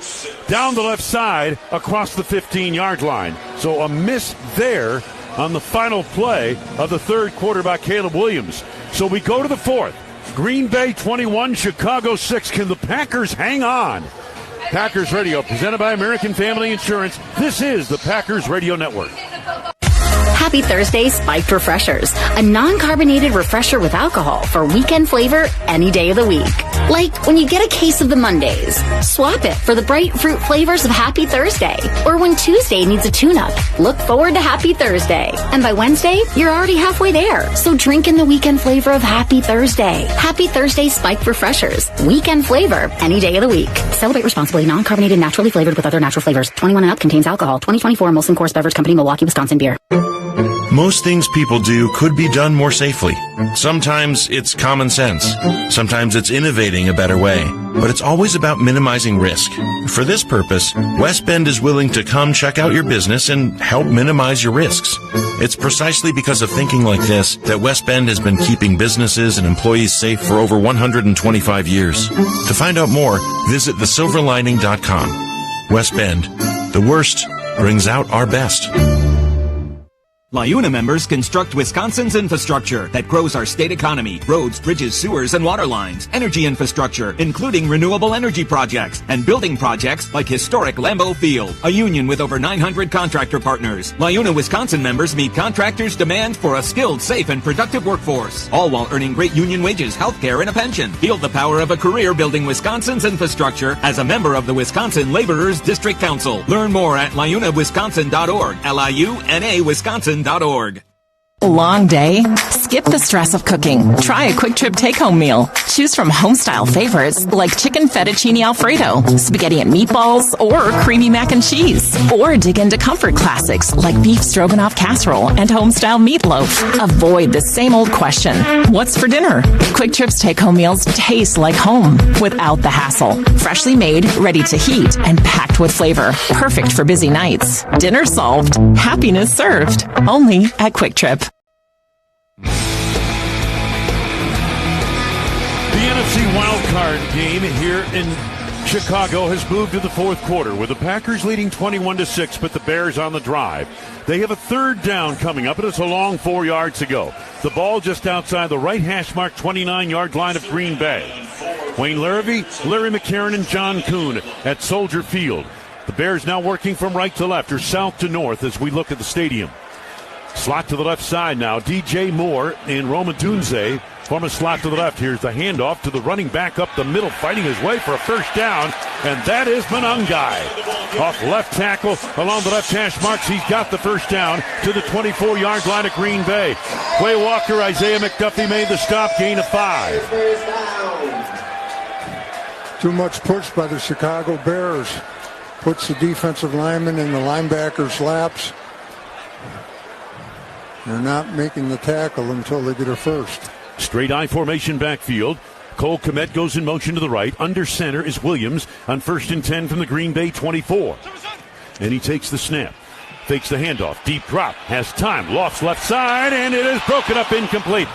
down the left side across the 15-yard line. So a miss there on the final play of the third quarter by Caleb Williams. So we go to the fourth. Green Bay 21, Chicago 6. Can the Packers hang on? Packers Radio, presented by American Family Insurance. This is the Packers Radio Network. Happy Thursday Spiked Refreshers, a non-carbonated refresher with alcohol for weekend flavor any day of the week. Like when you get a case of the Mondays, swap it for the bright fruit flavors of Happy Thursday. Or when Tuesday needs a tune-up, look forward to Happy Thursday. And by Wednesday, you're already halfway there. So drink in the weekend flavor of Happy Thursday. Happy Thursday Spiked Refreshers, weekend flavor any day of the week. Celebrate responsibly, non-carbonated, naturally flavored with other natural flavors. 21 and up, contains alcohol. 2024 Molson Coors Beverage Company, Milwaukee, Wisconsin beer. Most things people do could be done more safely. Sometimes it's common sense. Sometimes it's innovating a better way. But it's always about minimizing risk. For this purpose, West Bend is willing to come check out your business and help minimize your risks. It's precisely because of thinking like this that West Bend has been keeping businesses and employees safe for over 125 years. To find out more, visit thesilverlining.com. West Bend, the worst brings out our best. LIUNA members construct Wisconsin's infrastructure that grows our state economy, roads, bridges, sewers, and water lines, energy infrastructure, including renewable energy projects, and building projects like historic Lambeau Field, a union with over 900 contractor partners. LIUNA Wisconsin members meet contractors' demand for a skilled, safe, and productive workforce, all while earning great union wages, health care, and a pension. Feel the power of a career building Wisconsin's infrastructure as a member of the Wisconsin Laborers District Council. Learn more at liunawisconsin.org, LIUNA Wisconsin.org. Long day? Skip the stress of cooking. Try a quick trip take-home meal. Choose from home-style favorites like chicken fettuccine alfredo, spaghetti and meatballs, or creamy mac and cheese. Or dig into comfort classics like beef stroganoff casserole and home-style meatloaf. Avoid the same old question, what's for dinner? Quick Trip's take-home meals taste like home without the hassle. Freshly made, ready to heat, and packed with flavor. Perfect for busy nights. Dinner solved. Happiness served. Only at Quick Trip. The NFC wildcard game here in Chicago has moved to the fourth quarter with the Packers leading 21-6, but the Bears on the drive. They have a third down coming up, and it's a long 4 yards to go. The ball just outside the right hash mark 29-yard line of Green Bay. Wayne Larrivee, Larry McCarron, and John Kuhn at Soldier Field. The Bears now working from right to left or south to north as we look at the stadium. Slot to the left side now. DJ Moore and Roma Dunze form a slot to the left. Here's the handoff to the running back up the middle, fighting his way for a first down, and that is Monangai. Off left tackle along the left hash marks. He's got the first down to the 24-yard line of Green Bay. Quay Walker, Isaiah McDuffie made the stop, gain of 5. Too much push by the Chicago Bears. Puts the defensive lineman in the linebacker's laps. They're not making the tackle until they get a first. Straight I formation backfield. Cole Kmet goes in motion to the right. Under center is Williams on 1st and 10 from the Green Bay 24. And he takes the snap. Fakes the handoff. Deep drop. Has time. Lofts left side, and it is broken up incomplete.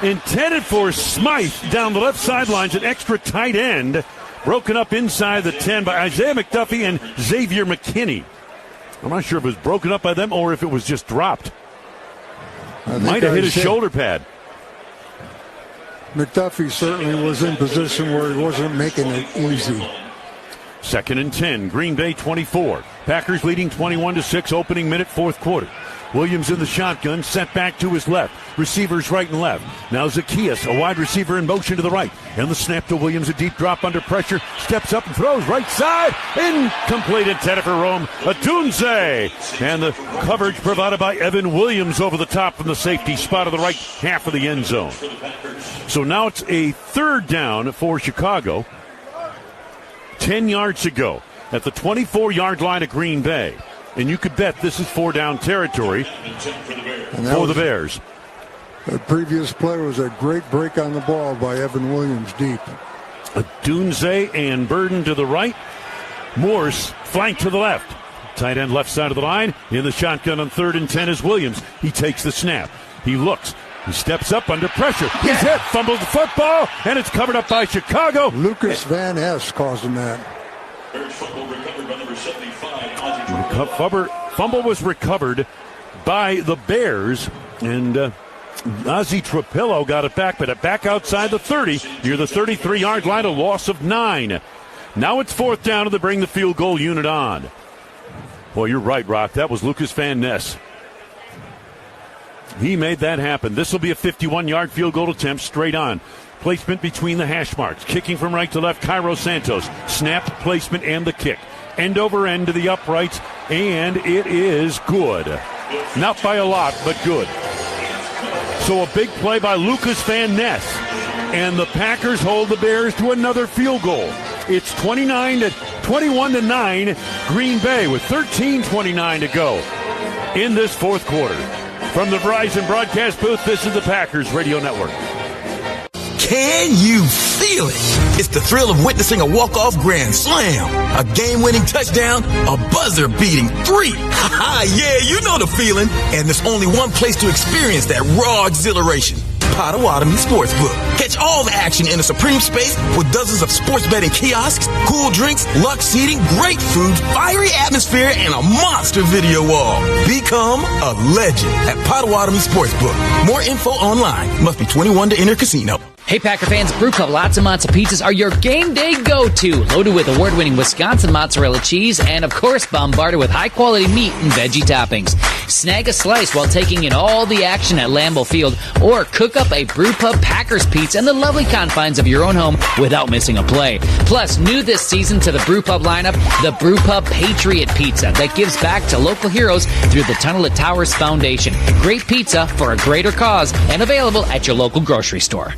intended for Smythe down the left sidelines, an extra tight end, broken up inside the 10 by Isaiah McDuffie and Xavier McKinney. I'm not sure if it was broken up by them or if it was just dropped. Might have hit his shoulder pad. McDuffie certainly was in position where he wasn't making it easy. 2nd and 10, Green Bay 24. Packers leading 21-6, opening minute, fourth quarter. Williams in the shotgun, set back to his left. Receivers right and left. Now Zacchaeus, a wide receiver in motion to the right. And the snap to Williams, a deep drop under pressure. Steps up and throws right side. Incomplete intended for Rome. Adunze. And the coverage provided by Evan Williams over the top from the safety spot of the right half of the end zone. So now it's a third down for Chicago. 10 yards to go at the 24-yard line of Green Bay. And you could bet this is 4-down territory for the Bears. The previous play was a great break on the ball by Evan Williams deep. Dunze and Burden to the right. Morse flank to the left. Tight end left side of the line. In the shotgun on 3rd and 10 is Williams. He takes the snap. He looks. He steps up under pressure. He's hit. Fumbles the football. And it's covered up by Chicago. Lucas Van Ness causing that. Fumble was recovered by the Bears, and Ozzie Trapillo got it back, but back outside the 30, near the 33-yard line, a loss of 9. Now it's 4th down, and they bring the field goal unit on. Boy, you're right, Rock. That was Lucas Van Ness. He made that happen. This will be a 51-yard field goal attempt straight on. Placement between the hash marks. Kicking from right to left, Cairo Santos. Snap, placement, and the kick. End over end to the uprights, and it is good. Not by a lot, but good. So a big play by Lucas Van Ness. And the Packers hold the Bears to another field goal. It's 21-9 Green Bay with 13:29 to go in this fourth quarter. From the Verizon broadcast booth, this is the Packers Radio Network. Can you feel it? It's the thrill of witnessing a walk-off grand slam, a game-winning touchdown, a buzzer-beating 3. Yeah, you know the feeling. And there's only one place to experience that raw exhilaration. Potawatomi Sportsbook. Catch all the action in a supreme space with dozens of sports betting kiosks, cool drinks, luxe seating, great food, fiery atmosphere, and a monster video wall. Become a legend at Potawatomi Sportsbook. More info online. Must be 21 to enter casino. Hey, Packer fans, Brew Club Lots and Matzo Pizzas are your game day go-to. Loaded with award-winning Wisconsin mozzarella cheese and, of course, bombarded with high-quality meat and veggie toppings. Snag a slice while taking in all the action at Lambeau Field, or cook up a Brew Pub Packers pizza in the lovely confines of your own home without missing a play. Plus, new this season to the Brew Pub lineup, the Brew Pub Patriot Pizza that gives back to local heroes through the Tunnel of Towers Foundation. Great pizza for a greater cause, and available at your local grocery store.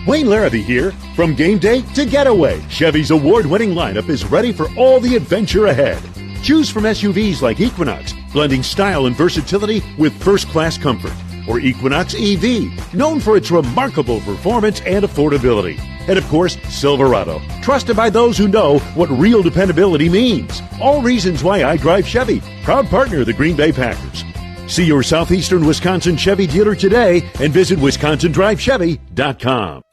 Wayne Larrabee here. From game day to getaway, Chevy's award-winning lineup is ready for all the adventure ahead. Choose from SUVs like Equinox, blending style and versatility with first-class comfort, or Equinox EV, known for its remarkable performance and affordability. And of course, Silverado, trusted by those who know what real dependability means. All reasons why I drive Chevy, proud partner of the Green Bay Packers. See your Southeastern Wisconsin Chevy dealer today and visit WisconsinDriveChevy.com.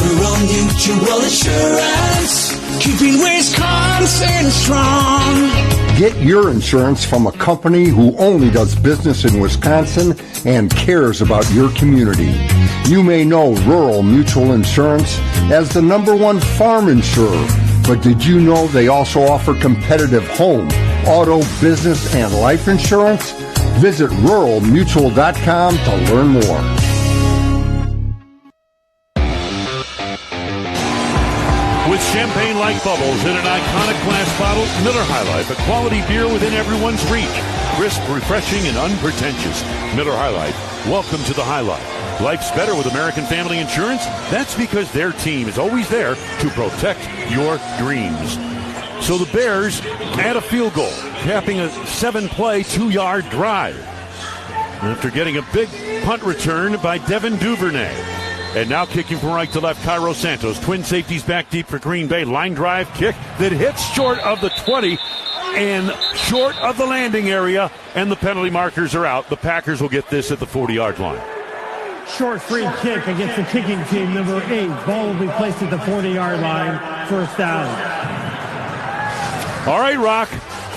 Rural Mutual Insurance, keeping Wisconsin strong. Get your insurance from a company who only does business in Wisconsin and cares about your community. You may know Rural Mutual Insurance as the #1 farm insurer, but did you know they also offer competitive home, auto, business, and life insurance? Visit ruralmutual.com to learn more. With champagne-like bubbles in an iconic glass bottle, Miller High Life, a quality beer within everyone's reach. Crisp, refreshing, and unpretentious. Miller High Life, welcome to the High Life. Life's better with American Family Insurance. That's because their team is always there to protect your dreams. So the Bears add a field goal, capping a 7-play, 2-yard drive. After getting a big punt return by Devin Duvernay. And now kicking from right to left, Cairo Santos. Twin safeties back deep for Green Bay. Line drive kick that hits short of the 20 and short of the landing area. And the penalty markers are out. The Packers will get this at the 40-yard line. Short free kick against the kicking team, number 8. Ball will be placed at the 40-yard line. First down. All right, Rock.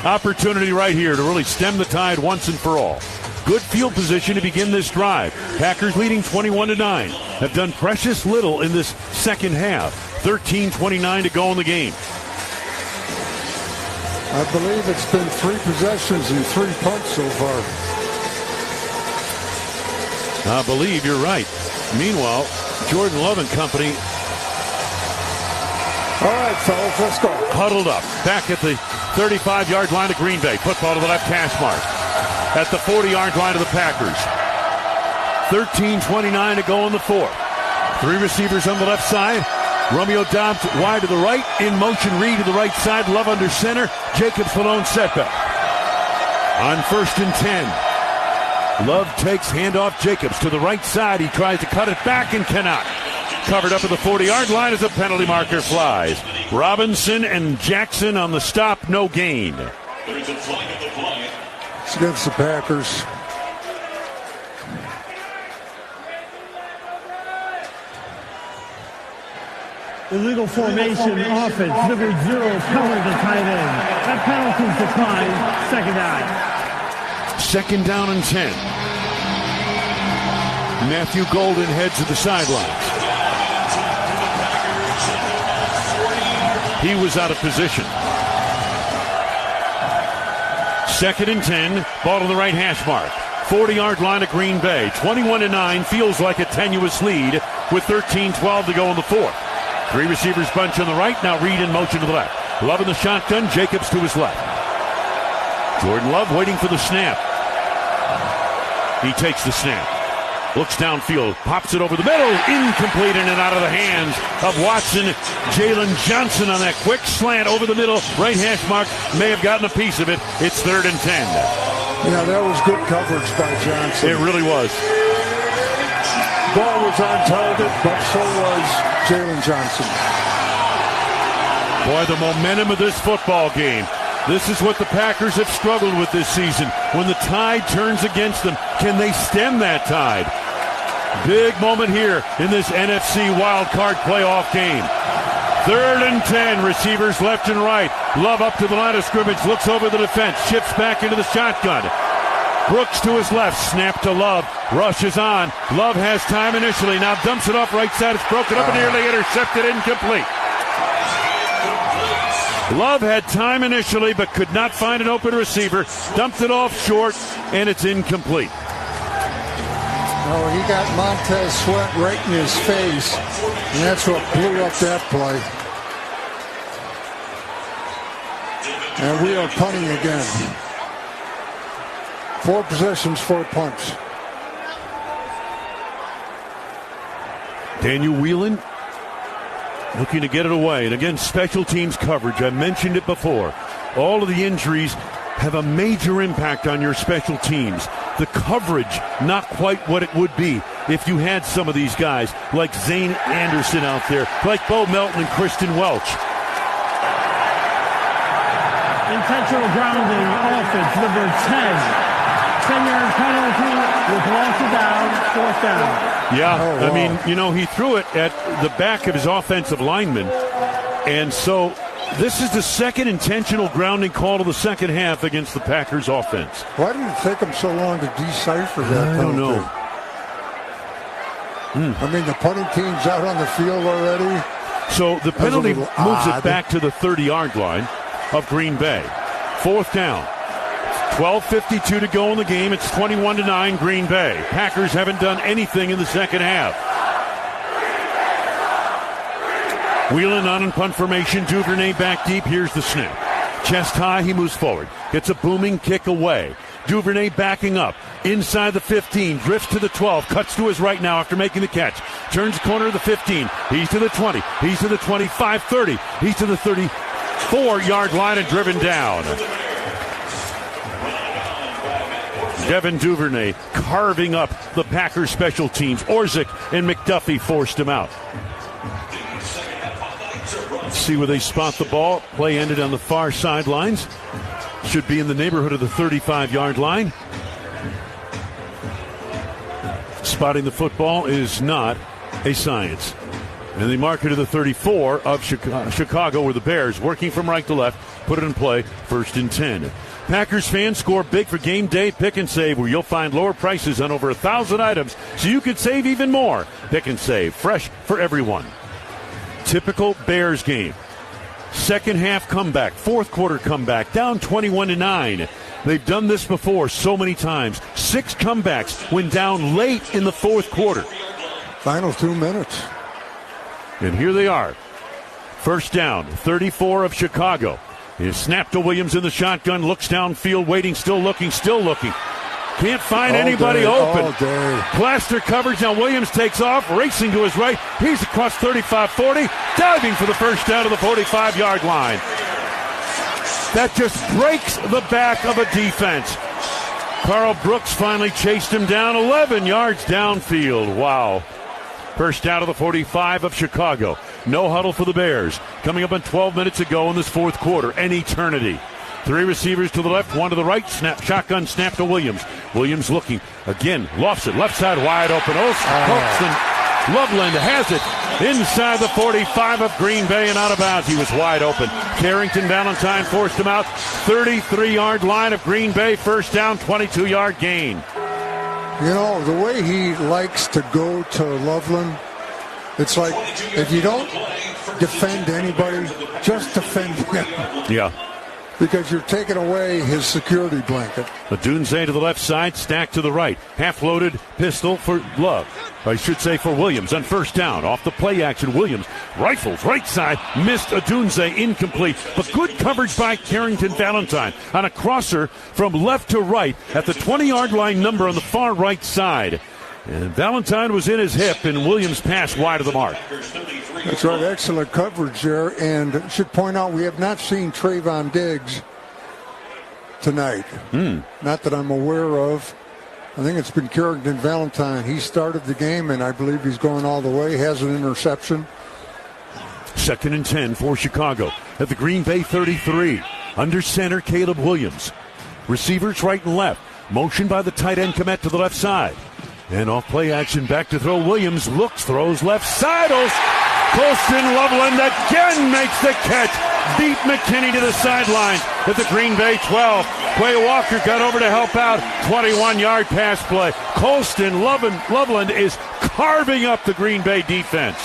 Opportunity right here to really stem the tide once and for all. Good field position to begin this drive. Packers leading 21-9. Have done precious little in this second half. 13:29 to go in the game. I believe it's been 3 possessions and 3 punts so far. I believe you're right. Meanwhile, Jordan Love and company. All right, fellas, let's go. Huddled up. Back at the 35-yard line of Green Bay. Football to the left hash mark. At the 40-yard line of the Packers. 13:29 to go in the fourth. 3 receivers on the left side. Romeo Dobbs wide to the right. In motion, Reed to the right side. Love under center. Jacobs the lone setback. On 1st and 10. Love takes handoff Jacobs to the right side. He tries to cut it back and cannot. Covered up at the 40-yard line as a penalty marker flies. Robinson and Jackson on the stop. No gain. There's a flag at the flag. It's against the Packers. Illegal formation offense. Number 0 covering the tight end. That penalty's declined. Second down. Second down and 10. Matthew Golden heads to the sidelines. He was out of position. Second and 10. Ball to the right hash mark. 40-yard line of Green Bay. 21-9. Feels like a tenuous lead with 13:12 to go in the fourth. 3 receivers bunch on the right. Now Reed in motion to the left. Love in the shotgun. Jacobs to his left. Jordan Love waiting for the snap. He takes the snap. Looks downfield. Pops it over the middle. Incomplete and out of the hands of Watson. Jalen Johnson on that quick slant over the middle. Right hash mark. May have gotten a piece of it. It's 3rd and 10. Yeah, that was good coverage by Johnson. It really was. Ball was on target, but so was Jalen Johnson. Boy, the momentum of this football game. This is what the Packers have struggled with this season. When the tide turns against them, can they stem that tide? Big moment here in this NFC wild card playoff game. 3rd and 10, receivers left and right. Love up to the line of scrimmage, looks over the defense, shifts back into the shotgun. Brooks to his left, snap to Love, rushes on. Love has time initially, now dumps it off right side. It's broken up and nearly intercepted, incomplete. Love had time initially, but could not find an open receiver. Dumped it off short, and it's incomplete. Oh, he got Montez Sweat right in his face, and that's what blew up that play. And we are punting again. 4 possessions, 4 punts. Daniel Whelan looking to get it away. And again, special teams coverage. I mentioned it before. All of the injuries have a major impact on your special teams. The coverage, not quite what it would be if you had some of these guys like Zane Anderson out there, like Bo Melton and Kristen Welch. Intentional grounding offense, number 10. 10-yard penalty with loss of down, 4th down. Yeah, oh, wow. I mean, you know, he threw it at the back of his offensive lineman. And so this is the second intentional grounding call to the second half against the Packers offense. Why did it take him so long to decipher that? I don't know. I mean, the punting team's out on the field already. So the penalty moves it back to the 30-yard line of Green Bay. 4th down. 12:52 to go in the game. It's 21-9 Green Bay. Packers haven't done anything in the second half. Wheeling on in punt formation. Duvernay back deep. Here's the snap. Chest high. He moves forward. Gets a booming kick away. Duvernay backing up. Inside the 15. Drifts to the 12. Cuts to his right now after making the catch. Turns the corner of the 15. He's to the 20. He's to the 25, 30. He's to the 34-yard line and driven down. Devin Duvernay carving up the Packers special teams. Orzik and McDuffie forced him out. Let's see where they spot the ball. Play ended on the far sidelines. Should be in the neighborhood of the 35-yard line. Spotting the football is not a science. And they mark it to the 34 of Chicago, where the Bears, working from right to left, put it in play, 1st and 10. Packers fans, score big for game day Pick and Save, where you'll find lower prices on over 1,000 items, so you could save even more. Pick and Save, fresh for everyone. Typical Bears game. Second half comeback, fourth quarter comeback, down 21-9. They've done this before so many times. 6 comebacks when down late in the fourth quarter. Final 2 minutes. And here they are. First down, 34 of Chicago. He snapped to Williams in the shotgun, looks downfield, waiting, still looking. Can't find anybody open. Plaster coverage. Now Williams takes off, racing to his right. He's across 35-40, diving for the first down to the 45-yard line. That just breaks the back of a defense. Carl Brooks finally chased him down 11 yards downfield. Wow. First down to the 45 of Chicago. No huddle for the Bears. Coming up on 12 minutes ago in this fourth quarter. An eternity. 3 receivers to the left, 1 to the right. Shotgun snap to Williams. Williams looking again. Lofts it. Left side wide open. Colston Loveland has it inside the 45 of Green Bay and out of bounds. He was wide open. Carrington Valentine forced him out. 33-yard line of Green Bay. First down, 22-yard gain. You know, the way he likes to go to Loveland, it's like if you don't defend anybody, just defend him. Yeah. Because you're taking away his security blanket. Odunze to the left side, Stack to the right. Half-loaded pistol for Love. I should say for Williams on first down. Off the play action, Williams rifles right side, missed Odunze, incomplete. But good coverage by Carrington Valentine on a crosser from left to right at the 20-yard line number on the far right side. And Valentine was in his hip, and Williams passed wide of the mark. That's right, excellent coverage there. And should point out we have not seen Trayvon Diggs tonight. Not that I'm aware of. I think it's been Carrington Valentine. He started the game, and I believe he's going all the way. Has an interception. 2nd and 10 for Chicago at the Green Bay 33. Under center, Caleb Williams. Receivers right and left. Motion by the tight end Kmet to the left side. And off play action, back to throw. Williams looks, throws left side. Colston Loveland again makes the catch. Beat McKinney to the sidelines at the Green Bay 12. Quay Walker got over to help out. 21-yard pass play. Colston Loveland is carving up the Green Bay defense.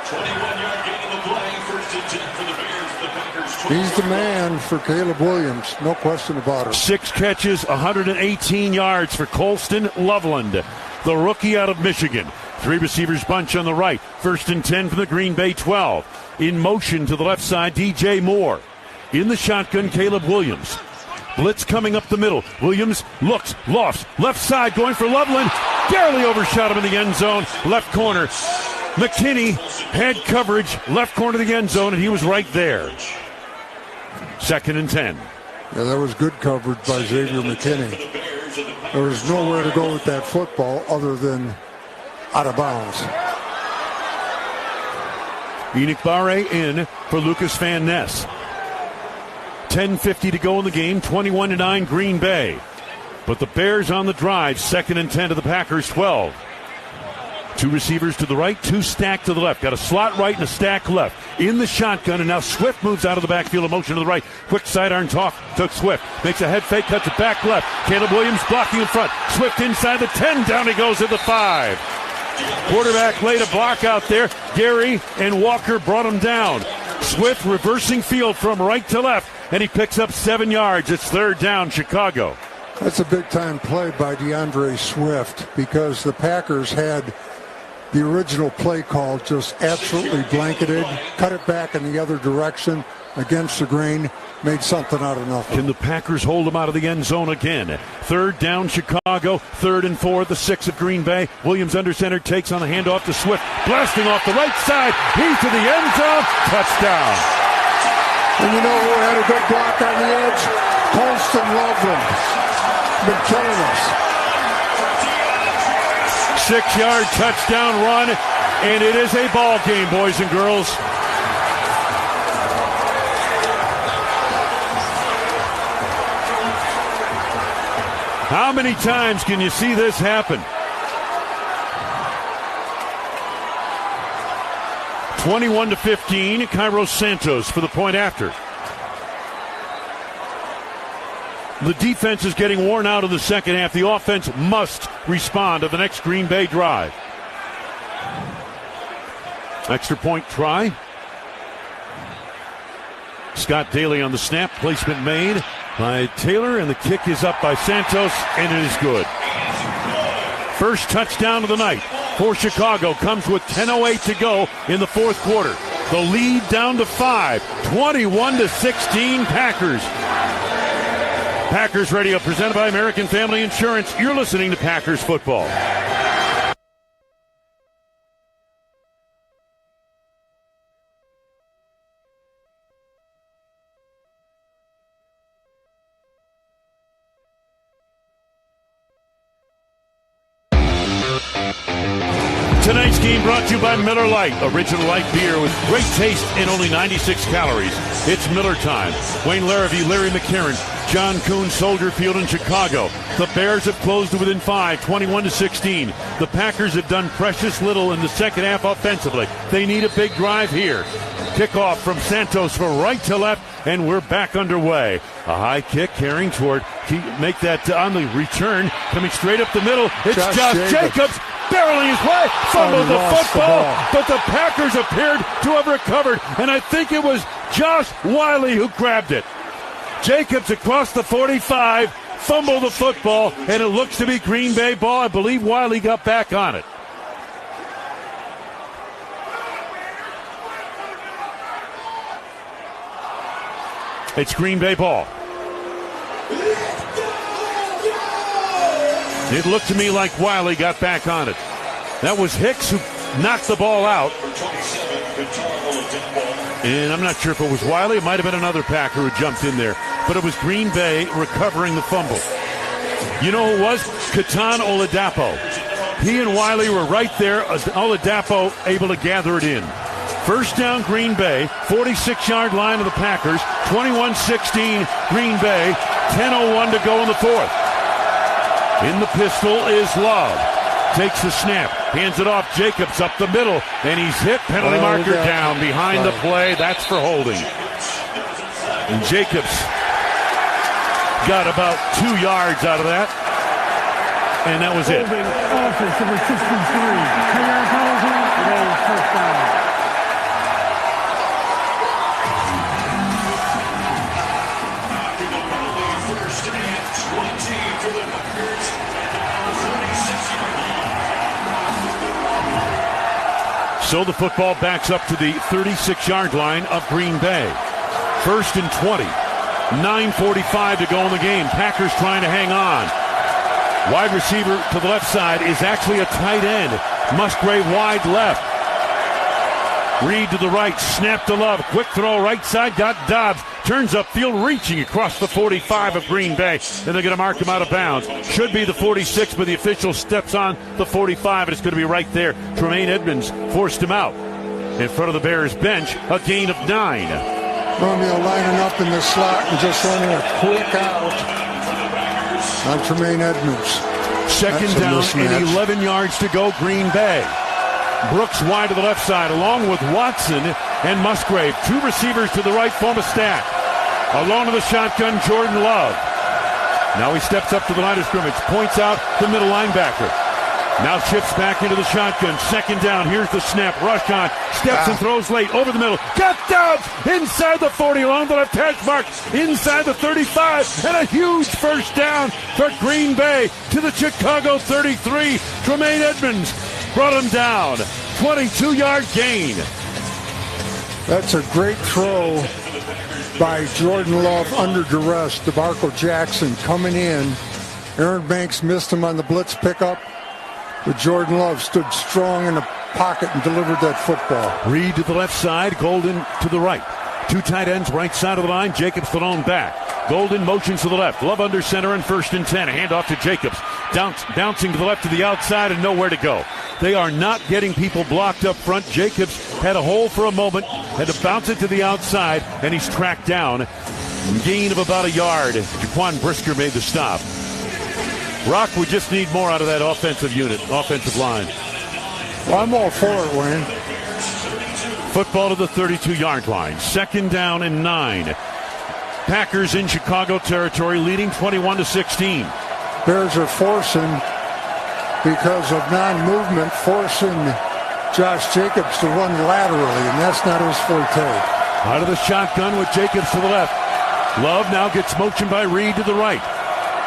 21-yard gain on the play. First and 10 for the Bears. The Packers 20. He's the man for Caleb Williams. No question about it. 6 catches, 118 yards for Colston Loveland, the rookie out of Michigan. 3 receivers bunch on the right. 1st and 10 from the Green Bay 12. In motion to the left side, DJ Moore. In the shotgun, Caleb Williams. Blitz coming up the middle. Williams looks, lofts, left side going for Loveland. Barely overshot him in the end zone. Left corner. McKinney had coverage, left corner of the end zone, and he was right there. 2nd and 10. Yeah, that was good coverage by Xavier McKinney. There was nowhere to go with that football other than out of bounds. Enoch Barre in for Lucas Van Ness. 10:50 to go in the game, 21-9 Green Bay. But the Bears on the drive, 2nd and 10 to the Packers 12. 2 receivers to the right, 2 stacked to the left. Got a slot right and a stack left. In the shotgun, and now Swift moves out of the backfield in motion to the right. Quick sidearm toss to Swift. Makes a head fake, cuts it back left. Caleb Williams blocking in front. Swift inside the 10, down he goes at the 5. Quarterback laid a block out there. Gary and Walker brought him down. Swift reversing field from right to left, and he picks up 7 yards. It's 3rd down, Chicago. That's a big-time play by DeAndre Swift because the Packers had the original play call just absolutely blanketed, cut it back in the other direction against the grain, made something out of nothing. Can the Packers hold them out of the end zone again? 3rd down, Chicago. 3rd and 4, the 6 of Green Bay. Williams under center, takes on the handoff to Swift. Blasting off the right side. He's to the end zone. Touchdown. And you know who had a good block on the edge? Colston Loveland. Been killing us. 6-yard touchdown run, and it is a ball game, boys and girls. How many times can you see this happen? 21-15, Cairo Santos for the point after. The defense is getting worn out in the second half. The offense must respond to the next Green Bay drive. Extra point try. Scott Daly on the snap. Placement made by Taylor, and the kick is up by Santos, and it is good. First touchdown of the night for Chicago comes with 10:08 to go in the fourth quarter. The lead down to 5, 21-16 Packers. Packers Radio presented by American Family Insurance. You're listening to Packers football. Tonight's game brought to you by Miller Lite, original light beer with great taste and only 96 calories. It's Miller time. Wayne Larrivee, Larry McCarron, John Kuhn, Soldier Field in Chicago. The Bears have closed to within 5, 21-16. The Packers have done precious little in the second half offensively. They need a big drive here. Kickoff from Santos from right to left, and we're back underway. A high kick carrying toward, make that on the return, coming straight up the middle. It's Josh Jacobs. Barreling his way, fumbled the football, but the Packers appeared to have recovered, and I think it was Josh Wiley who grabbed it. Jacobs across the 45, fumbled the football, and it looks to be Green Bay ball. I believe Wiley got back on it. It's Green Bay ball. It looked to me like Wiley got back on it. That was Hicks who knocked the ball out. And I'm not sure if it was Wiley. It might have been another Packer who jumped in there. But it was Green Bay recovering the fumble. You know who it was? Ketan Oladapo. He and Wiley were right there. Oladapo able to gather it in. First down, Green Bay. 46-yard line of the Packers. 21-16, Green Bay. 10:01 to go in the fourth. In the pistol is Love. Takes the snap. Hands it off. Jacobs up the middle. And he's hit. Penalty marker down behind the play. That's for holding. And Jacobs got about 2 yards out of that. And that was it. Offense number 63. 10-yard penalty. Today is first down. So the football backs up to the 36-yard line of Green Bay. First and 20. 9:45 to go in the game. Packers trying to hang on. Wide receiver to the left side is actually a tight end. Musgrave wide left. Reed to the right. Snap to Love. Quick throw right side. Got Dobbs. Turns upfield, reaching across the 45 of Green Bay. Then they're going to mark him out of bounds. Should be the 46, but the official steps on the 45, and it's going to be right there. Tremaine Edmonds forced him out. In front of the Bears bench, a gain of 9. Romeo lining up in the slot and just running a quick out on Tremaine Edmonds. Second down and 11 yards to go, Green Bay. Brooks wide to the left side, along with Watson and Musgrave. Two receivers to the right form a stack. Along to the shotgun, Jordan Love. Now he steps up to the line of scrimmage, points out the middle linebacker. Now shifts back into the shotgun. Second down, here's the snap. Rush on, steps and throws late, over the middle. Got Dobbs inside the 40, along the left hash mark, inside the 35, and a huge first down for Green Bay to the Chicago 33. Tremaine Edmonds brought him down. 22-yard gain. That's a great throw by Jordan Love under duress. DeMarco Jackson coming in. Aaron Banks missed him on the blitz pickup, but Jordan Love stood strong in the pocket and delivered that football. Reed to the left side, Golden to the right. Two tight ends, right side of the line. Jacobs the lone back. Golden motions to the left. Love under center and first and 10. A handoff to Jacobs. Bouncing to the left to the outside and nowhere to go. They are not getting people blocked up front. Jacobs had a hole for a moment, had to bounce it to the outside, and he's tracked down. Gain of about a yard. Jaquan Brisker made the stop. Rock, we just need more out of that offensive line. Well, I'm all for it, Wayne. Football to the 32-yard line. 2nd down and 9. Packers in Chicago territory, leading 21-16. Bears are forcing, because of non-movement, forcing Josh Jacobs to run laterally, and that's not his forte. Out of the shotgun with Jacobs to the left. Love now gets motioned by Reed to the right.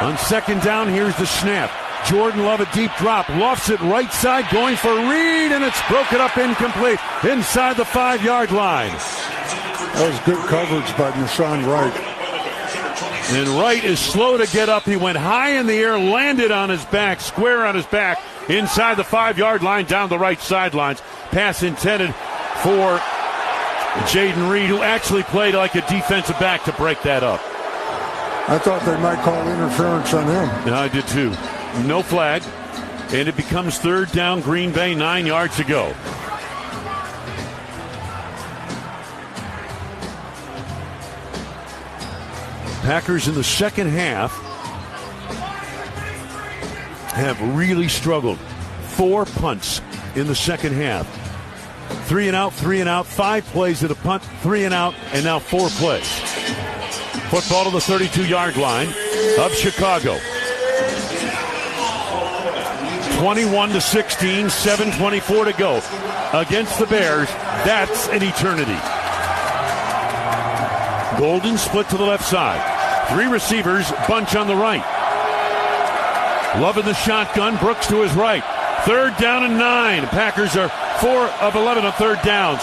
On 2nd down, here's the snap. Jordan Love, a deep drop, lofts it right side, going for Reed, and it's broken up incomplete inside the 5-yard line. That was good coverage by Nashawn Wright. And Wright is slow to get up. He went high in the air, landed on his back, square on his back, inside the 5-yard line, down the right sidelines. Pass intended for Jaden Reed, who actually played like a defensive back to break that up. I thought they might call interference on him. Yeah, I did too. No flag, and it becomes 3rd down, Green Bay, 9 yards to go. Packers in the second half have really struggled. 4 punts in the second half. 3 and out, 3 and out, 5 plays at a punt, 3 and out, and now 4 plays. Football to the 32-yard line of Chicago. 21-16, 7:24 to go. Against the Bears, that's an eternity. Golden split to the left side. 3 receivers bunch on the right. Love in the shotgun, Brooks to his right. 3rd down and 9. Packers are 4 of 11 on 3rd downs.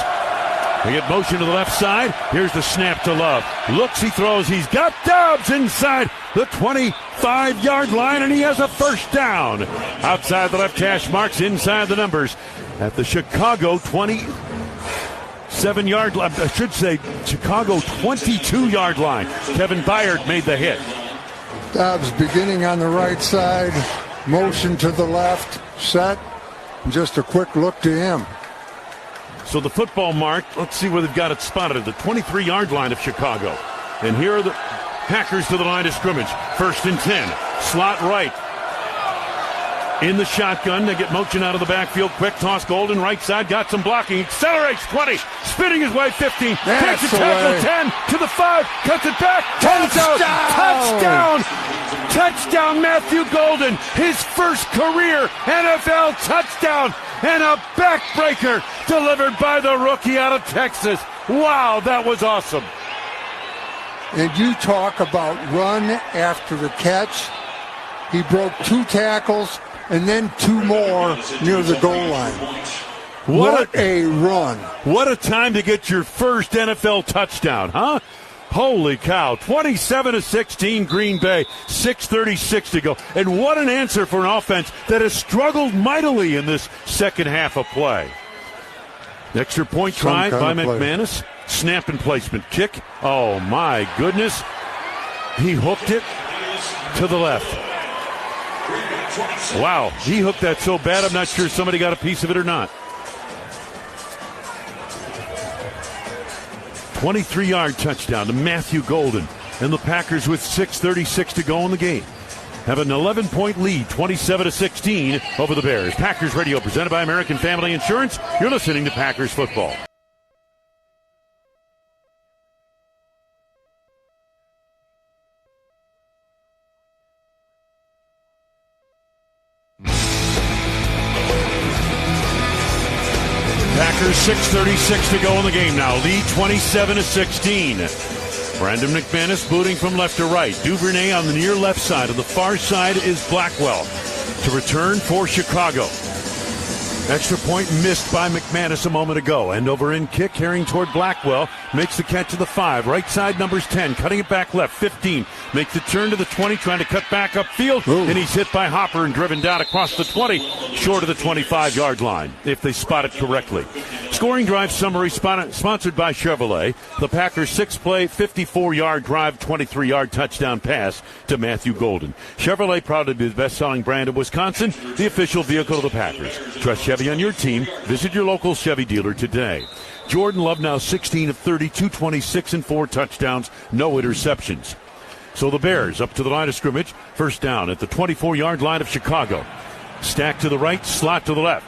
They get motion to the left side. Here's the snap to Love. Looks, he throws. He's got Dobbs inside the 25-yard line, and he has a 1st down. Outside the left hash marks, inside the numbers at the Chicago 27-yard line. I should say Chicago 22-yard line. Kevin Byard made the hit. Dobbs beginning on the right side, motion to the left, set, just a quick look to him. So the football mark, let's see where they've got it spotted, at the 23-yard line of Chicago. And here are the Packers to the line of scrimmage. 1st and 10. Slot right. In the shotgun, they get motion out of the backfield. Quick toss, Golden, right side, got some blocking. Accelerates, 20, spinning his way, 15. Takes a tackle, 10, to the 5, cuts it back. Touchdown! Touchdown, Matthew Golden. His first career NFL touchdown. And a backbreaker delivered by the rookie out of Texas. Wow, that was awesome. And you talk about run after the catch. He broke 2 tackles and then 2 more near the goal line. What a run. What a time to get your first NFL touchdown, huh? Holy cow, 27-16 Green Bay, 6:36 to go. And what an answer for an offense that has struggled mightily in this second half of play. Extra point try by McManus. Snap and placement. Kick. Oh, my goodness. He hooked it to the left. Wow, he hooked that so bad, I'm not sure somebody got a piece of it or not. 23-yard touchdown to Matthew Golden. And the Packers, with 6:36 to go in the game, have an 11-point lead, 27-16 over the Bears. Packers Radio, presented by American Family Insurance. You're listening to Packers Football. Packers, 6:36 to go in the game now. Lead 27-16. Brandon McManus booting from left to right. Duvernay on the near left side. On the far side is Blackwell to return for Chicago. Extra point missed by McManus a moment ago. End over end kick carrying toward Blackwell. Makes the catch to the 5. Right side numbers 10. Cutting it back left. 15. Makes the turn to the 20. Trying to cut back upfield. Ooh. And he's hit by Hopper and driven down across the 20. Short of the 25-yard line, if they spot it correctly. Scoring drive summary sponsored by Chevrolet. The Packers' 6-play, 54-yard drive, 23-yard touchdown pass to Matthew Golden. Chevrolet, proud to be the best-selling brand of Wisconsin, the official vehicle of the Packers. Trust Chevy on your team. Visit your local Chevy dealer today. Jordan Love now 16 of 30, 226 and 4 touchdowns, no interceptions. So the Bears up to the line of scrimmage. First down at the 24-yard line of Chicago. Stack to the right, slot to the left.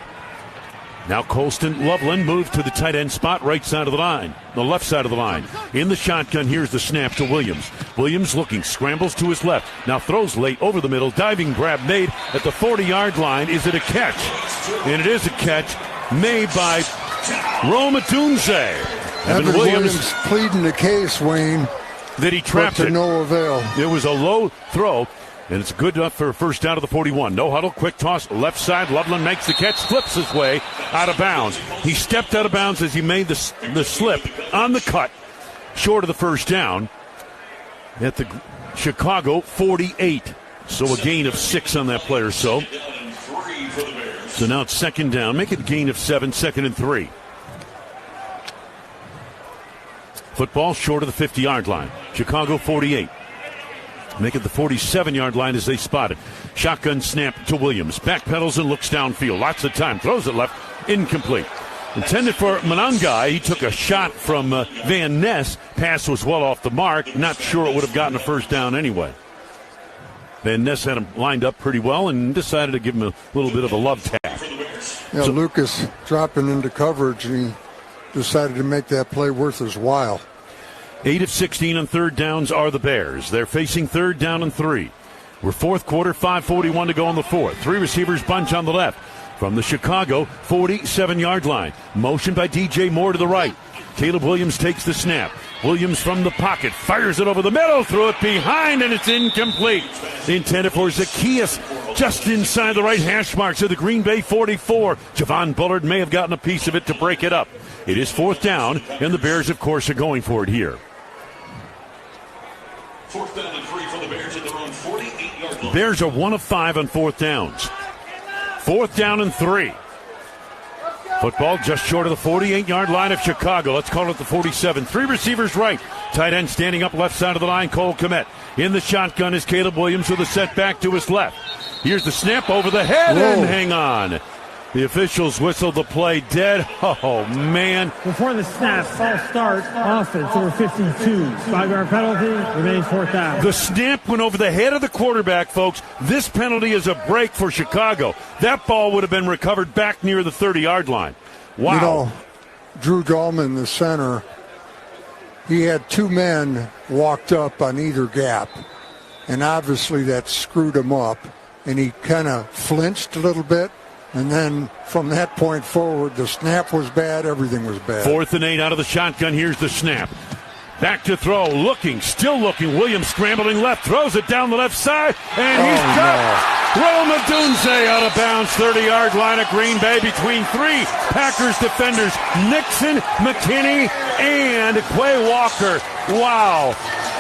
Now Colston Loveland moved to the tight end spot, right side of the line, the left side of the line. In the shotgun, here's the snap to Williams. Williams looking, scrambles to his left. Now throws late over the middle. Diving grab made at the 40-yard line. Is it a catch? And it is a catch made by Rome Odunze. Evan Williams pleading the case, Wayne. That he trapped it. To no avail. It was a low throw, and it's good enough for a first down to the 41. No huddle, quick toss, left side. Loveland makes the catch, flips his way out of bounds. He stepped out of bounds as he made the slip on the cut, short of the first down at the Chicago 48. So a gain of 6 on that play or so. So now it's second down. Make it a gain of 7, 2nd and 3. Football short of the 50-yard line. Chicago 48. Make it the 47-yard line as they spot it. Shotgun snap to Williams. Backpedals and looks downfield. Lots of time. Throws it left. Incomplete. Intended for Monangai. He took a shot from Van Ness. Pass was well off the mark. Not sure it would have gotten a first down anyway. Van Ness had him lined up pretty well and decided to give him a little bit of a love tap. Yeah, so Lucas dropping into coverage, and he decided to make that play worth his while. 8 of 16 on third downs are the Bears. They're facing third down and 3. We're fourth quarter, 5:41 to go in the fourth. 3 receivers bunch on the left from the Chicago 47-yard line. Motion by DJ Moore to the right. Caleb Williams takes the snap. Williams from the pocket fires it over the middle, threw it behind, and it's incomplete. Intended for Zacchaeus just inside the right hash marks of the Green Bay 44. Javon Bullard may have gotten a piece of it to break it up. It is fourth down, and the Bears, of course, are going for it here. Fourth down and 3 for the Bears at their own 48-yard line. Bears are 1 of 5 on fourth downs. Fourth down and 3. Football just short of the 48-yard line of Chicago. Let's call it the 47. 3 receivers right. Tight end standing up left side of the line, Cole Kmet. In the shotgun is Caleb Williams with a setback to his left. Here's the snap over the head and hang on. The officials whistled the play dead. Oh, man. Before the snap, false start, offense, over 52. 5-yard penalty, remains fourth down. The snap went over the head of the quarterback, folks. This penalty is a break for Chicago. That ball would have been recovered back near the 30-yard line. Wow. You know, Drew Dahlman, the center, he had 2 men walked up on either gap, and obviously that screwed him up, and he kind of flinched a little bit. And then from that point forward, the snap was bad, everything was bad. 4th and 8 out of the shotgun. Here's the snap. Back to throw, still looking. Williams scrambling left, throws it down the left side, and he's got Rome Odunze out of bounds, 30-yard line of Green Bay between 3 Packers defenders, Nixon, McKinney, and Quay Walker. Wow,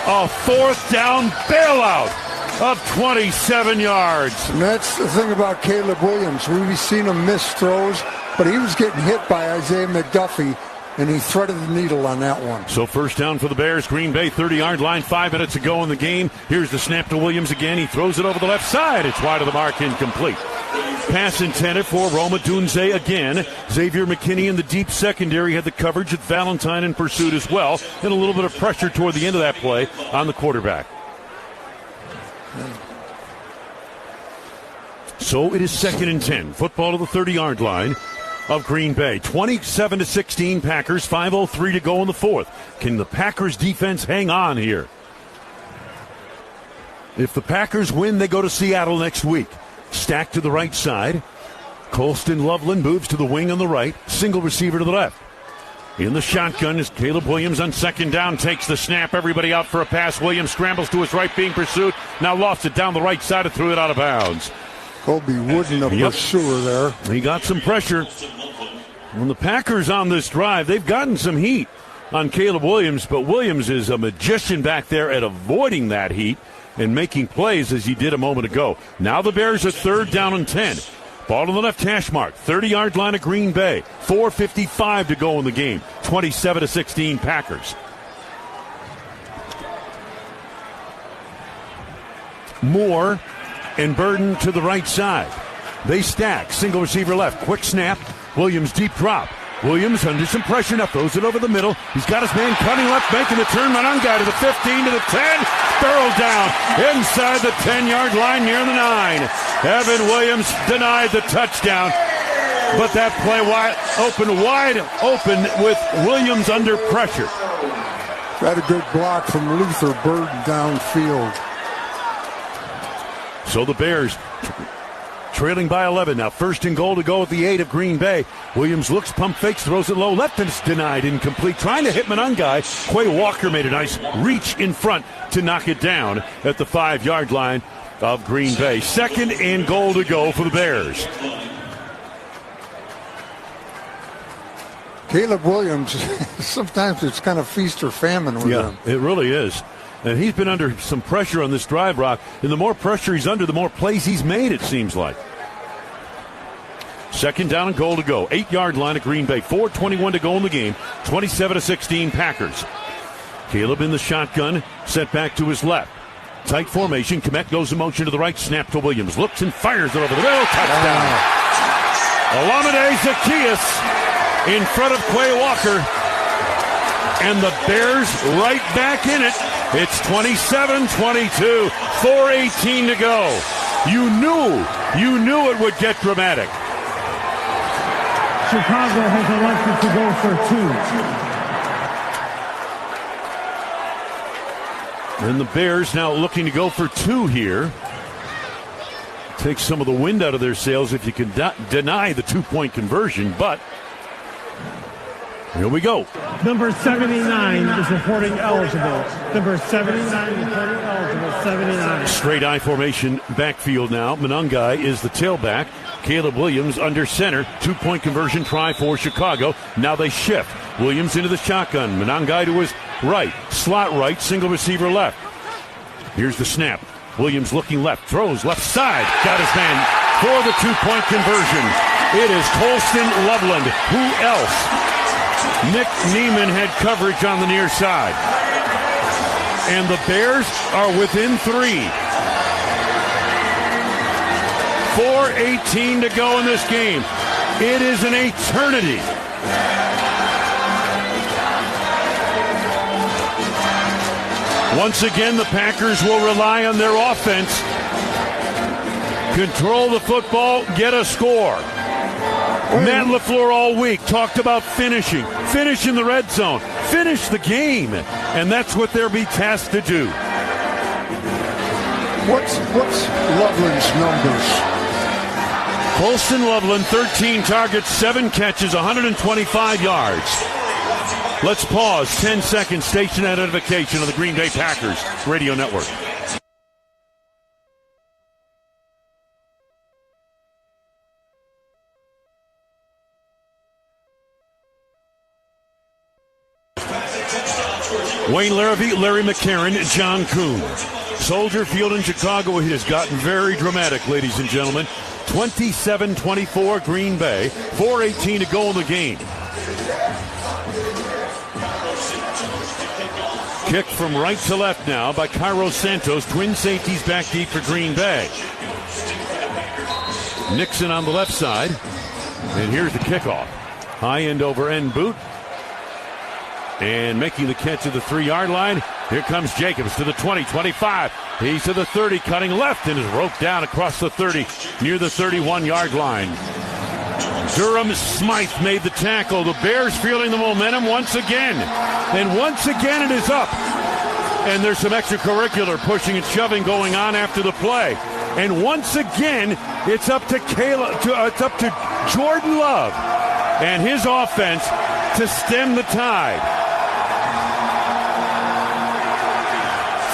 a fourth down bailout of 27 yards. And that's the thing about Caleb Williams. We've seen him miss throws, but he was getting hit by Isaiah McDuffie, and he threaded the needle on that one. So first down for the Bears, Green Bay 30-yard line, 5 minutes to go in the game. Here's the snap to Williams again. He throws it over the left side. It's wide of the mark, incomplete. Pass intended for Rome Odunze again. Xavier McKinney in the deep secondary had the coverage at Valentine in pursuit as well, and a little bit of pressure toward the end of that play on the quarterback. So it is 2nd and 10. Football to the 30-yard line of Green Bay. 27-16 Packers. 5:03 to go in the fourth. Can the Packers defense hang on here? If the Packers win, they go to Seattle next week. Stack to the right side. Colston Loveland moves to the wing on the right. Single receiver to the left. In the shotgun is Caleb Williams on second down. Takes the snap. Everybody out for a pass. Williams scrambles to his right, being pursued. Now lost it down the right side and threw it out of bounds. Colby Wooden, a pursuer there. He got some pressure. When the Packers on this drive, they've gotten some heat on Caleb Williams, but Williams is a magician back there at avoiding that heat and making plays as he did a moment ago. Now the Bears at third down and 10. Ball on the left hash mark, 30-yard line of Green Bay. 4:55 to go in the game. 27-16 Packers. Moore and Burden to the right side. They stack. Single receiver left. Quick snap. Williams deep drop. Williams under some pressure now throws it over the middle. He's got his man cutting left, making the turn. Monangai to the 15, to the 10. barreled down inside the 10-yard line near the 9. Evan Williams denied the touchdown, but that play wide open with Williams under pressure. Got a good block from Luther Burden downfield. So the Bears trailing by 11 now. 1st and goal to go at the 8 of Green Bay. Williams looks, pump fakes, throws it low left, and it's denied, incomplete. Trying to hit Monangai. Quay Walker made a nice reach in front to knock it down at the 5-yard line of Green Bay. 2nd and goal to go for the Bears. Caleb Williams, sometimes it's kind of feast or famine with him. It really is. And he's been under some pressure on this drive, Rock. And the more pressure he's under, the more plays he's made, it seems like. 2nd down and goal to go. 8-yard line at Green Bay. 4:21 to go in the game. 27-16 Packers. Caleb in the shotgun, set back to his left. Tight formation. Kmet goes in motion to the right. Snap to Williams. Looks and fires it over the middle. Touchdown. Olamide Zaccheaus in front of Quay Walker. And the Bears right back in it. It's 27-22. 4:18 to go. You knew it would get dramatic. Chicago has elected to go for 2. And the Bears now looking to go for 2 here. Take some of the wind out of their sails if you can deny the 2-point conversion, but here we go. Number 79 is reporting eligible. Number 79 reporting eligible. 79. Straight I formation backfield now. Monangai is the tailback. Caleb Williams under center. 2-point conversion try for Chicago. Now they shift. Williams into the shotgun. Monangai to his right. Slot right. Single receiver left. Here's the snap. Williams looking left. Throws left side. Got his man for the 2-point conversion. It is Colston Loveland. Who else? Nick Neiman had coverage on the near side. And the Bears are within 3. 4:18 to go in this game. It is an eternity. Once again, the Packers will rely on their offense. Control the football, get a score. Matt LaFleur all week talked about finishing. Finish in the red zone. Finish the game. And that's what they'll be tasked to do. What's Loveland's numbers? Colston Loveland, 13 targets, 7 catches, 125 yards. Let's pause. 10 seconds. Station identification of the Green Bay Packers Radio Network. Wayne Larrivee, Larry McCarron, John Kuhn. Soldier Field in Chicago, it has gotten very dramatic, ladies and gentlemen. 27-24 Green Bay. 4:18 to go in the game. Kick from right to left now by Cairo Santos. Twin safeties back deep for Green Bay. Nixon on the left side. And here's the kickoff. High end over end boot. And making the catch at the 3-yard line. Here comes Jacobs to the 20, 25. He's to the 30, cutting left, and is roped down across the 30, near the 31-yard line. Durham Smythe made the tackle. The Bears feeling the momentum once again. And once again it is up. And there's some extracurricular pushing and shoving going on after the play. And once again, it's up to Jordan Love and his offense to stem the tide.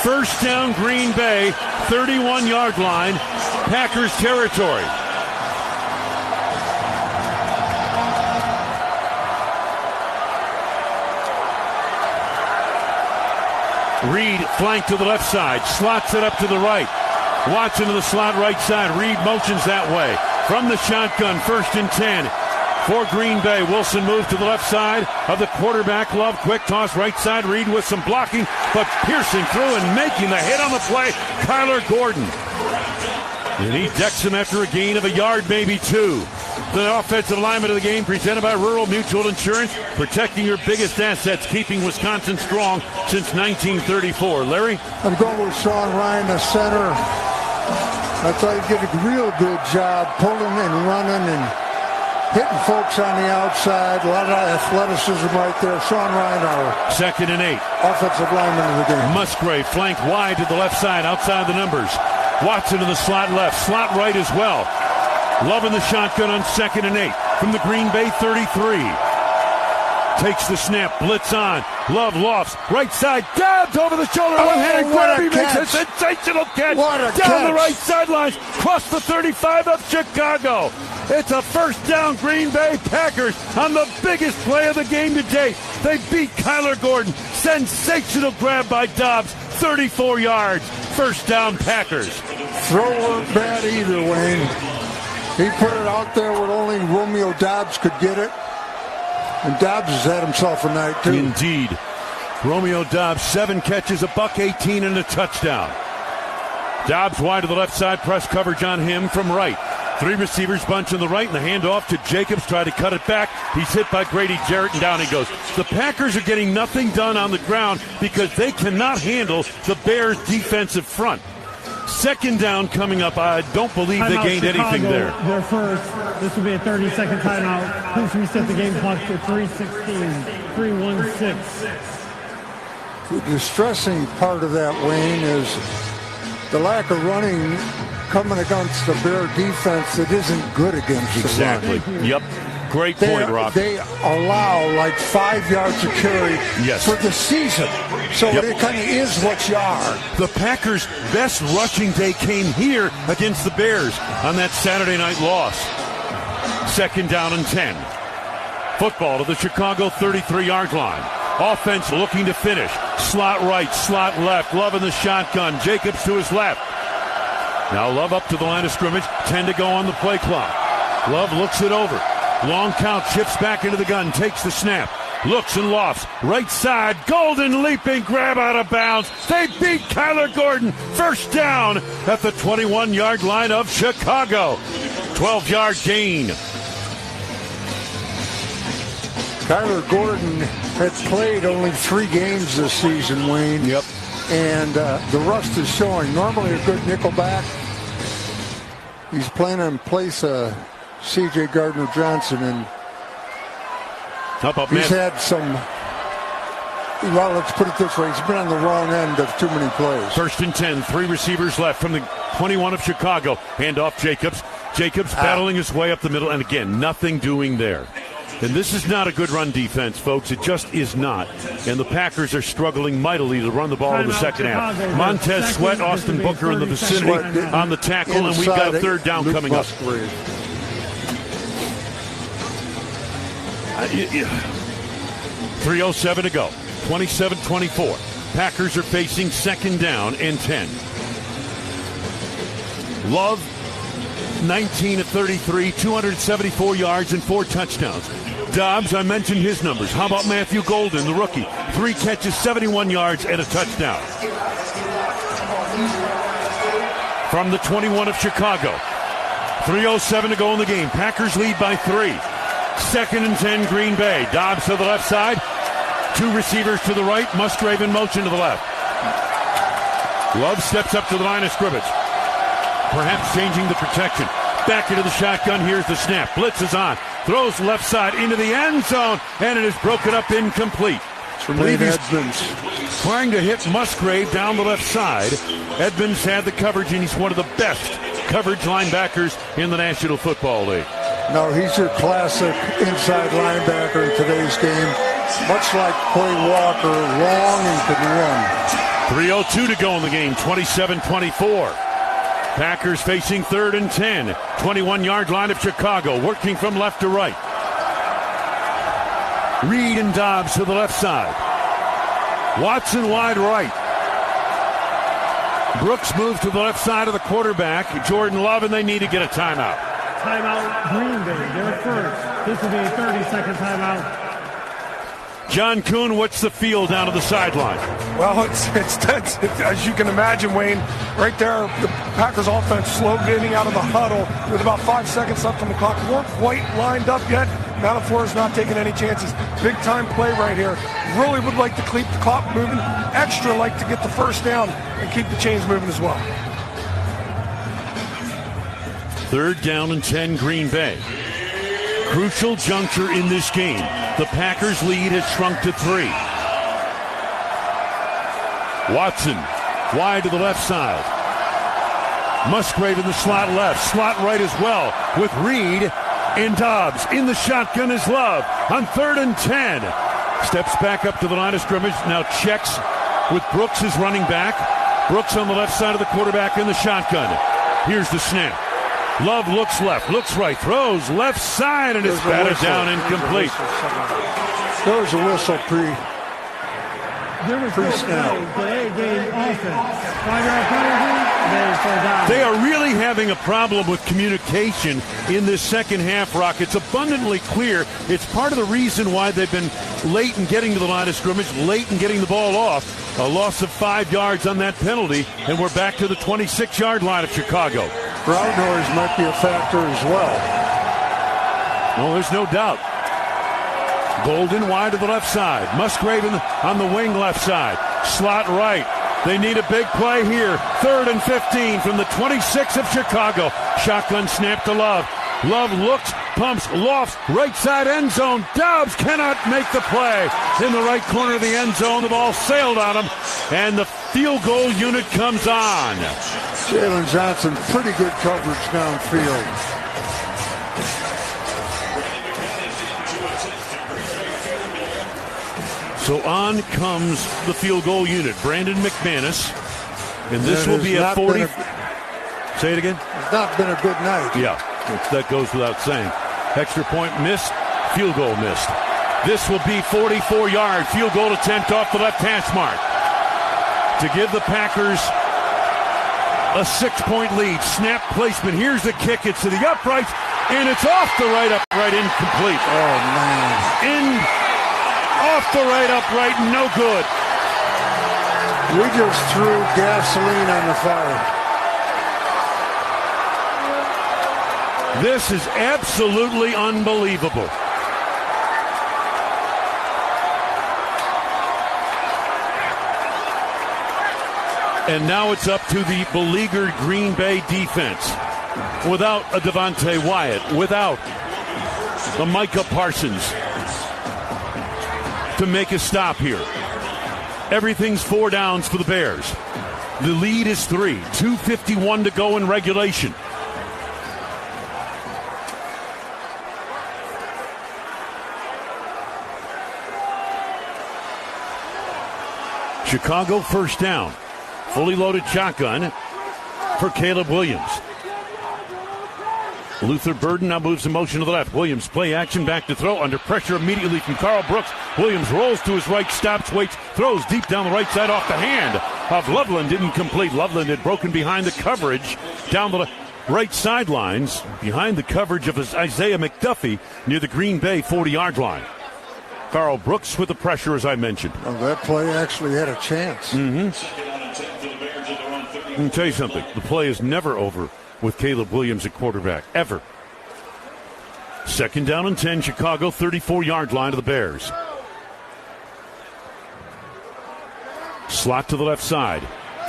First down, Green Bay, 31-yard line, Packers territory. Reed flanked to the left side, slots it up to the right. Watson to the slot right side. Reed motions that way. From the shotgun, 1st and 10. For Green Bay, Wilson moved to the left side of the quarterback. Love, quick toss right side. Reed with some blocking, but piercing through and making the hit on the play, Kyler Gordon. And he decks him after a gain of a yard, maybe 2. The offensive alignment of the game presented by Rural Mutual Insurance, protecting your biggest assets, keeping Wisconsin strong since 1934. Larry? I'm going with Sean Ryan, the center. I thought he did a real good job pulling and running and hitting folks on the outside. A lot of athleticism right there. Sean Ryan, our 2nd and 8. Offensive lineman of the game. Musgrave flanked wide to the left side, outside the numbers. Watson in the slot left, slot right as well. Love in the shotgun on 2nd and 8 from the Green Bay 33. Takes the snap, blitz on. Love lofts, right side, Dobbs over the shoulder, one-handed grab. He makes a sensational catch down the right sidelines, across the 35 of Chicago. It's a first down, Green Bay Packers on the biggest play of the game to date. They beat Kyler Gordon. Sensational grab by Dobbs, 34 yards. First down, Packers. Throw weren't bad either, Wayne. He put it out there where only Romeo Dobbs could get it. And Dobbs has had himself a night, too. Indeed. Romeo Dobbs, 7 catches, $118 and a touchdown. Dobbs wide to the left side, press coverage on him from right. 3 receivers bunch on the right, and the handoff to Jacobs, try to cut it back. He's hit by Grady Jarrett, and down he goes. The Packers are getting nothing done on the ground because they cannot handle the Bears' defensive front. 2nd down coming up. I don't believe they gained anything there. Their first. This will be a 30-second timeout. Please reset the game clock to 3:16, 3:16. The distressing part of that, Wayne, is the lack of running coming against the Bear defense that isn't good against the run. Yep. Great point, Rock. They allow like 5 yards of carry for the season. So it kind of is what you are. The Packers' best rushing day came here against the Bears on that Saturday night loss. 2nd down and 10. Football to the Chicago 33-yard line. Offense looking to finish. Slot right, slot left. Love in the shotgun. Jacobs to his left. Now Love up to the line of scrimmage. 10 to go on the play clock. Love looks it over. Long count, chips back into the gun, takes the snap, looks and lofts, right side, Golden leaping, grab out of bounds. They beat Kyler Gordon. First down at the 21-yard line of Chicago. 12-yard gain. Kyler Gordon had played only 3 games this season, Wayne. Yep. And the rust is showing. Normally a good nickelback. He's playing in place of C.J. Gardner-Johnson, and he's had some, well, let's put it this way, he's been on the wrong end of too many plays. 1st and 10, 3 receivers left from the 21 of Chicago. Hand off Jacobs. Jacobs battling his way up the middle, and again, nothing doing there. And this is not a good run defense, folks. It just is not. And the Packers are struggling mightily to run the ball in the second half. Montez Sweat, Austin Booker in the vicinity on the tackle, and we've got a 3rd down coming up. 3:07 to go. 27-24. Packers are facing 2nd down and 10. Love, 19 of 33, 274 yards and 4 touchdowns. Dobbs, I mentioned his numbers. How about Matthew Golden, the rookie? 3 catches, 71 yards and a touchdown. From the 21 of Chicago. 3:07 to go in the game. Packers lead by 3. 2nd and 10, Green Bay. Dobbs to the left side. 2 receivers to the right. Musgrave in motion to the left. Love steps up to the line of scrimmage. Perhaps changing the protection. Back into the shotgun. Here's the snap. Blitz is on. Throws left side into the end zone. And it is broken up incomplete. Edmonds trying to hit Musgrave down the left side. Edmonds had the coverage, and he's one of the best coverage linebackers in the National Football League. No, he's your classic inside linebacker in today's game. Much like Quay Walker, long and can run. 3:02 to go in the game, 27-24. Packers facing 3rd and 10. 21-yard line of Chicago, working from left to right. Reed and Dobbs to the left side. Watson wide right. Brooks moved to the left side of the quarterback. Jordan Love, and they need to get a timeout. Timeout, Green Bay. They're first. This will be a 30-second timeout. John Kuhn, what's the feel down to the sideline? Well, it's tense, as you can imagine, Wayne. Right there, the Packers offense slow getting out of the huddle with about 5 seconds left on the clock. Weren't quite lined up yet. Now LaFleur's not taking any chances. Big time play right here. Really would like to keep the clock moving. Extra like to get the first down and keep the chains moving as well. 3rd down and 10, Green Bay. Crucial juncture in this game. The Packers' lead has shrunk to 3. Watson, wide to the left side. Musgrave in the slot left, slot right as well, with Reed and Dobbs. In the shotgun is Love on 3rd and 10. Steps back up to the line of scrimmage, now checks with Brooks as running back. Brooks on the left side of the quarterback in the shotgun. Here's the snap. Love looks left, looks right, throws left side, and it's batted down incomplete. There was a whistle pre-snap. They are really having a problem with communication in this second half, Rock. It's abundantly clear. It's part of the reason why they've been late in getting to the line of scrimmage, late in getting the ball off. A loss of 5 yards on that penalty, and we're back to the 26-yard line of Chicago. Crowd noise might be a factor as well. No, there's no doubt. Golden wide to the left side. Musgrave on the wing left side. Slot right. They need a big play here. 3rd and 15 from the 26 of Chicago. Shotgun snap to Love. Love looks, pumps, lofts, right side end zone. Dobbs cannot make the play. In the right corner of the end zone, the ball sailed on him, and the field goal unit comes on. Jalen Johnson, pretty good coverage downfield. So on comes the field goal unit. Brandon McManus, and this will be a 40. Say it again. It's not been a good night. Yeah, that goes without saying. Extra point missed, field goal missed. This will be 44-yard field goal attempt off the left hash mark to give the Packers a 6-point lead. Snap placement. Here's the kick. It's to the uprights, and it's off the right upright, incomplete. Oh, man. Off the right upright, no good. We just threw gasoline on the fire. This is absolutely unbelievable. And now it's up to the beleaguered Green Bay defense. Without a Devontae Wyatt, without a Micah Parsons to make a stop here. Everything's 4 downs for the Bears. The lead is 3. 2:51 to go in regulation. Chicago first down. Fully loaded shotgun for Caleb Williams. Luther Burden now moves in motion to the left. Williams play action, back to throw. Under pressure immediately from Carl Brooks. Williams rolls to his right, stops, waits, throws deep down the right side off the hand of Loveland. Didn't complete. Loveland had broken behind the coverage down the right sidelines, behind the coverage of Isaiah McDuffie near the Green Bay 40-yard line. Carl Brooks with the pressure, as I mentioned. Well, that play actually had a chance. Let me tell you something. The play is never over with Caleb Williams at quarterback, ever. 2nd down and 10, Chicago, 34-yard line of the Bears. Slot to the left side.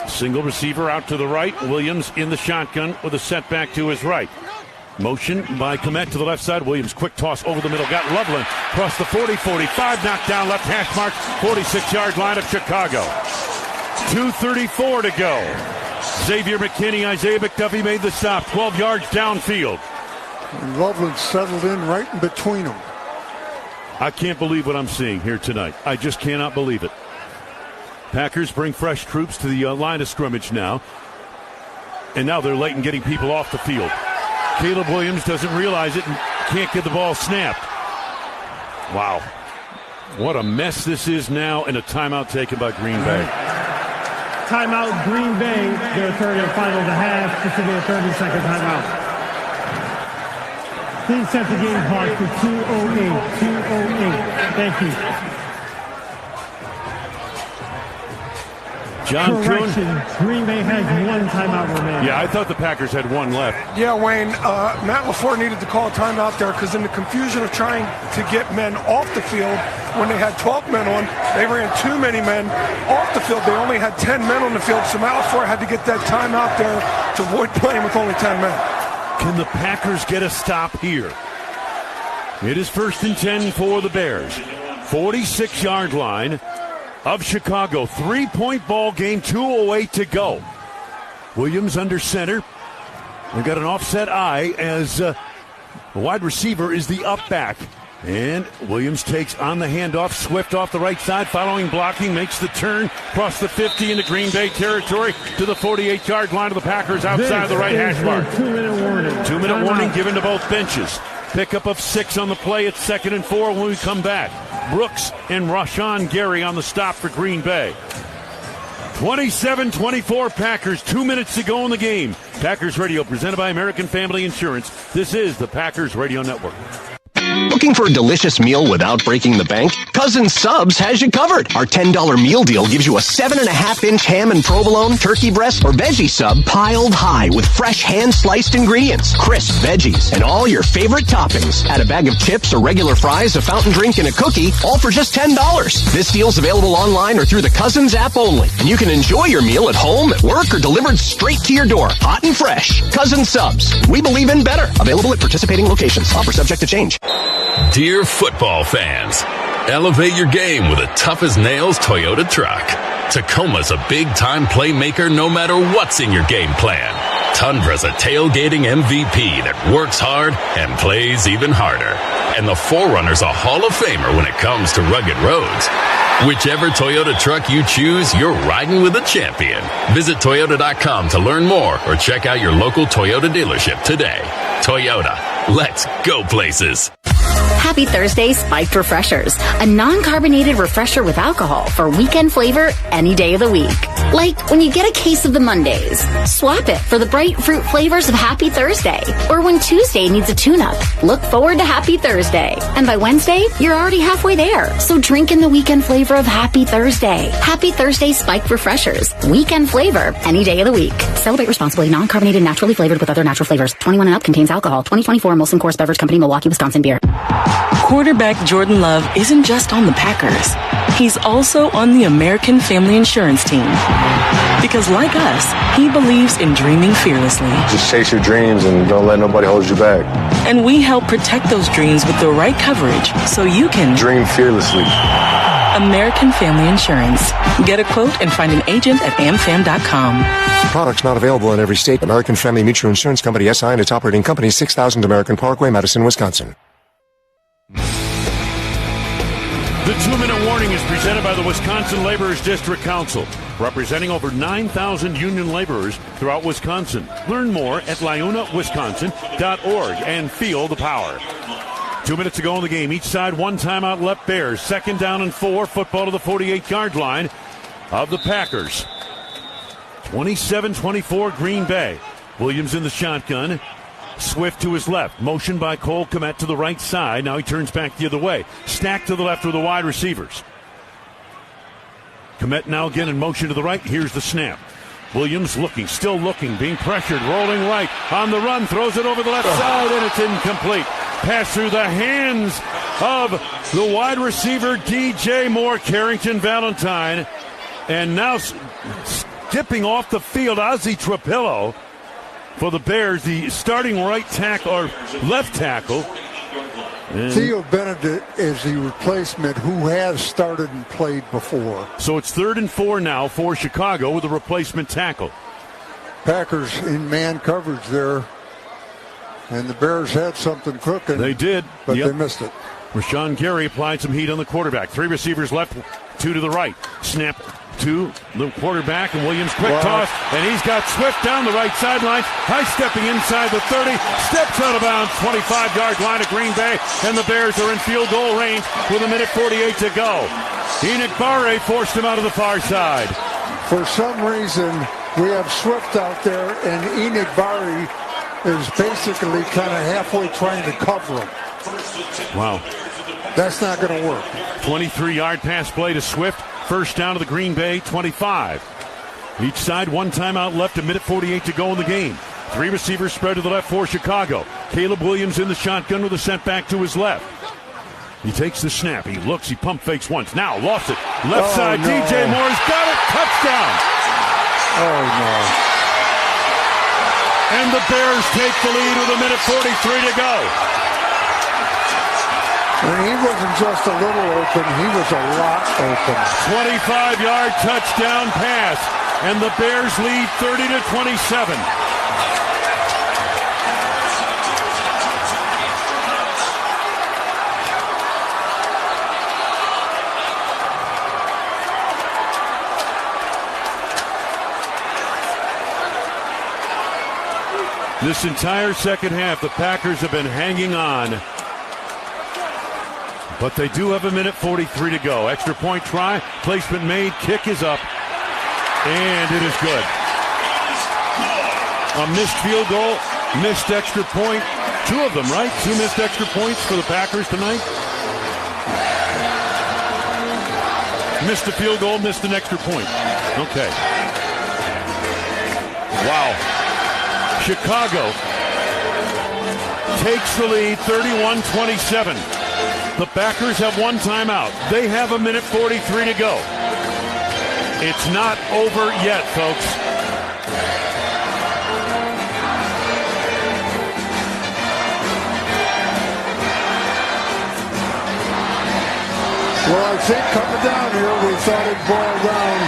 Single receiver out to the right. Williams in the shotgun with a setback to his right. Motion by Kmet to the left side. Williams, quick toss over the middle. Got Loveland across the 40, 45. Knocked down left hash mark. 46-yard line of Chicago. 2:34 to go. Xavier McKinney, Isaiah McDuffie made the stop. 12 yards downfield. And Loveland settled in right in between them. I can't believe what I'm seeing here tonight. I just cannot believe it. Packers bring fresh troops to the line of scrimmage now. And now they're late in getting people off the field. Caleb Williams doesn't realize it and can't get the ball snapped. Wow. What a mess this is now, and a timeout taken by Green Bay. Timeout, Green Bay. Their 3rd and final of the half. This will be a 30-second timeout. Please set the game clock for 2:08. 2:08. Thank you. John Kuhn. Green Bay has one timeout remaining. Yeah, I thought the Packers had one left. Yeah, Wayne, Matt LaFleur needed to call a timeout there because in the confusion of trying to get men off the field, when they had 12 men on, they ran too many men off the field. They only had 10 men on the field, so Matt LaFleur had to get that timeout there to avoid playing with only 10 men. Can the Packers get a stop here? It is 1st and 10 for the Bears. 46-yard line of Chicago. 3-point ball game, 2:08 to go. Williams under center. We've got an offset eye as the wide receiver is the up back. And Williams takes on the handoff. Swift off the right side, following blocking, makes the turn, across the 50 into Green Bay territory to the 48-yard line of the Packers outside the right hash mark. 2-minute warning. 2-minute warning given to both benches. Pickup of 6 on the play. It's 2nd and 4 when we come back. Brooks and Rashawn Gary on the stop for Green Bay. 27-24 Packers, 2 minutes to go in the game. Packers Radio presented by American Family Insurance. This is the Packers Radio Network. Looking for a delicious meal without breaking the bank? Cousin Subs has you covered. Our $10 meal deal gives you a 7.5-inch ham and provolone, turkey breast, or veggie sub piled high with fresh hand-sliced ingredients, crisp veggies, and all your favorite toppings. Add a bag of chips or regular fries, a fountain drink, and a cookie, all for just $10. This deal's available online or through the Cousins app only, and you can enjoy your meal at home, at work, or delivered straight to your door, hot and fresh. Cousin Subs. We believe in better. Available at participating locations. Offer subject to change. Dear football fans, elevate your game with a tough-as-nails Toyota truck. Tacoma's a big-time playmaker no matter what's in your game plan. Tundra's a tailgating MVP that works hard and plays even harder. And the 4Runner's a Hall of Famer when it comes to rugged roads. Whichever Toyota truck you choose, you're riding with a champion. Visit Toyota.com to learn more or check out your local Toyota dealership today. Toyota, let's go places. Happy Thursday Spiked Refreshers, a non-carbonated refresher with alcohol for weekend flavor any day of the week. Like when you get a case of the Mondays, swap it for the bright fruit flavors of Happy Thursday. Or when Tuesday needs a tune-up, look forward to Happy Thursday. And by Wednesday, you're already halfway there. So drink in the weekend flavor of Happy Thursday. Happy Thursday Spiked Refreshers, weekend flavor any day of the week. Celebrate responsibly, non-carbonated, naturally flavored with other natural flavors. 21 and up, contains alcohol. 2024 Molson Coors Beverage Company, Milwaukee, Wisconsin beer. Quarterback Jordan Love isn't just on the Packers. He's also on the American Family Insurance team. Because like us, he believes in dreaming fearlessly. Just chase your dreams and don't let nobody hold you back. And we help protect those dreams with the right coverage so you can dream fearlessly. American Family Insurance. Get a quote and find an agent at amfam.com. Products not available in every state. American Family Mutual Insurance Company, SI, and its operating company, 6000 American Parkway, Madison, Wisconsin. The 2-minute warning is presented by the Wisconsin Laborers District Council, representing over 9,000 union laborers throughout Wisconsin. Learn more at lionawisconsin.org and feel the power. 2 minutes to go in the game. Each side, one timeout left. Bears 2nd down and 4. Football to the 48-yard line of the Packers. 27-24 Green Bay. Williams in the shotgun. Swift to his left. Motion by Cole Kmet to the right side. Now he turns back the other way. Stacked to the left with the wide receivers. Kmet now again in motion to the right. Here's the snap. Williams looking, still looking, being pressured, rolling right. On the run, throws it over the left side, and it's incomplete. Pass through the hands of the wide receiver, DJ Moore, Carrington Valentine. And now skipping off the field, Ozzie Trapillo. For the Bears, the starting right tackle or left tackle. Theo Benedict is the replacement who has started and played before. So it's 3rd and 4 now for Chicago with a replacement tackle. Packers in man coverage there. And the Bears had something cooking. They did. But they missed it. Rashawn Gary applied some heat on the quarterback. 3 receivers left, 2 to the right. Snap to the quarterback, and Williams quick toss, and he's got Swift down the right sideline, high-stepping inside the 30, steps out of bounds, 25-yard line of Green Bay, and the Bears are in field goal range with 1:48 to go. Enoch Barre forced him out of the far side. For some reason, we have Swift out there, and Enoch Barre is basically kind of halfway trying to cover him. Wow. That's not going to work. 23-yard pass play to Swift. 1st down to the Green Bay 25. Each side, one timeout left, 1:48 to go in the game. Three receivers spread to the left for Chicago. Caleb Williams in the shotgun with a setback to his left. He takes the snap. He looks. He pump fakes once. Now lost it. Left side. No. DJ Moore's got it. Touchdown. Oh, no. And the Bears take the lead with 1:43 to go. And he wasn't just a little open. He was a lot open. 25-yard touchdown pass. And the Bears lead 30-27. This entire second half, the Packers have been hanging on. But they do have 1:43 to go. Extra point try. Placement made. Kick is up. And it is good. A missed field goal. Missed extra point. Two of them, right? Two missed extra points for the Packers tonight. Missed a field goal. Missed an extra point. Okay. Wow. Chicago takes the lead 31-27. The Packers have one timeout. They have 1:43 to go. It's not over yet, folks. Well, I think coming down here, we thought it'd boil down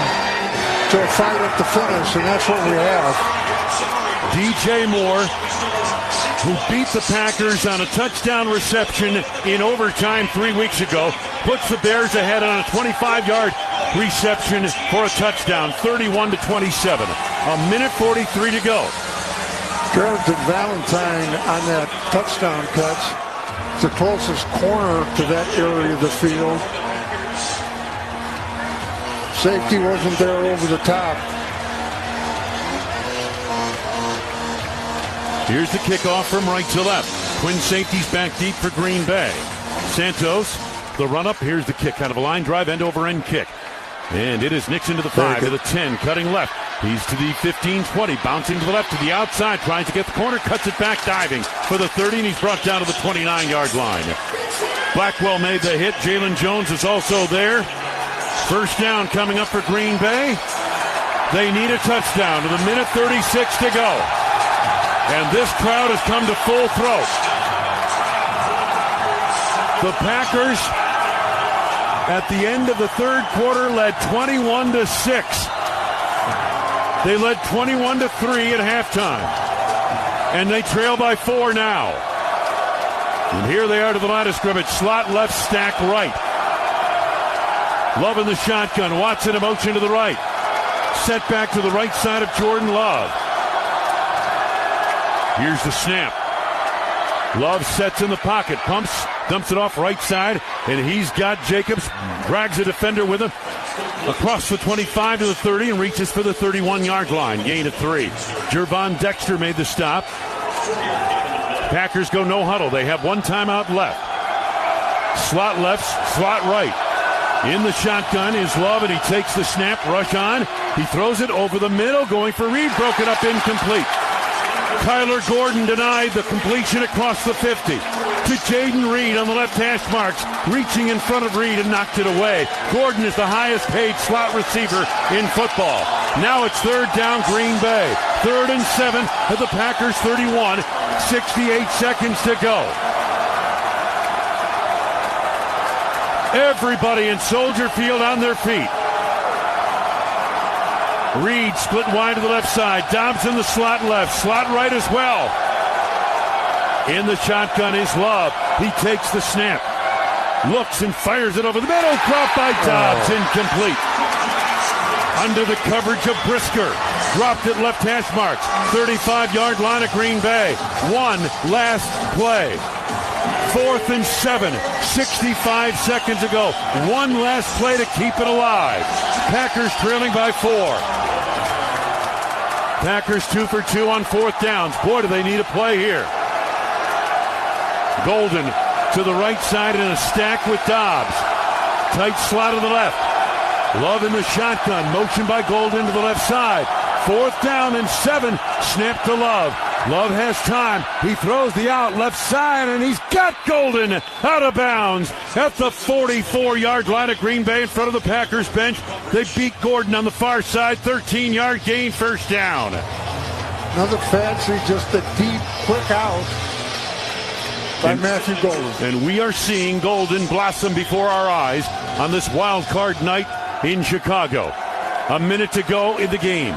to a fight at the finish, and that's what we have. DJ Moore, who beat the Packers on a touchdown reception in overtime 3 weeks ago, puts the Bears ahead on a 25-yard reception for a touchdown, 31-27. 1:43 to go. Garrett Valentine on that touchdown catch, the closest corner to that area of the field. Safety wasn't there over the top. Here's the kickoff from right to left. Twin safeties back deep for Green Bay. Santos, the run up. Here's the kick. Kind of a line drive, end over end kick. And it is Nixon to the 5, to the 10, cutting left. He's to the 15-20, bouncing to the left to the outside, tries to get the corner, cuts it back, diving for the 30, and he's brought down to the 29-yard line. Blackwell made the hit. Jalen Jones is also there. First down coming up for Green Bay. They need a touchdown with 1:36 to go. And this crowd has come to full throat. The Packers, at the end of the third quarter, led 21-6. They led 21-3 at halftime. And they trail by 4 now. And here they are to the line of scrimmage. Slot left, stack right. Love in the shotgun. Watson in motion to the right. Set back to the right side of Jordan Love. Here's the snap. Love sets in the pocket, pumps, dumps it off right side, and he's got Jacobs, drags a defender with him across the 25 to the 30 and reaches for the 31-yard line. Gain of 3. Jervon Dexter made the stop. Packers go no huddle. They have one timeout left. Slot left, slot right. In the shotgun is Love, and he takes the snap, rush on. He throws it over the middle, going for Reed, broken up, incomplete. Kyler Gordon denied the completion across the 50 to Jaden Reed on the left hash marks, reaching in front of Reed and knocked it away. Gordon is the highest paid slot receiver in football. Now it's third down, Green Bay. 3rd and 7 at the Packers 31, 68 seconds to go. Everybody in Soldier Field on their feet. Reed split wide to the left side. Dobbs in the slot left. Slot right as well. In the shotgun is Love. He takes the snap. Looks and fires it over the middle. Dropped by Dobbs. Incomplete. Under the coverage of Brisker. Dropped it left hash marks. 35-yard line of Green Bay. One last play. 4th and 7. 65 seconds ago. One last play to keep it alive. Packers trailing by 4. Packers 2 for 2 on 4th downs. Boy, do they need a play here. Golden to the right side in a stack with Dobbs. Tight slot to the left. Love in the shotgun. Motion by Golden to the left side. 4th down and 7. Snap to Love. Love has time. He throws the out left side, and he's got Golden out of bounds at the 44-yard line of Green Bay in front of the Packers bench. They beat Gordon on the far side. 13-yard gain, 1st down. Another fancy, just a deep, quick out by Matthew Golden. And we are seeing Golden blossom before our eyes on this wild card night in Chicago. A minute to go in the game.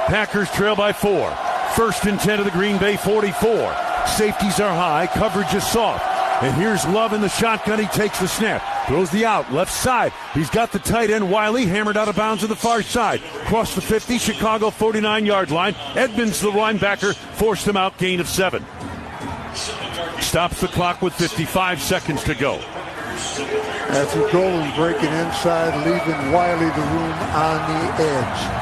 Packers trail by 4. 1st and 10 of the Green Bay 44. Safeties are high. Coverage is soft. And here's Love in the shotgun. He takes the snap. Throws the out. Left side. He's got the tight end, Wiley, hammered out of bounds to the far side. Cross the 50, Chicago 49-yard line. Edmonds, the linebacker, forced him out. Gain of 7. Stops the clock with 55 seconds to go. Matthew Golden breaking inside, leaving Wiley the room on the edge.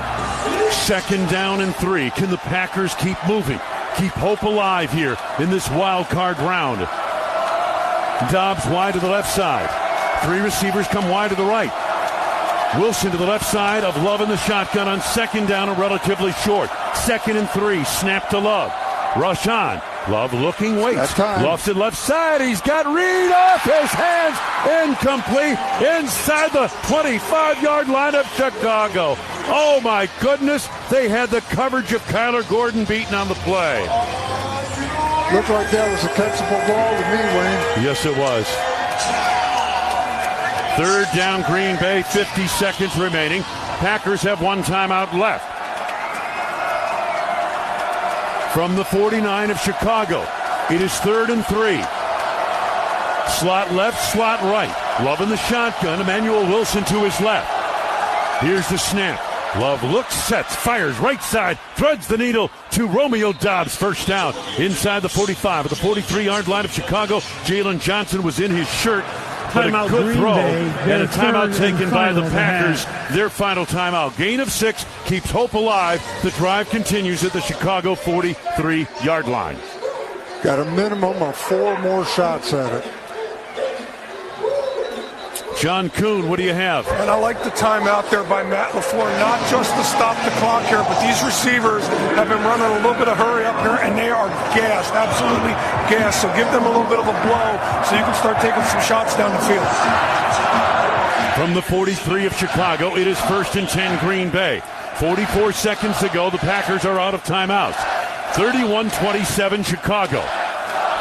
2nd down and 3. Can the Packers keep moving? Keep hope alive here in this wild card round. Dobbs wide to the left side. 3 receivers come wide to the right. Wilson to the left side of Love in the shotgun on 2nd down and relatively short. 2nd and 3. Snap to Love. Rush on. Love looking, waits. Lofts it left side. He's got Reed off his hands. Incomplete inside the 25-yard line of Chicago. Oh, my goodness. They had the coverage of Kyler Gordon beaten on the play. Looked like that was a catchable ball to me, Wayne. Yes, it was. 3rd down, Green Bay, 50 seconds remaining. Packers have 1 timeout left. From the 49 of Chicago, it is 3rd and 3. Slot left, slot right. Love in the shotgun. Emmanuel Wilson to his left. Here's the snap. Love looks, sets, fires right side, threads the needle to Romeo Dobbs. 1st down inside the 45 at the 43-yard line of Chicago. Jalen Johnson was in his shirt. But a good throw and a timeout taken by the Packers. Their final timeout. Gain of 6 keeps hope alive. The drive continues at the Chicago 43-yard line. Got a minimum of 4 more shots at it. John Kuhn, what do you have? And I like the timeout there by Matt LaFleur, not just to stop the clock here, but these receivers have been running a little bit of hurry up here, and they are gassed, absolutely gassed. So give them a little bit of a blow so you can start taking some shots down the field. From the 43 of Chicago, it is 1st and 10 Green Bay. 44 seconds to go. The Packers are out of timeouts. 31-27 Chicago.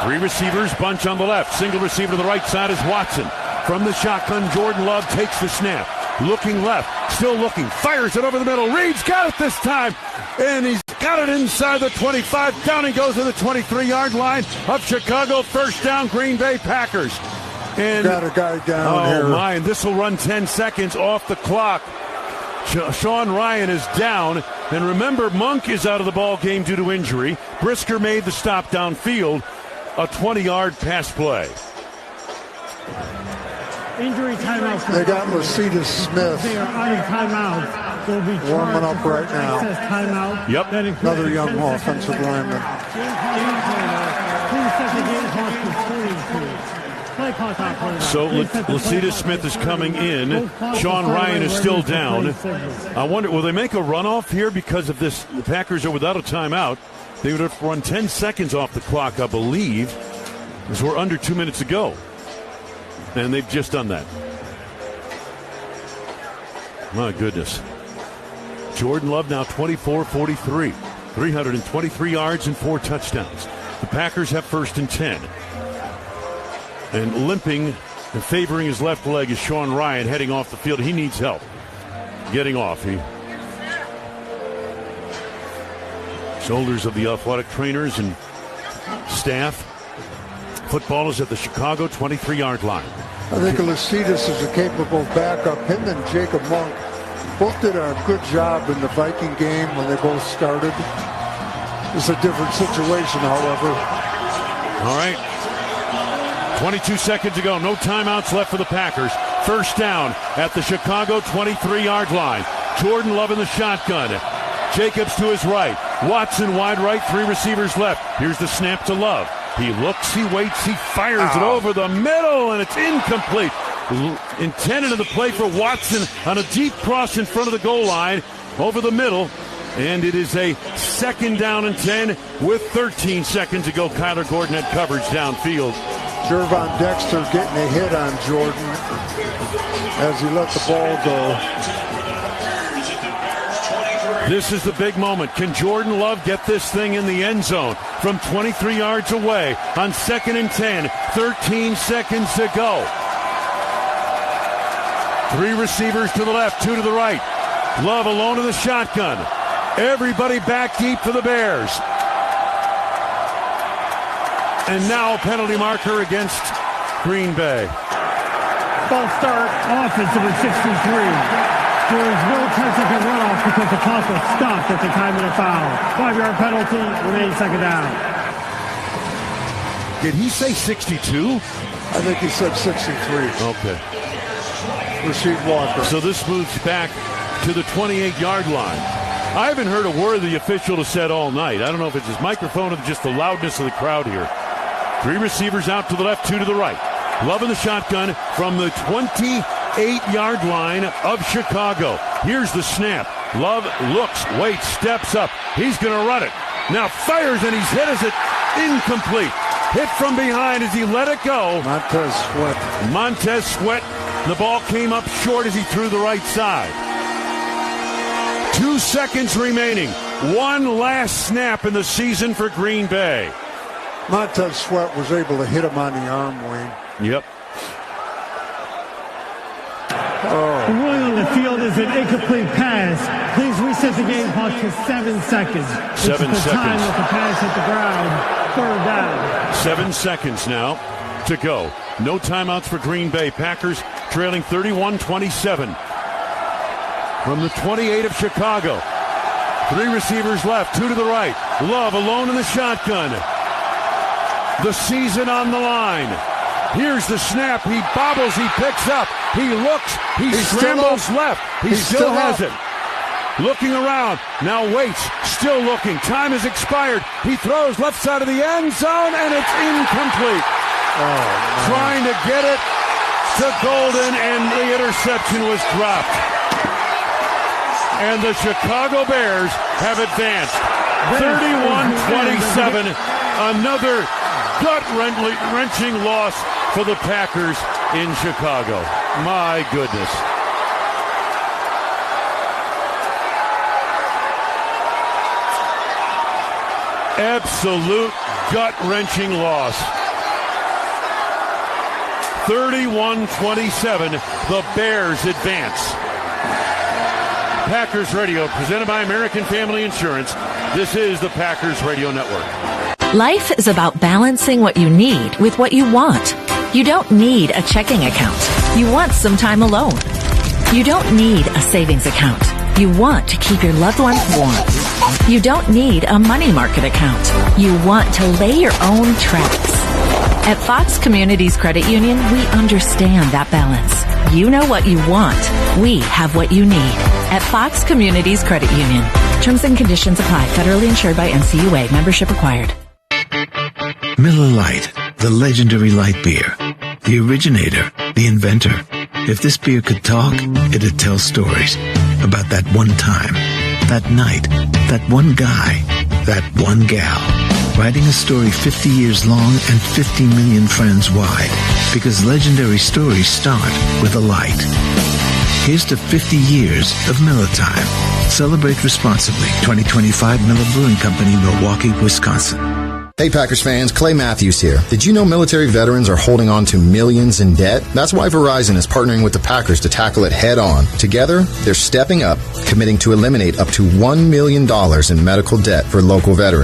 3 receivers bunch on the left. Single receiver to the right side is Watson. From the shotgun, Jordan Love takes the snap. Looking left, still looking, fires it over the middle. Reed's got it this time, and he's got it inside the 25. Down he goes to the 23-yard line of Chicago. 1st down, Green Bay Packers. And got a guy down here. Oh, my, and this will run 10 seconds off the clock. Sean Ryan is down, and remember, Monk is out of the ball game due to injury. Brisker made the stop downfield, a 20-yard pass play. Injury timeout. They got Mercedes Smith. They are out of timeout. They'll be warming up right now. Timeout. Yep. Another young offensive lineman. So Mercedes Smith is coming in. Sean Ryan is still down. I wonder, will they make a runoff here because of this? The Packers are without a timeout. They would have run 10 seconds off the clock, I believe, because we're under 2 minutes to go. And they've just done that. My goodness. Jordan Love now 24-43. 323 yards and 4 touchdowns. The Packers have 1st and 10. And limping and favoring his left leg is Sean Ryan heading off the field. He needs help getting off. Shoulders of the athletic trainers and staff. Football is at the Chicago 23-yard line. I think Lucides is a capable backup. Him and Jacob Monk both did a good job in the Viking game when they both started. It's a different situation, however. All right. 22 seconds to go. No timeouts left for the Packers. 1st down at the Chicago 23-yard line. Jordan Love in the shotgun. Jacobs to his right. Watson wide right. 3 receivers left. Here's the snap to Love. He looks, he waits, he fires it over the middle, and it's incomplete. intended in the play for Watson on a deep cross in front of the goal line over the middle. And it is a 2nd down and 10 with 13 seconds to go. Kyler Gordon had coverage downfield. Jervon Dexter getting a hit on Jordan as he let the ball go. This is the big moment. Can Jordan Love get this thing in the end zone from 23 yards away on 2nd and 10? 13 seconds to go. 3 receivers to the left, 2 to the right. Love alone in the shotgun. Everybody back deep for the Bears. And now a penalty marker against Green Bay. False start, offense number 63. There is no 10-second runoff because the clock was stopped at the time of the foul. 5-yard penalty, remaining 2nd down. Did he say 62? I think he said 63. Okay. Rasheed Walker. So this moves back to the 28-yard line. I haven't heard a word the official has said all night. I don't know if it's his microphone or just the loudness of the crowd here. 3 receivers out to the left, 2 to the right. Love in the shotgun from the 28-yard line of Chicago. Here's the snap. Love looks, waits, steps up. He's going to run it. Now fires and he's hit as it incomplete. Hit from behind as he let it go. Montez Sweat. The ball came up short as he threw the right side. 2 seconds remaining. One last snap in the season for Green Bay. Montez Sweat was able to hit him on the arm, Wayne. Yep. The ruling on the field is an incomplete pass. Please reset the game clock to 7 seconds. 7 seconds. Time that the pass hit the ground. 3rd down. 7 seconds now to go. No timeouts for Green Bay. Packers trailing 31-27. From the 28 of Chicago. 3 receivers left, 2 to the right. Love alone in the shotgun. The season on the line. Here's the snap. He bobbles. He picks up. He looks. He scrambles left. He still has it. Looking around. Now waits. Still looking. Time has expired. He throws left side of the end zone, and it's incomplete. Trying to get it to Golden, and the interception was dropped. And the Chicago Bears have advanced 31-27. Another gut-wrenching loss for the Packers in Chicago. My goodness. Absolute gut-wrenching loss. 31-27. The Bears advance. Packers Radio, presented by American Family Insurance. This is the Packers Radio Network. Life is about balancing what you need with what you want. You don't need a checking account. You want some time alone. You don't need a savings account. You want to keep your loved ones warm. You don't need a money market account. You want to lay your own tracks. At Fox Communities Credit Union, we understand that balance. You know what you want. We have what you need. At Fox Communities Credit Union. Terms and conditions apply. Federally insured by NCUA. Membership required. Miller Lite, the legendary light beer. The originator, the inventor. If this beer could talk, it'd tell stories about that one time, that night, that one guy, that one gal. Writing a story 50 years long and 50 million friends wide. Because legendary stories start with a light. Here's to 50 years of Miller Time. Celebrate responsibly. 2025 Miller Brewing Company, Milwaukee, Wisconsin. Hey Packers fans, Clay Matthews here. Did you know military veterans are holding on to millions in debt? That's why Verizon is partnering with the Packers to tackle it head on. Together, they're stepping up, committing to eliminate up to $1 million in medical debt for local veterans.